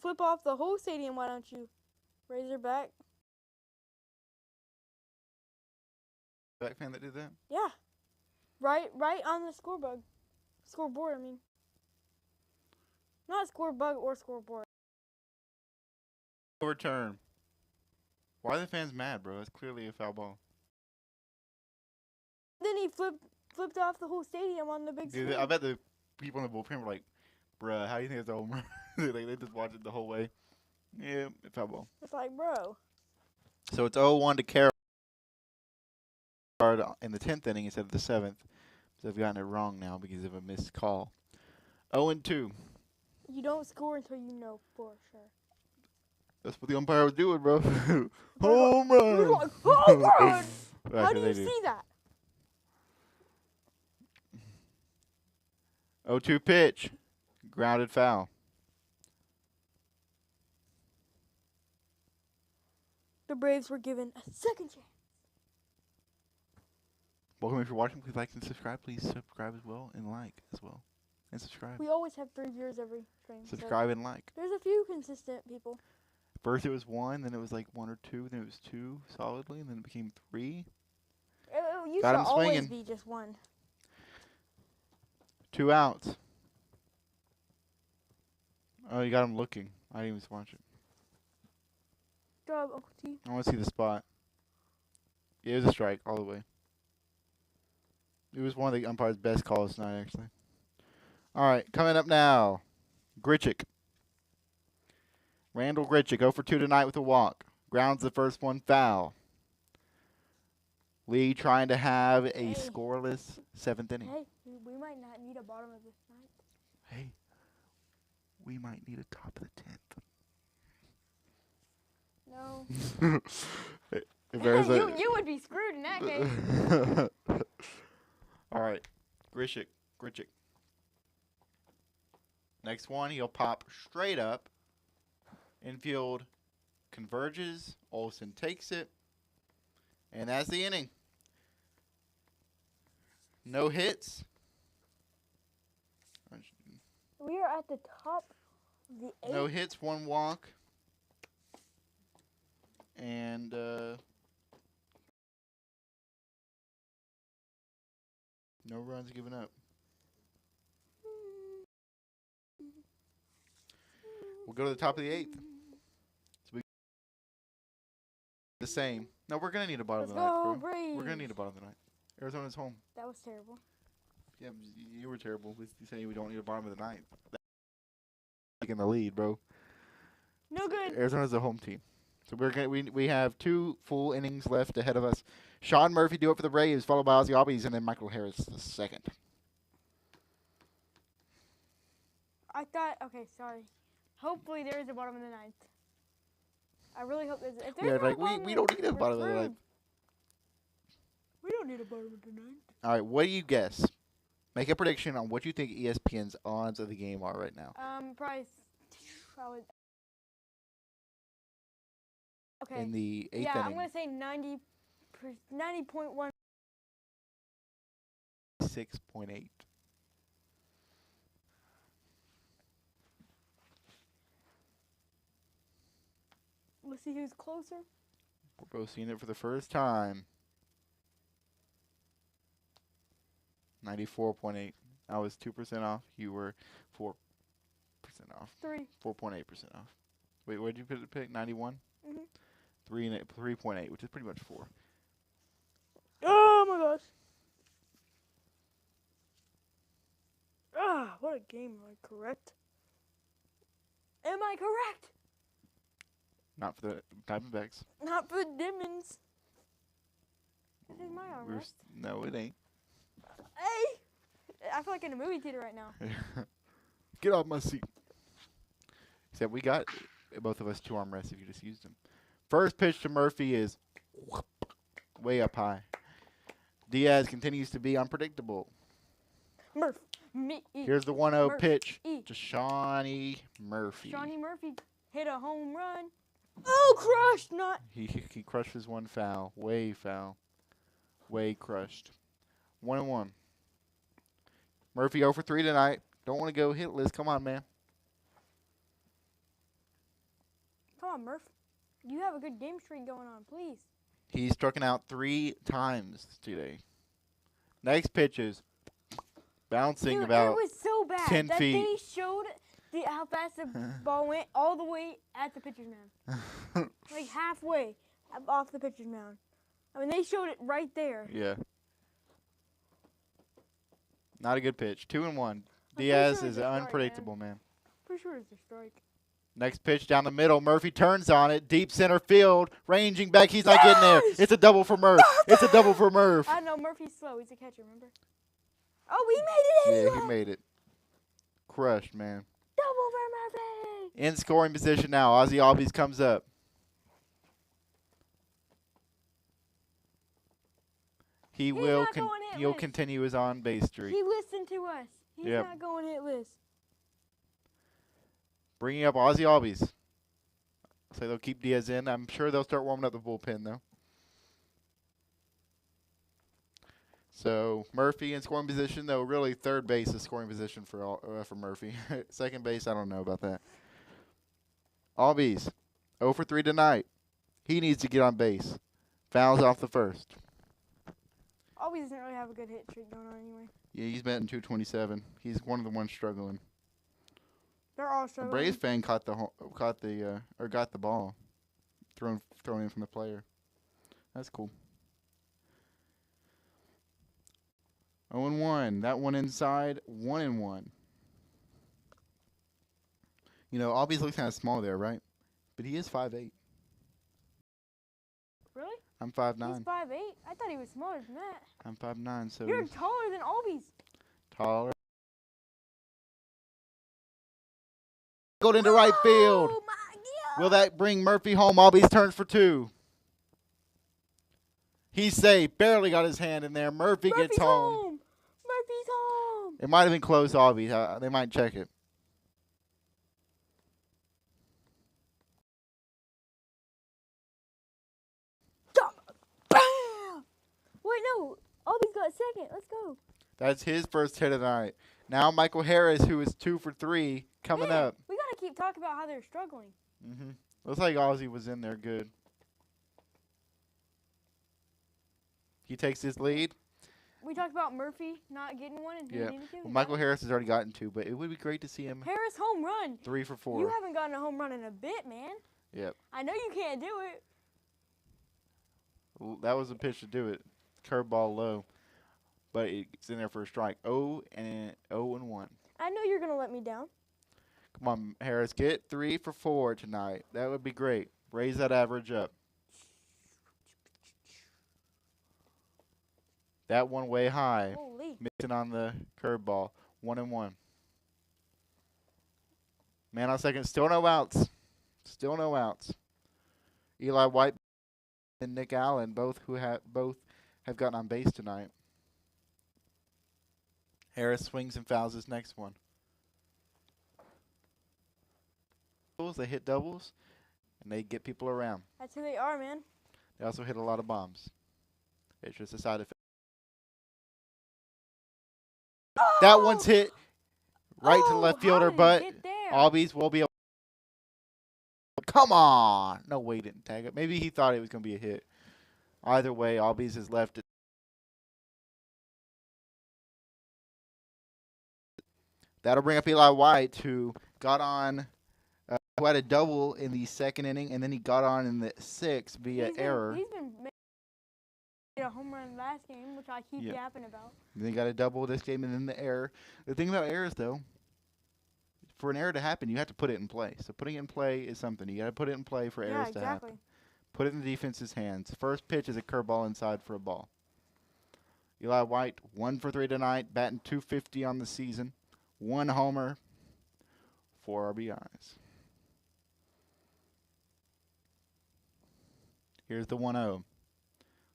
flip off the whole stadium, why don't you? Razorback. Back fan that did that? Yeah. Right on the scoreboard, I mean. Not scorebug or scoreboard. Overturn. Why are the fans mad, bro? That's clearly a foul ball. Then he flipped off the whole stadium on the big Dude, screen. I bet the people in the bullpen were like, bruh, how do you think it's a home run? They just watched it the whole way. Yeah, foul ball. It's like, bro. So it's 0-1 to Carroll in the 10th inning instead of the 7th. So I've gotten it wrong now because of a missed call. 0-2. You don't score until you know for sure. That's what the umpire was doing, bro. Home You're run. like, home run! That's How what do they you see that? 0-2 pitch. Grounded foul. The Braves were given a second chance. Welcome if you're watching. Please like and subscribe. Please subscribe as well and like as well. And subscribe. We always have 3 viewers every stream. So Subscribe and like. there's a few consistent people. First it was 1, then it was like 1 or 2, then it was 2 solidly, and then it became 3. It used Got to him always swinging. be just 1. 2 outs. Oh, you got him looking. I didn't even watch it. Good job, Uncle T. I want to see the spot. Yeah, it was a strike all the way. It was one of the umpire's best calls tonight, actually. All right, coming up now, Grichuk. Randall Grichuk, 0 for 2 tonight with a walk. Grounds the first one foul. Lee trying to have a Hey. scoreless 7th inning. Hey, we might not need a bottom of this night. Hey, we might need a top of the 10th. No. If there's a you would be screwed in that case. All right, Grichuk. Next one, he'll pop straight up. Infield converges. Olsen takes it. And that's the inning. No hits. We are at the top of the 8th. No hits, 1 walk. And no runs given up. We'll go to the top of the 8th. So the same. No, we're gonna need a bottom Let's of the ninth, go, bro. Braves. We're gonna need a bottom of the ninth. Arizona's home. That was terrible. Yeah, you were terrible. You saying we don't need a bottom of the ninth. That's in the lead, bro. No good. Arizona's a home team. So we have 2 full innings left ahead of us. Sean Murphy do it for the Braves, followed by Ozzy Albies, and then Michael Harris the second. I thought. Okay, sorry. Hopefully there is a bottom of the ninth. I really hope there's. If there's Yeah, not like a bottom we of don't the need a we're bottom of the screwed. ninth. We don't need a bottom of the ninth. All right, what do you guess? Make a prediction on what you think ESPN's odds of the game are right now. Probably. Okay. In the 8th Yeah, inning. I'm gonna say 90.1. 6.8. Let's see who's closer. We're both seeing it for the first time. 94.8. I was 2% off. You were 4% off. 4.8% off. Wait, what did you pick? 91? Mhm. 3.8, which is pretty much 4. Oh my gosh. Ah, what a game. Am I correct? Am I correct? Not for the Diamondbacks. Not for the Diamonds. This is my armrest. No, it ain't. Hey! I feel like in a movie theater right now. Get off my seat. Except we got both of us 2 armrests if you just used them. First pitch to Murphy is way up high. Diaz continues to be unpredictable. Murph. Me. Here's the 1-0 Murph. pitch E. to Shawnee Murphy. Shawnee Murphy hit a home run. Oh, crushed! Not. He crushes one foul. Way foul. Way crushed. 1-1. Murphy 0 for 3 tonight. Don't want to go hitless. Come on, man. Come on, Murph. You have a good game streak going on, please. He's struck out 3 times today. Next pitch is bouncing Dude, about it was so bad 10 that feet. they showed how fast the ball went all the way at the pitcher's mound. Like halfway off the pitcher's mound. I mean, they showed it right there. Yeah. Not a good pitch. 2-1. pretty Diaz sure is it's a strike, unpredictable, man. Pretty sure it's a strike. Next pitch down the middle. Murphy turns on it. Deep center field. Ranging back. He's not getting there. It's a double for Murph. It's a double for Murph. I know Murphy's slow. He's a catcher, remember? Oh, we made it anyway. Yeah, he made it. Crushed, man. Double for Murphy. In scoring position now. Ozzy Albies comes up. He'll not going hitless. continue his on base streak. He listened to us. He's Yep. not going hitless. Bringing up Ozzy Albies. So they'll keep Diaz in. I'm sure they'll start warming up the bullpen, though. So Murphy in scoring position, though really third base is scoring position for Murphy. Second base, I don't know about that. Albies, 0 for 3 tonight. He needs to get on base. Fouls off the first. Always doesn't really have a good hit streak going on anyway. Yeah, he's batting 227. He's one of the ones struggling. They're all A struggling. Braves fan got the ball thrown in from the player. That's cool. 0-1. That one inside. 1-1. You know, Albies looks kind of small there, right? But he is 5'8". Really? I'm He's 5'9". 5'8". I thought he was smaller than that. I'm 5'9", so You're he's taller than Albies. taller. Go into right field. Oh my God. Will that bring Murphy home? Albies turns for 2. He's safe. Barely got his hand in there. Murphy Murphy's gets home. Murphy's home. It might have been close, Albies. They might check it. Bam! Wait, no. Albies got second. Let's go. That's his first hit of the night. Now Michael Harris, who is 2 for 3, coming Man, up. we got to keep talking about how they're struggling. Looks like Ozzy was in there good. He takes his lead. We talked about Murphy not getting one and who Yeah. needed to. Well, Michael Harris has already gotten 2, but it would be great to see him Harris home run. 3 for 4. You haven't gotten a home run in a bit, man. Yep. I know you can't do it. That was a pitch to do it. Curveball low. But it's in there for a strike. 0-1. I know you're going to let me down. Come on, Harris. Get 3 for 4 tonight. That would be great. Raise that average up. That one way high. Holy. Missing on the curveball. 1-1. Man on second. Still no outs. Still no outs. Eli White and Nick Allen both have gotten on base tonight. Harris swings and fouls his next one. They hit doubles, and they get people around. That's who they are, man. They also hit a lot of bombs. It's just a side effect. Oh! That one's hit right to the left how fielder, did it but get there? Albies will be able. Come on! No way he didn't tag it. Maybe he thought it was going to be a hit. Either way, Albies has left it. That'll bring up Eli White, who got on, who had a double in the second inning, and then he got on in the sixth via error. He's been making a home run last game, which I keep yapping about. Then he got a double this game, and then the error. The thing about errors, though, for an error to happen, you have to put it in play. So putting it in play is something. You got to put it in play for errors to happen. Put it in the defense's hands. First pitch is a curveball inside for a ball. Eli White, 1 for 3 tonight, batting .250 on the season. 1 homer, 4 RBIs. Here's the 1-0.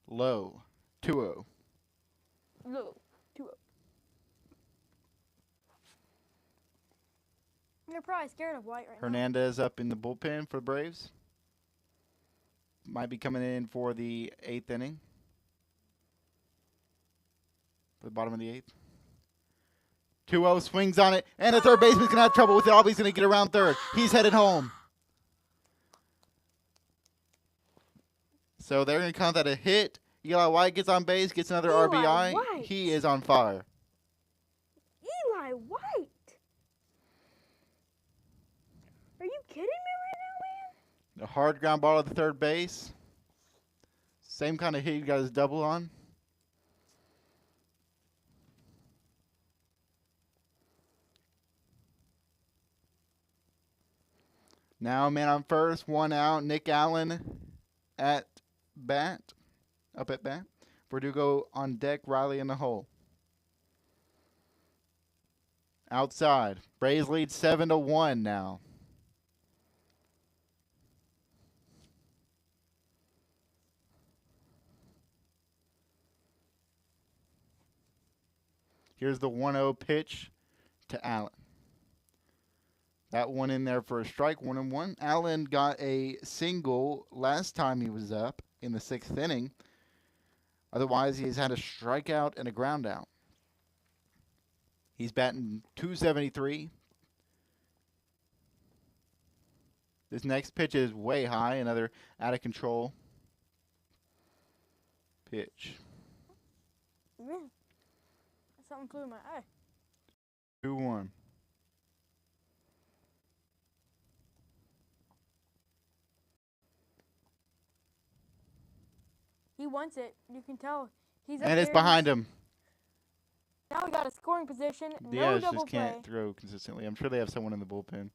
Low, 2-0. Low, 2-0. You're probably scared of White right Hernandez up in the bullpen for the Braves. Might be coming in for the 8th inning. For the bottom of the 8th. 2-0 swings on it, and the third baseman's going to have trouble with it. Albies going to get around third. He's headed home. So they're going to count that a hit. Eli White gets on base, gets another RBI. White. He is on fire. Eli White? Are you kidding me right now, man? A hard ground ball at the third base. Same kind of hit he got his double on. Now man on first, 1 out. Nick Allen at bat, up at bat. Verdugo on deck, Riley in the hole. Outside. Braves lead 7-1 now. Here's the 1-0 pitch to Allen. That one in there for a strike, 1-1. Allen got a single last time he was up in the 6th inning. Otherwise, he's had a strikeout and a ground out. He's batting .273. This next pitch is way high, another out of control pitch. Yeah. Something flew in my eye. 2-1. He wants it. You can tell. He's up And it's there. behind him. Now we got a scoring position. No Diaz double just can't play. throw consistently. I'm sure they have someone in the bullpen.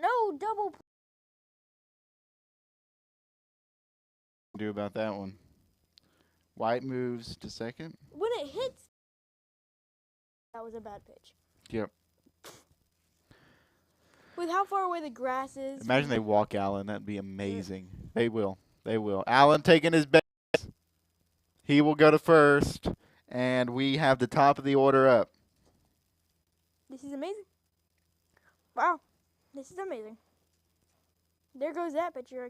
No double play. Do about that one. White moves to second. When it hits, that was a bad pitch. Yep. With how far away the grass is. Imagine they walk Allen. That'd be amazing. They will. They will. Allen taking his base. He will go to first. And we have the top of the order up. This is amazing. Wow. This is amazing. There goes that pitcher. I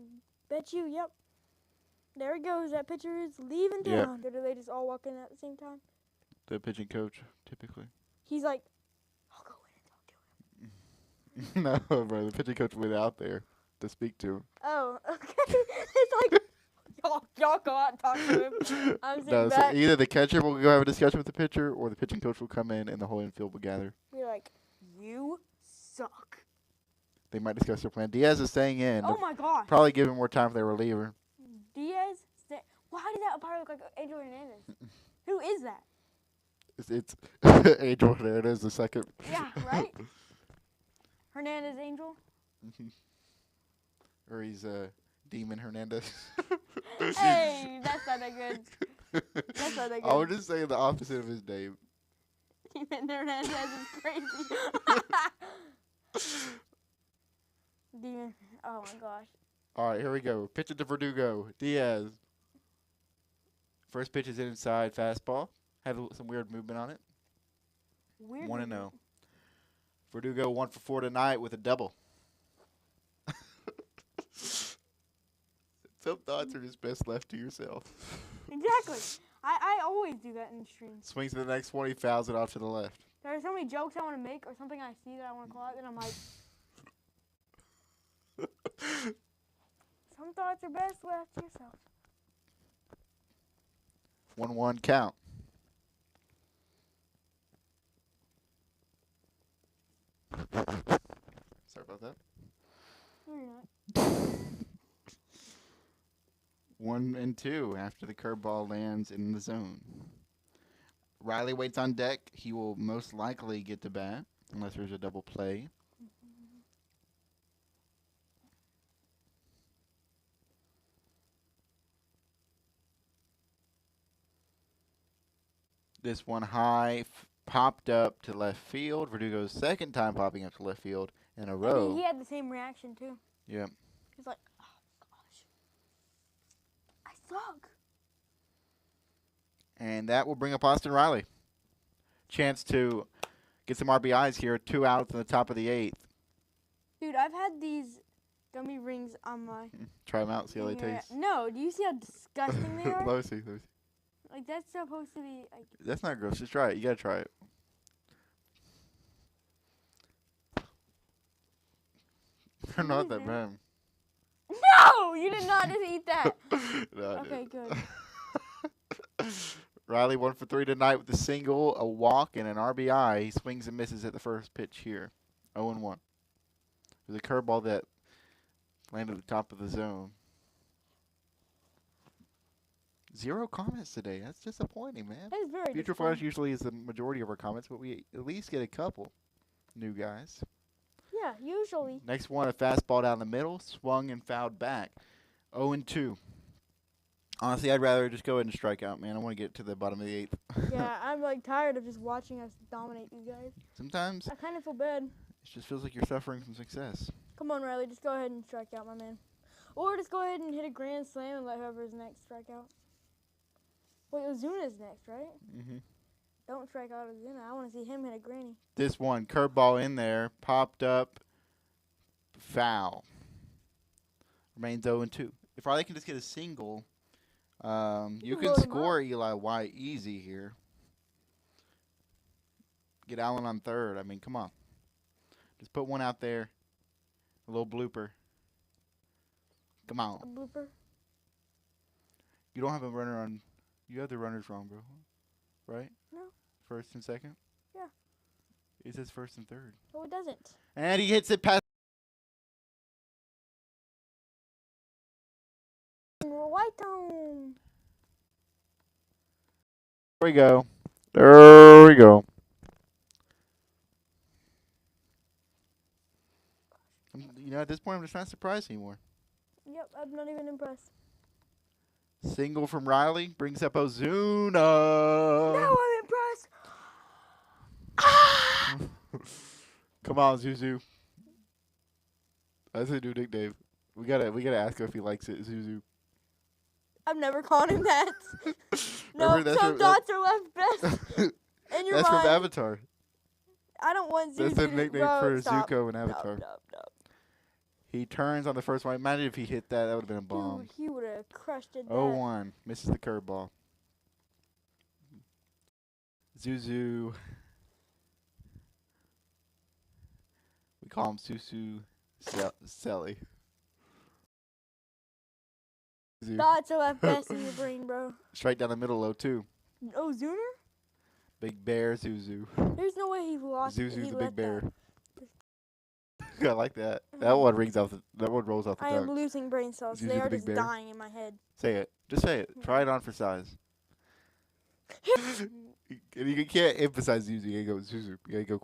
bet you, yep. There it goes. That pitcher is leaving town. Or do they just all walk in at the same time? The pitching coach, typically. He's like, I'll go in and talk to him. No, bro. The pitching coach went out there to speak to him. Oh, okay. It's like, y'all go out and talk to him. I'm sitting No, so back. either the catcher will go have a discussion with the pitcher, or the pitching coach will come in and the whole infield will gather. You're like, you suck. They might discuss their plan. Diaz is staying in. Oh my gosh. Probably give him more time for their reliever. Diaz? Why did that umpire look like Angel Hernandez? Who is that? It's Angel Hernandez the second. Yeah, right? Hernandez Angel. Or he's Demon Hernandez. Hey, that's not that good. That's not that I would good. just say the opposite of his name. Demon Hernandez is crazy. Demon. Oh my gosh. All right, here we go. Pitch it to Verdugo. Diaz. First pitch is inside fastball. Had some weird movement on it. Weird. 1-0. Verdugo 1 for 4 tonight with a double. Some thoughts are just best left to yourself. Exactly. I always do that in the stream. Swings to the next one. He fouls it off to the left. There are so many jokes I want to make or something I see that I want to call out, and I'm like, some thoughts are best left to yourself. 1-1 count. Sorry about that. No, you're not. 1-2 after the curveball lands in the zone. Riley waits on deck. He will most likely get to bat unless there's a double play. This one high popped up to left field. Verdugo's second time popping up to left field in a I row. mean, he had the same reaction too. Yep. He's like, oh gosh, I suck. And that will bring up Austin Riley. Chance to get some RBIs here. 2 outs in the top of the 8th. Dude, I've had these gummy rings on my. Try them out, see how they finger. taste. No, do you see how disgusting they are? Let me see. Like that's supposed to be like. That's not gross. Just try it. You gotta try it. They're not that bad. No, you did not just eat that. No, I Okay, didn't. good. Riley 1 for 3 tonight with a single, a walk, and an RBI. He swings and misses at the first pitch here. 0-1. There's a curveball that landed at the top of the zone. 0 comments today. That's disappointing, man. That is very Future disappointing. Flash usually is the majority of our comments, but we at least get a couple new guys. Yeah, usually. Next one, a fastball down the middle, swung and fouled back. 0-2. Honestly, I'd rather just go ahead and strike out, man. I want to get to the bottom of the 8th. Yeah, I'm like tired of just watching us dominate these guys. Sometimes I kind of feel bad. it just feels like you're suffering from success. Come on, Riley, just go ahead and strike out, my man. Or just go ahead and hit a grand slam and let whoever's next strike out. Wait, Ozuna's next, right? Mm-hmm. Don't strike out Ozuna. I want to see him hit a granny. This one, curveball in there, popped up, foul. Remains 0-2. If Riley can just get a single, you can load 'em score Eli White easy here. Get Allen on third. I mean, come on. Just put one out there. A little blooper. Come A on. blooper. You don't have a runner on. You have the runners wrong, bro. Right? No. First and second? Yeah. It says first and third. No, it doesn't. And he hits it past. White tone. There we go. There we go. You know, at this point, I'm just not surprised anymore. Yep, I'm not even impressed. Single from Riley brings up Ozuna. Now I'm impressed. Ah! Come on, Zuzu. That's a new nickname. We gotta ask him if he likes it, Zuzu. I've never called him that. No, Remember, that's some from- dots are left best in your That's mind. from Avatar. I don't want Zuzu That's the to nickname go. for Stop. Zuko in Avatar. No. He turns on the first one. Imagine if he hit that. That would have been a bomb. Dude, he would have crushed it. 0-1. Misses the curveball. Zuzu. We call him Susu Selly. Zuzu. Dots are left best in your brain, bro. Straight down the middle, 0-2. Oh, Zuner? Big Bear, Zuzu. There's no way he lost. Zuzu's he the let Big Bear. that. I like that. That one rings off. That one rolls off the I am tongue. losing brain cells. Zuzu They the are Big just Bear. dying in my head. Say it. Just say it. Try it on for size. And you can't emphasize Zuzu. You gotta go Zuzu. You gotta go.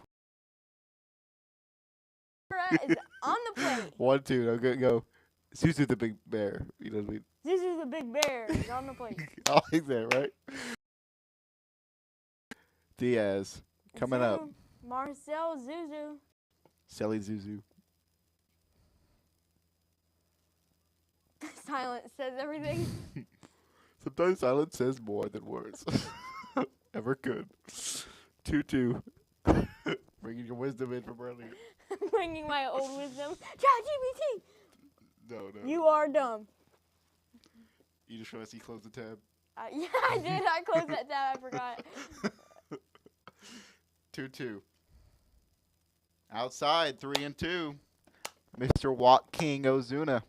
is on the plate. 1-2. No, go. Zuzu the big bear. You know what I mean? This is the big bear is on the plate. I like that, right? Diaz coming up. Zuzu. Marcel Zuzu. Sally Zuzu. Silence says everything. Sometimes silence says more than words. Ever could. 2-2. Bringing your wisdom in from earlier. Bringing my old wisdom. ChatGPT. No. You are dumb. You just want to see close the tab. Yeah, I did. I closed that tab. I forgot. 2-2. Outside, 3-2. Mr. Walking Ozuna.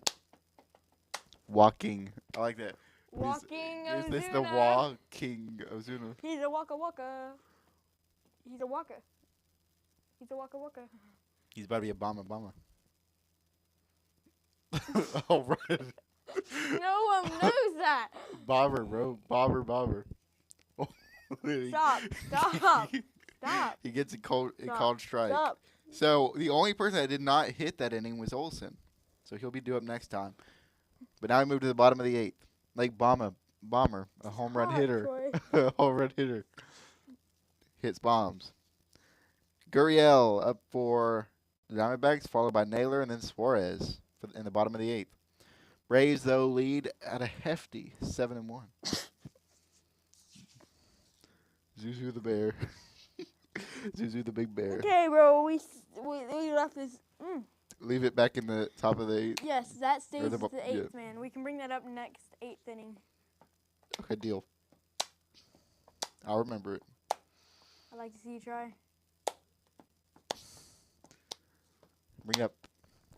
Walking. I like that. Walking Is Ozuna. this the Walking Ozuna? He's a waka waka. He's a waka. He's a waka waka. He's about to be a bomber. All right. No one knows that. Bobber, bro. Bobber. Stop. He gets a called strike. Stop. So the only person that did not hit that inning was Olsen. So he'll be due up next time. But now we move to the bottom of the 8th. Like Bomber, a home run Stop, hitter. Troy. A home run hitter. Hits bombs. Gurriel up for the Diamondbacks, followed by Naylor and then Suarez in the bottom of the 8th. Braves, though, lead at a hefty 7-1. Zuzu the bear. Zuzu the big bear. Okay, bro. We left this. Leave it back in the top of the 8th. Yes, that stays the the bo- 8th, yeah. man. We can bring that up next 8th inning. Okay, deal. I'll remember it. I'd like to see you try.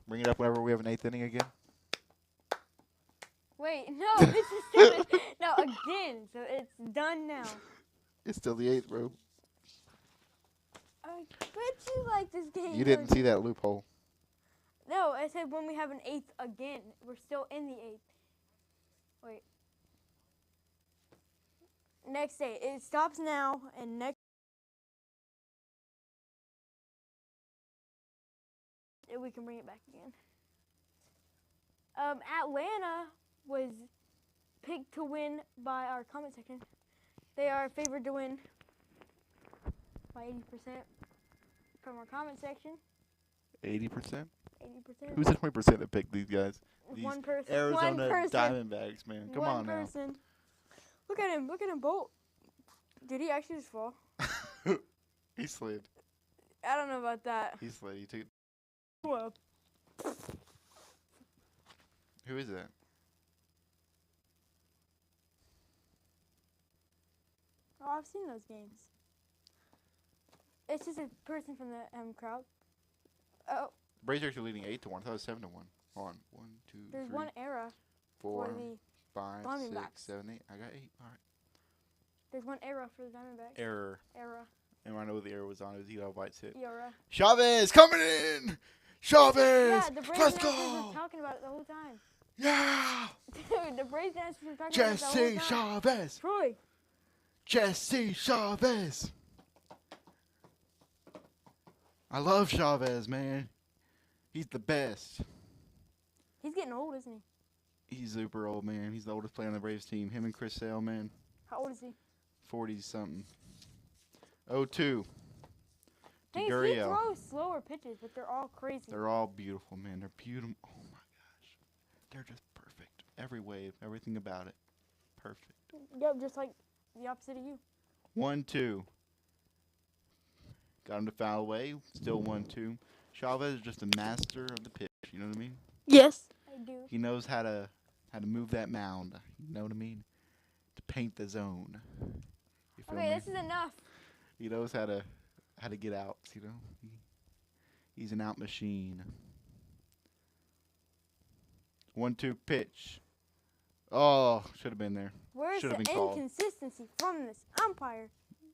Bring it up whenever we have an 8th inning again. Wait, no, this is stupid. No, again. So it's done now. It's still the 8th, bro. I bet you like this game. You didn't see that loophole. No, I said when we have an 8th again. We're still in the 8th. Wait. Next day. It stops now, and next. We can bring it back again. Atlanta was picked to win by our comment section. They are favored to win by 80% from our comment section. 80%? 80%. Who's the 20% that picked these guys? These One person. Arizona One person. Diamondbacks, man. Come on now. One person. Look at him. Look at him bolt. Did he actually just fall? He slid. I don't know about that. He slid. He took. Well, Who is that? oh, I've seen those games. It's just a person from the crowd. Oh, Braves are actually leading 8-1. I thought it was 7-1. Hold on. 1, 2, there's 3, one era 4, for the. 5, Diamondbacks. 6, 7, 8. I got 8. All right. There's one era for the Diamondbacks. Error. Era. And I know what the error was on. It was Eli White's hit. Era. Chavez coming in. Chavez. Yeah, the Braves Let's announcers go. were talking about it the whole time. Yeah. Dude, the Braves announcers were talking about it the Jesse whole time. Chavez. Troy. Jesse Chavez. I love Chavez, man. He's the best. He's getting old, isn't he? He's super old, man. He's the oldest player on the Braves team. Him and Chris Sale, man. How old is he? 40-something. 0-2. Hey, he Gurriel. throws slower pitches, but they're all crazy. They're all beautiful, man. They're beautiful. Oh, my gosh. They're just perfect. Every wave, everything about it. Perfect. Yep, just like the opposite of you. 1-2. Got him to foul away. Still 1-2. Chavez is just a master of the pitch. You know what I mean? Yes, I do. He knows how to move that mound. You know what I mean? To paint the zone. You feel Okay, me? this is enough. He knows how to get outs. You know, he's an out machine. 1-2 pitch. Oh, should have been there. Where's the Should've been called. inconsistency from this umpire?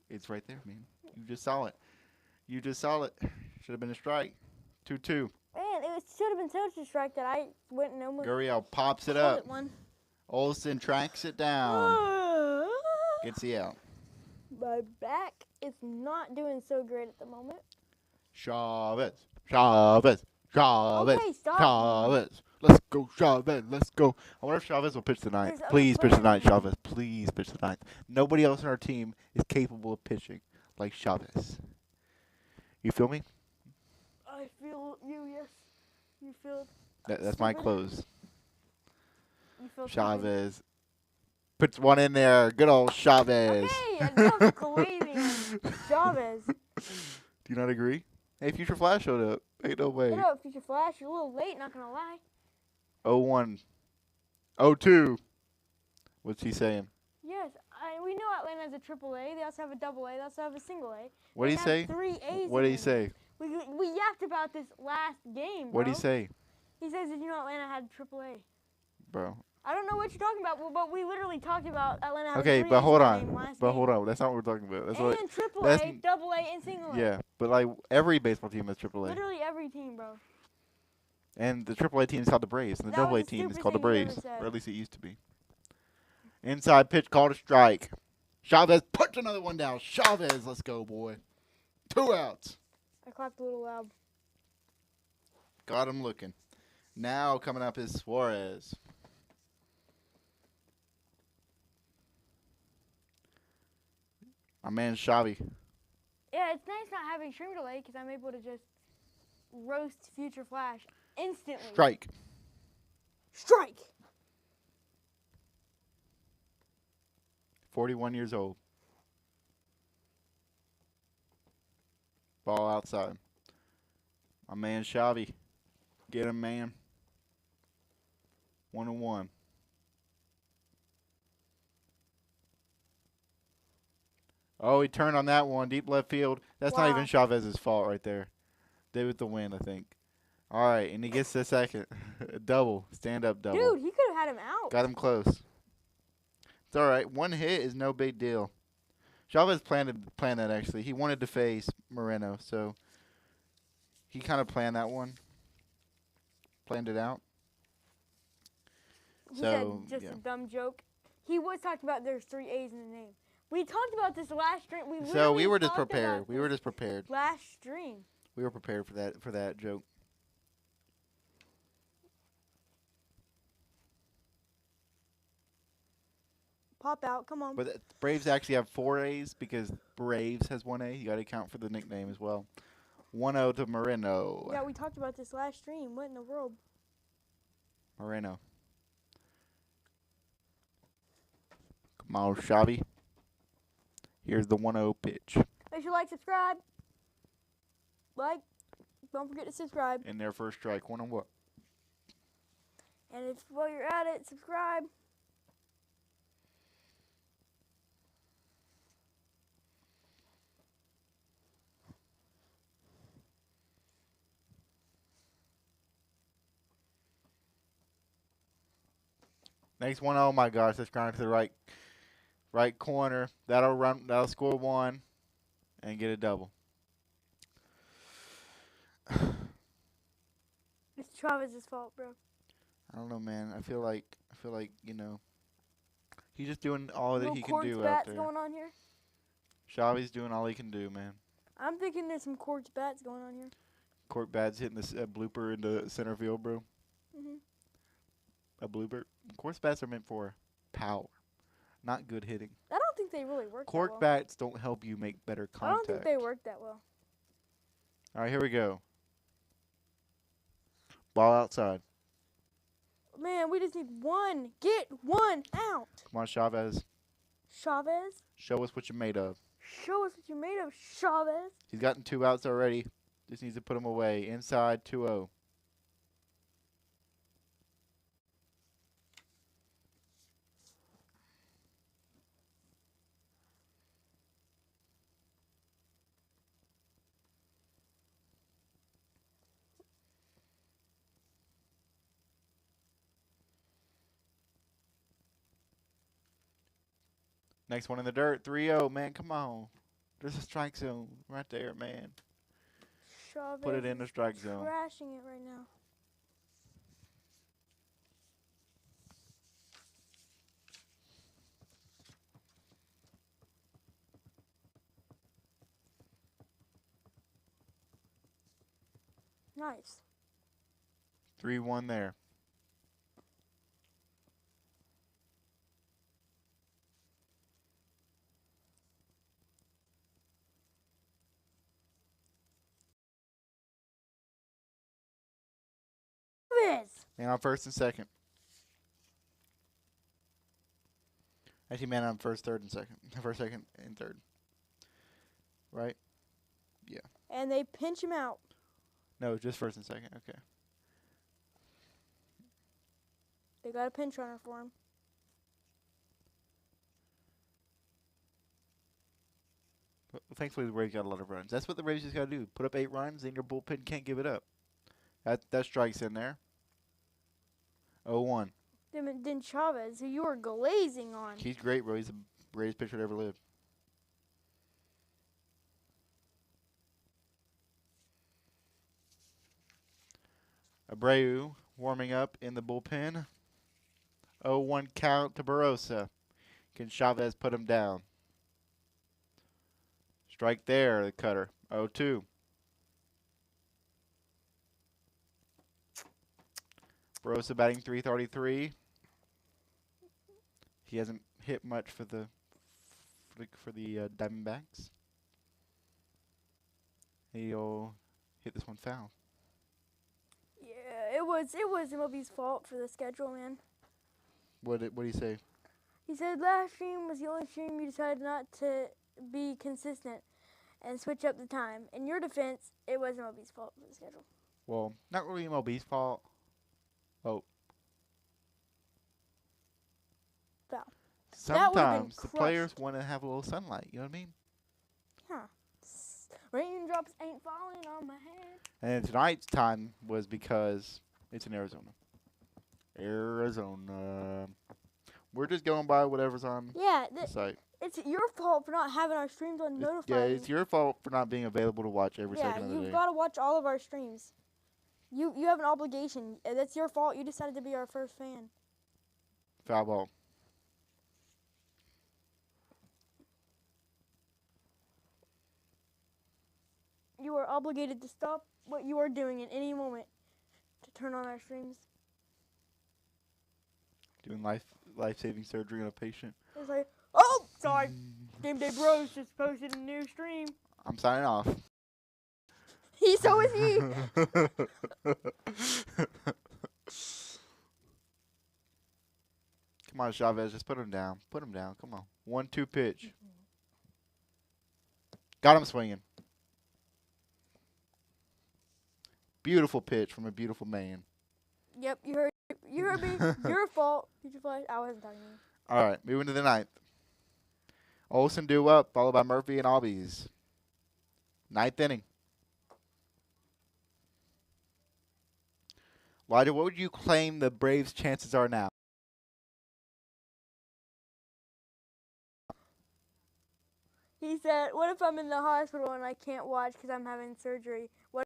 It's right there, man. You just saw it. You just saw it. Should have been a strike. 2-2. Man, it should have been such a strike that I went and almost Gurriel pops it called up. it one. Olsen tracks it down. Gets the out. My back is not doing so great at the moment. Chavez. Chavez. Chavez. Okay, stop. Chavez. Let's go, Chavez. Let's go. I wonder if Chavez will pitch tonight. There's other Please pitch players tonight, in there. Chavez. Please pitch tonight. Nobody else on our team is capable of pitching like Chavez. You feel me? I feel you, yes. You feel That's my stupid. close. You feel stupid. Chavez. Puts one in there. Good old Chavez. Okay, enough claiming Chavez. Do you not agree? Hey, Future Flash showed up. Ain't no way. What up, Future Flash? You're a little late, not gonna lie. 0-1. 0-2. What's he saying? Yes, we know Atlanta has a triple A. They also have a double A. They also have a single A. What did he say? 3 A's. What did he say? We yapped about this last game, bro. What did he say? He says, did you know Atlanta had triple A? Bro. I don't know what you're talking about, but we literally talked about Atlanta having Okay, 3 but A's hold in the on. game last But game. hold on. That's not what we're talking about. That's what. And triple that's- A, double A, and single A. Yeah, but like every baseball team has AAA. Literally every team, bro. And the AAA team is called the Braves, and the That was AA the team is stupidest called the thing you ever Braves, said. or at least it used to be. Inside pitch called a strike. Chavez puts another one down. Chavez, let's go, boy. 2 outs. I clapped a little loud. Got him looking. Now coming up is Suarez. My man Xavi. Yeah, it's nice not having stream delay because I'm able to just roast Future Flash instantly. Strike. Strike! 41 years old. Ball outside. My man Xavi. Get him, man. 1-1. Oh, he turned on that one. Deep left field. That's not Wow. even Chavez's fault right there. They with the win, I think. All right, and he gets the second. Double. Stand-up double. Dude, he could have had him out. Got him close. It's all right. One hit is no big deal. Chavez planned that, actually. He wanted to face Moreno, so he kind of planned that one. Planned it out. He So, said just yeah. a dumb joke. He was talking about there's 3 A's in the name. We talked about this last stream. So we were just talked about prepared. We were this just prepared. last stream. We were prepared for that joke. Pop out, come on. But the Braves actually have 4 A's because Braves has 1 A. You got to account for the nickname as well. 1-0 to Moreno. Yeah, we talked about this last stream. What in the world? Moreno. Come on, Xavi. Here's the 1-0 pitch. Make sure you like, subscribe. Like, don't forget to subscribe. In their first strike. 1-1. And if while you're at it, subscribe. Next one, oh my gosh, that's grounded to the right corner. That'll score 1 and get a double. It's Travis's fault, bro. I don't know, man. I feel like he's just doing all that No he can quartz do out bats there. going on here. Xavi's doing all he can do, man. I'm thinking there's some quartz bats going on here. Cork Bad's hitting this blooper into center field, bro. Mhm. A blooper. Cork bats are meant for power, not good hitting. I don't think they really work Cork that well. bats don't help you make better I don't contact. think they work that well. All right, here we go. Ball outside. Man, we just need one. Get one out. Come on, Chavez. Chavez, Show us what you're made of. show us what you're made of, Chavez. He's gotten 2 outs already. Just needs to put them away. Inside 2-0. Next one in the dirt. 3-0. Man, come on. There's a strike zone right there, man. Chavez Put it in the is strike zone. trashing it right now. Nice. 3-1 there. This. Man on first and second. Actually, man on first, third, and second. First, second, and third. Right? Yeah. And they pinch him out. No, just first and second. Okay. They got a pinch runner for him. But thankfully, the Braves got a lot of runs. That's what the Braves just got to do. Put up 8 runs, and your bullpen can't give it up. That strikes in there. 0-1. Then Chavez, who you were glazing on. He's great, bro. He's the greatest pitcher to ever live. Abreu warming up in the bullpen. 0-1 count to Barossa. Can Chavez put him down? Strike there, the cutter. 0-2. Barossa batting .333. He hasn't hit much for the Diamondbacks. He'll hit this one foul. Yeah, it was MLB's fault for the schedule, man. What did he say? He said last stream was the only stream you decided not to be consistent and switch up the time. In your defense, it was MLB's fault for the schedule. Well, not really MLB's fault. Oh. Foul. Sometimes the players want to have a little sunlight. You know what I mean? Huh. Raindrops ain't falling on my head. And tonight's time was because it's in Arizona. Arizona. We're just going by whatever's on the site. It's your fault for not having our streams on notified. Yeah, it's your fault for not being available to watch every second of the day. Yeah, you've got to watch all of our streams. You have an obligation. That's your fault. You decided to be our first fan. Foul ball. You are obligated to stop what you are doing at any moment to turn on our streams. Doing life-saving surgery on a patient. It's like, oh, sorry. Gameday Bros just posted a new stream. I'm signing off. So is he. Come on, Chavez. Just put him down. Put him down. Come on. 1-2 pitch. Got him swinging. Beautiful pitch from a beautiful man. Yep, you heard me. Your fault. Future Flash. I wasn't talking to you. All right, moving to the ninth. Olsen due up, followed by Murphy and Albies. Ninth inning. Elijah, what would you claim the Braves' chances are now? He said, what if I'm in the hospital and I can't watch because I'm having surgery? What?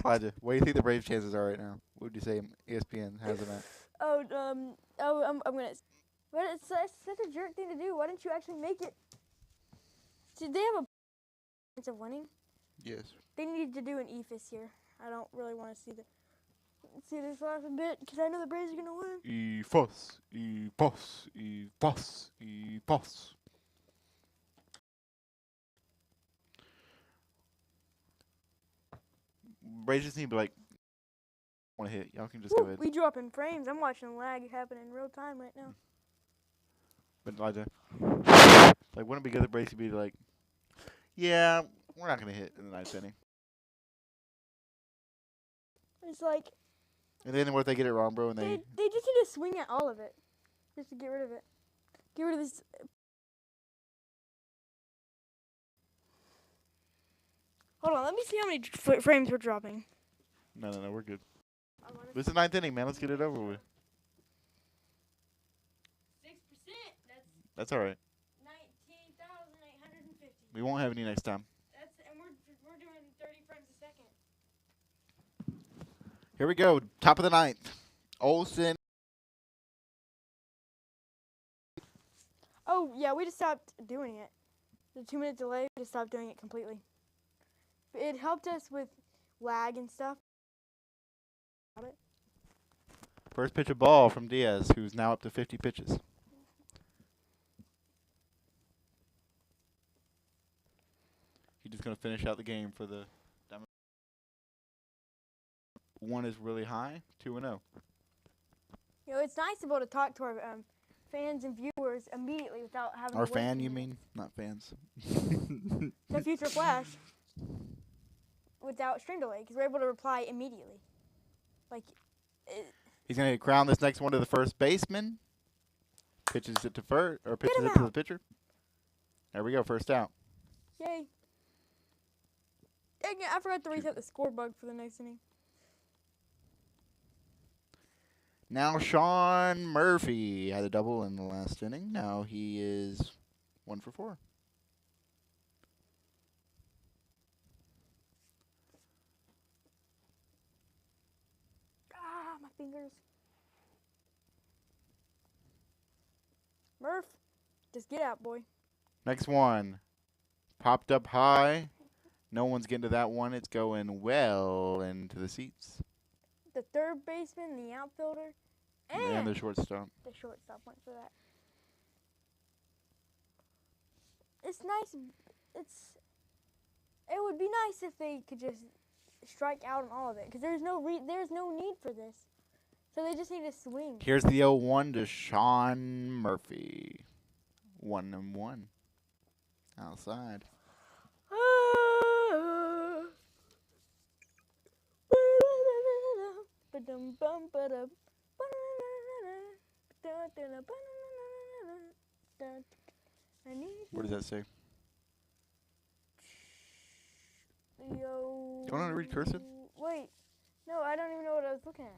Elijah, what do you think the Braves' chances are right now? What would you say ESPN has them at? I'm gonna. But it's such a jerk thing to do. Why didn't you actually make it? Did they have a chance of winning? Yes. They needed to do an EFIS here. I don't really want to see this last a bit because I know the Braves are gonna win. EFOS. Braves just need to be like, want to hit. Y'all can just go ahead. We dropping frames. I'm watching lag happen in real time right now. But Elijah, like, wouldn't it be good if Braves could be like, yeah, we're not gonna hit in the ninth inning. It's like. And then what if they get it wrong, bro? And they just need to swing at all of it, just to get rid of it. Get rid of this. Hold on, let me see how many frames we're dropping. No, we're good. This is the ninth inning, man. Let's get it over with. 6%. That's all right. 19,850. We won't have any next time. And we're doing 30 frames a second. Here we go. Top of the ninth. Olsen. Oh yeah, we just stopped doing it. The 2-minute delay, we just stopped doing it completely. it helped us with lag and stuff. First pitch of ball from Diaz, who's now up to 50 pitches. He's just going to finish out the game for the Diamondbacks. 1 is really high, 2-0. You know, it's nice to be able to talk to our fans and viewers immediately without having Our to wait fan, for you minutes. mean? Not fans. The Future Flash without stream delay because we're able to reply immediately. Like, He's going to crown this next one to the first baseman. Pitches it to pitches it to the pitcher. There we go, first out. yay. Dang it, I forgot to reset the score bug for the next inning. Now Sean Murphy had a double in the last inning. Now he is 1 for 4. Ah, my fingers. Murph, just get out, boy. Next one. Popped up high. No one's getting to that one. It's going well into the seats. The third baseman, the outfielder, And the shortstop. the shortstop went for that. It's nice. It would be nice if they could just strike out on all of it, because there's no need for this. So they just need to swing. Here's the 0-1 to Sean Murphy. 1-1. Outside. What does that say? Yo. You don't know how to read cursive? Wait. No, I don't even know what I was looking at.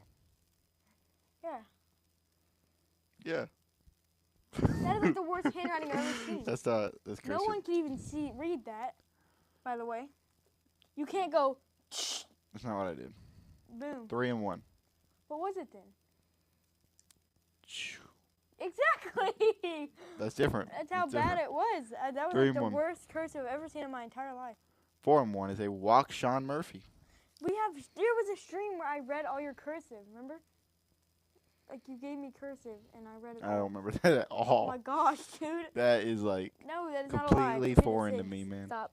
Yeah. Yeah. That is like the worst handwriting I've ever seen. That's cursive. No one can even read that, by the way. You can't go, That's not what I did. boom. 3-1. What was it then? Exactly. That's different. That's how That's bad different. it was. That was Three like and the one. worst cursive I've ever seen in my entire life. 4-1 is a walk Sean Murphy. There was a stream where I read all your cursive, remember? Like you gave me cursive and I read it I all. don't remember that at Oh all. my gosh, dude. That is like No, that is not a lie. completely Read it foreign to since. me, man. Stop.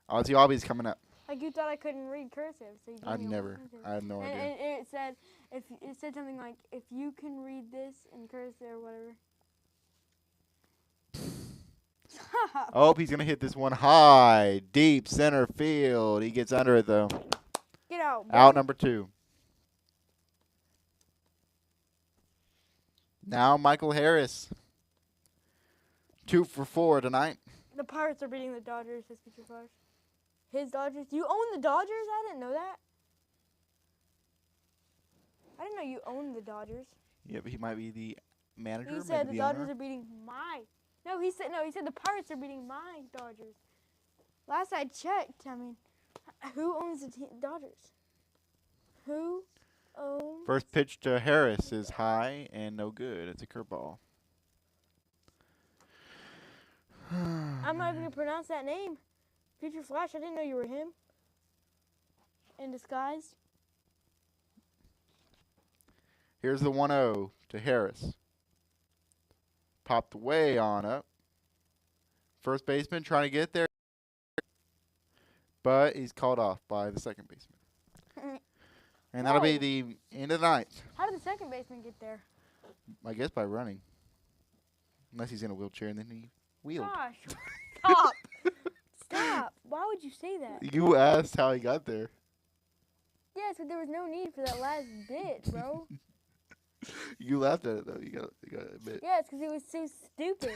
Ozzy Albies coming up. Like you thought I couldn't read cursive, so you gave I'd me all never. cursive. I had no And idea. it said it said something like if you can read this in cursive or whatever. Oh, he's gonna hit this one high, deep center field. He gets under it though. Get out. Boy. Out number 2. Now Michael Harris. 2 for 4 tonight. The Pirates are beating the Dodgers. His future flash. His Dodgers. You own the Dodgers? I didn't know that. I didn't know you owned the Dodgers. Yeah, but he might be the manager. He said maybe the the Dodgers owner. are beating my. No, he said the Pirates are beating my Dodgers. Last I checked, I mean, who owns the Dodgers? Who owns? First pitch to Harris is high and no good. It's a curveball. I'm not even gonna pronounce that name. Future Flash, I didn't know you were him. In disguise. Here's the 1-0 to Harris. Popped way on up. First baseman trying to get there. But he's called off by the second baseman. And that'll be Whoa. the end of the night. How did the second baseman get there? I guess by running. Unless he's in a wheelchair and then he wheeled. Gosh, stop. Stop. Why would you say that? You asked how he got there. Yes, but there was no need for that last bit, bro. You laughed at it though. You got to admit. Yes, because it was so stupid.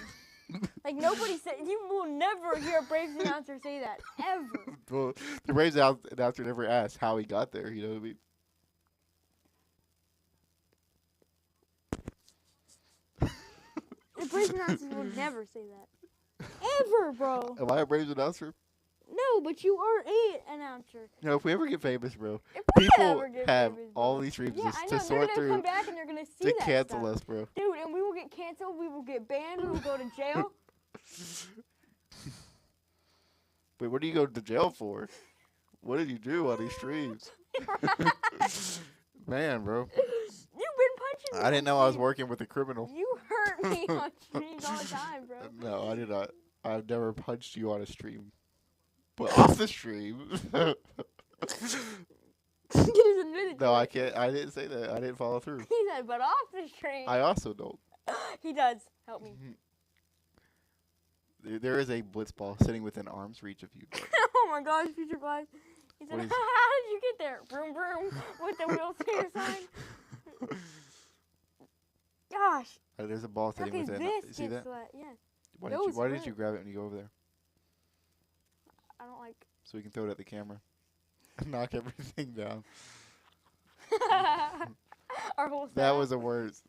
Like nobody said. You will never hear a Braves announcer say that ever. Well, the Braves announcer never asked how he got there. You know what I mean? The Braves announcer will never say that. Ever, bro. Am I a Braves announcer? No, but you are an announcer. No, if we ever get famous, bro, If we people ever get have famous, all bro. these reasons Yeah, I know. to They're sort gonna come through back and they're gonna see to that cancel stuff. us, bro. Dude, and we will get canceled. We will get banned. We will go to jail. Wait, what do you go to jail for? What did you do on these streams? Man, bro. You've been punching me. I didn't on know I was stream. working with a criminal. You hurt me on streams all the time, bro. No, I did not. I've never punched you on a stream. But off the stream. No, I can't. I didn't say that. I didn't follow through. He said, but off the stream. I also don't. He does. Help me. There is a blitz ball sitting within arm's reach of you. Oh my gosh, Future Flash. He said, What is- how did you get there? Vroom, vroom, with the wheelchair sign. Gosh. There's a ball sitting Okay, within. this You see that? Yes. Why those did hurt. you grab it when you go over there? I don't like. So we can throw it at the camera. Knock everything down. Our whole That staff. was the worst.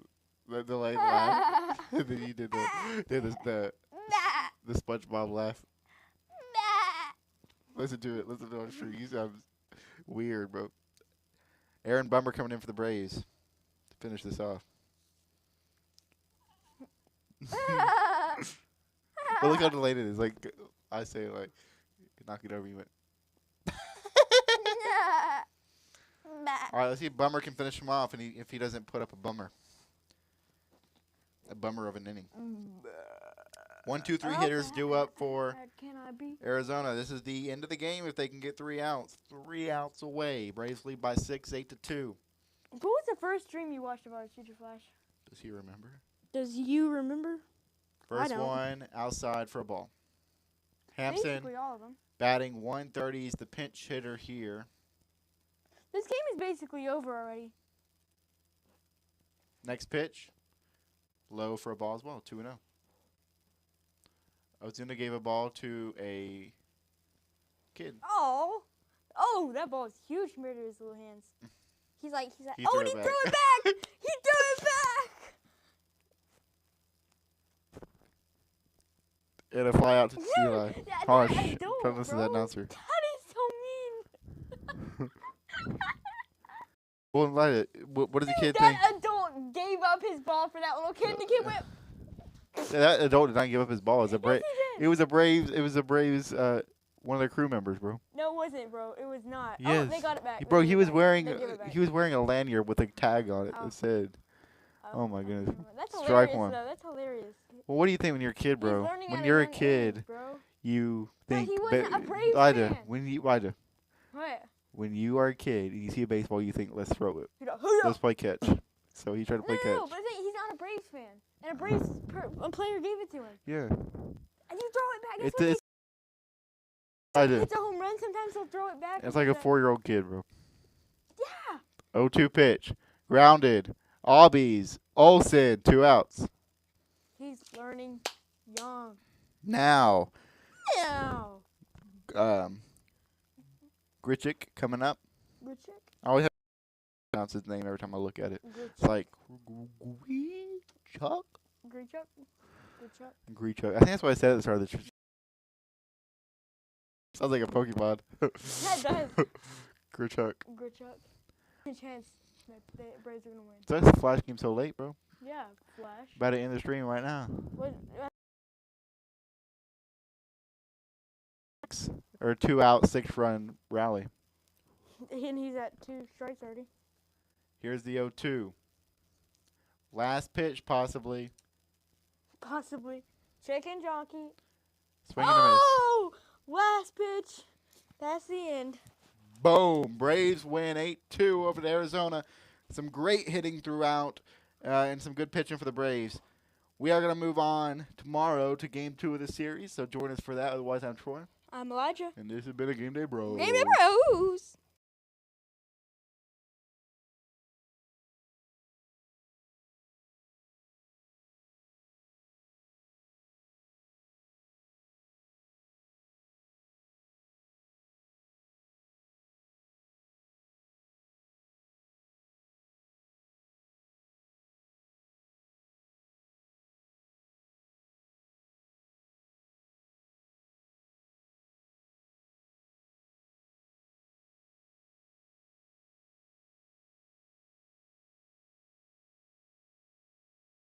The like laugh. And then you did the SpongeBob laugh. Listen to it. Listen to it. Sure, you sound weird, bro. Aaron Bummer coming in for the Braves to finish this off. But look how delayed it is. Like I say, like knock it over. You went. All right, let's see if Bummer can finish him off, and if he doesn't put up a bummer of an inning. 1, 2, 3 hitters due up for Can I be? Arizona. This is the end of the game if they can get 3 outs. 3 outs away. Braves lead by 6, 8-2. What was the first stream you watched about Future Flash? Does he remember? Does you remember? First don't. one outside for a ball. Hampson Basically all of them. batting 130. He's the pinch hitter here. This game is basically over already. Next pitch, low for a ball as well. 2-0. Ozuna gave a ball to a kid. Oh, that ball is huge compared to his little hands. He's like, He oh, threw and it he back. threw it back. He threw it back. And a fly out to Dude, Eli. that- Harsh. I don't, Don't listen to that bro. announcer. That is so mean. Well, invite it. What does the kid That think? adult gave up his ball for that little kid. The kid went. That adult did not give up his ball. It was a Yes, he did. It was a Braves. One of their crew members, bro. No, it wasn't, bro. It was not. Yes. Oh, they got it back. Bro, They he gave was it back. wearing They gave it back. a lanyard with a tag on it Oh. that said. Oh my goodness. That's Strike hilarious, one. though. That's hilarious. Well, what do you think when you're a kid, He's bro? learning When at a you're a young kid, age, bro. you But think. he wasn't a Braves Ida, fan. Ida, What? when you are a kid and you see a baseball, you think, let's throw it. You know, hurry up. Let's play catch. So he tried to play No, catch. but the thing, he's not a Braves fan. And a Braves a player gave it to him. Yeah. And you throw it back. That's It's what it's. I they, do. it's a home run. Sometimes he'll throw it back. It's like a 4-year-old kid, bro. Yeah. 0-2 pitch. Grounded. Albies. Olsen. 2 outs. He's learning young. Now, Now. Grichuk coming up. Good check. I always have to pronounce his name every time I look at it. Good It's like Grichuk. Good chuck. Good chuck. Grichuk. I think that's why I said it at the start of the. Sounds like a Pokemon. That does. Grichuk. Good chuck. Good chance that the Braves are gonna win. So that's the Flash game so late, bro. Yeah, Flash. About to end the stream right now. What? Or 2 out, 6-run rally. And he's at 2 strikes already. Here's the 0-2. Last pitch, possibly. Possibly. Chicken jockey. Swing and a miss. Oh! Last pitch. That's the end. Boom. Braves win 8-2 over to Arizona. Some great hitting throughout and some good pitching for the Braves. We are going to move on tomorrow to Game 2 of the series, so join us for that. Otherwise, I'm Troy. I'm Elijah. And this has been a Game Day Bros. Gameday Bros.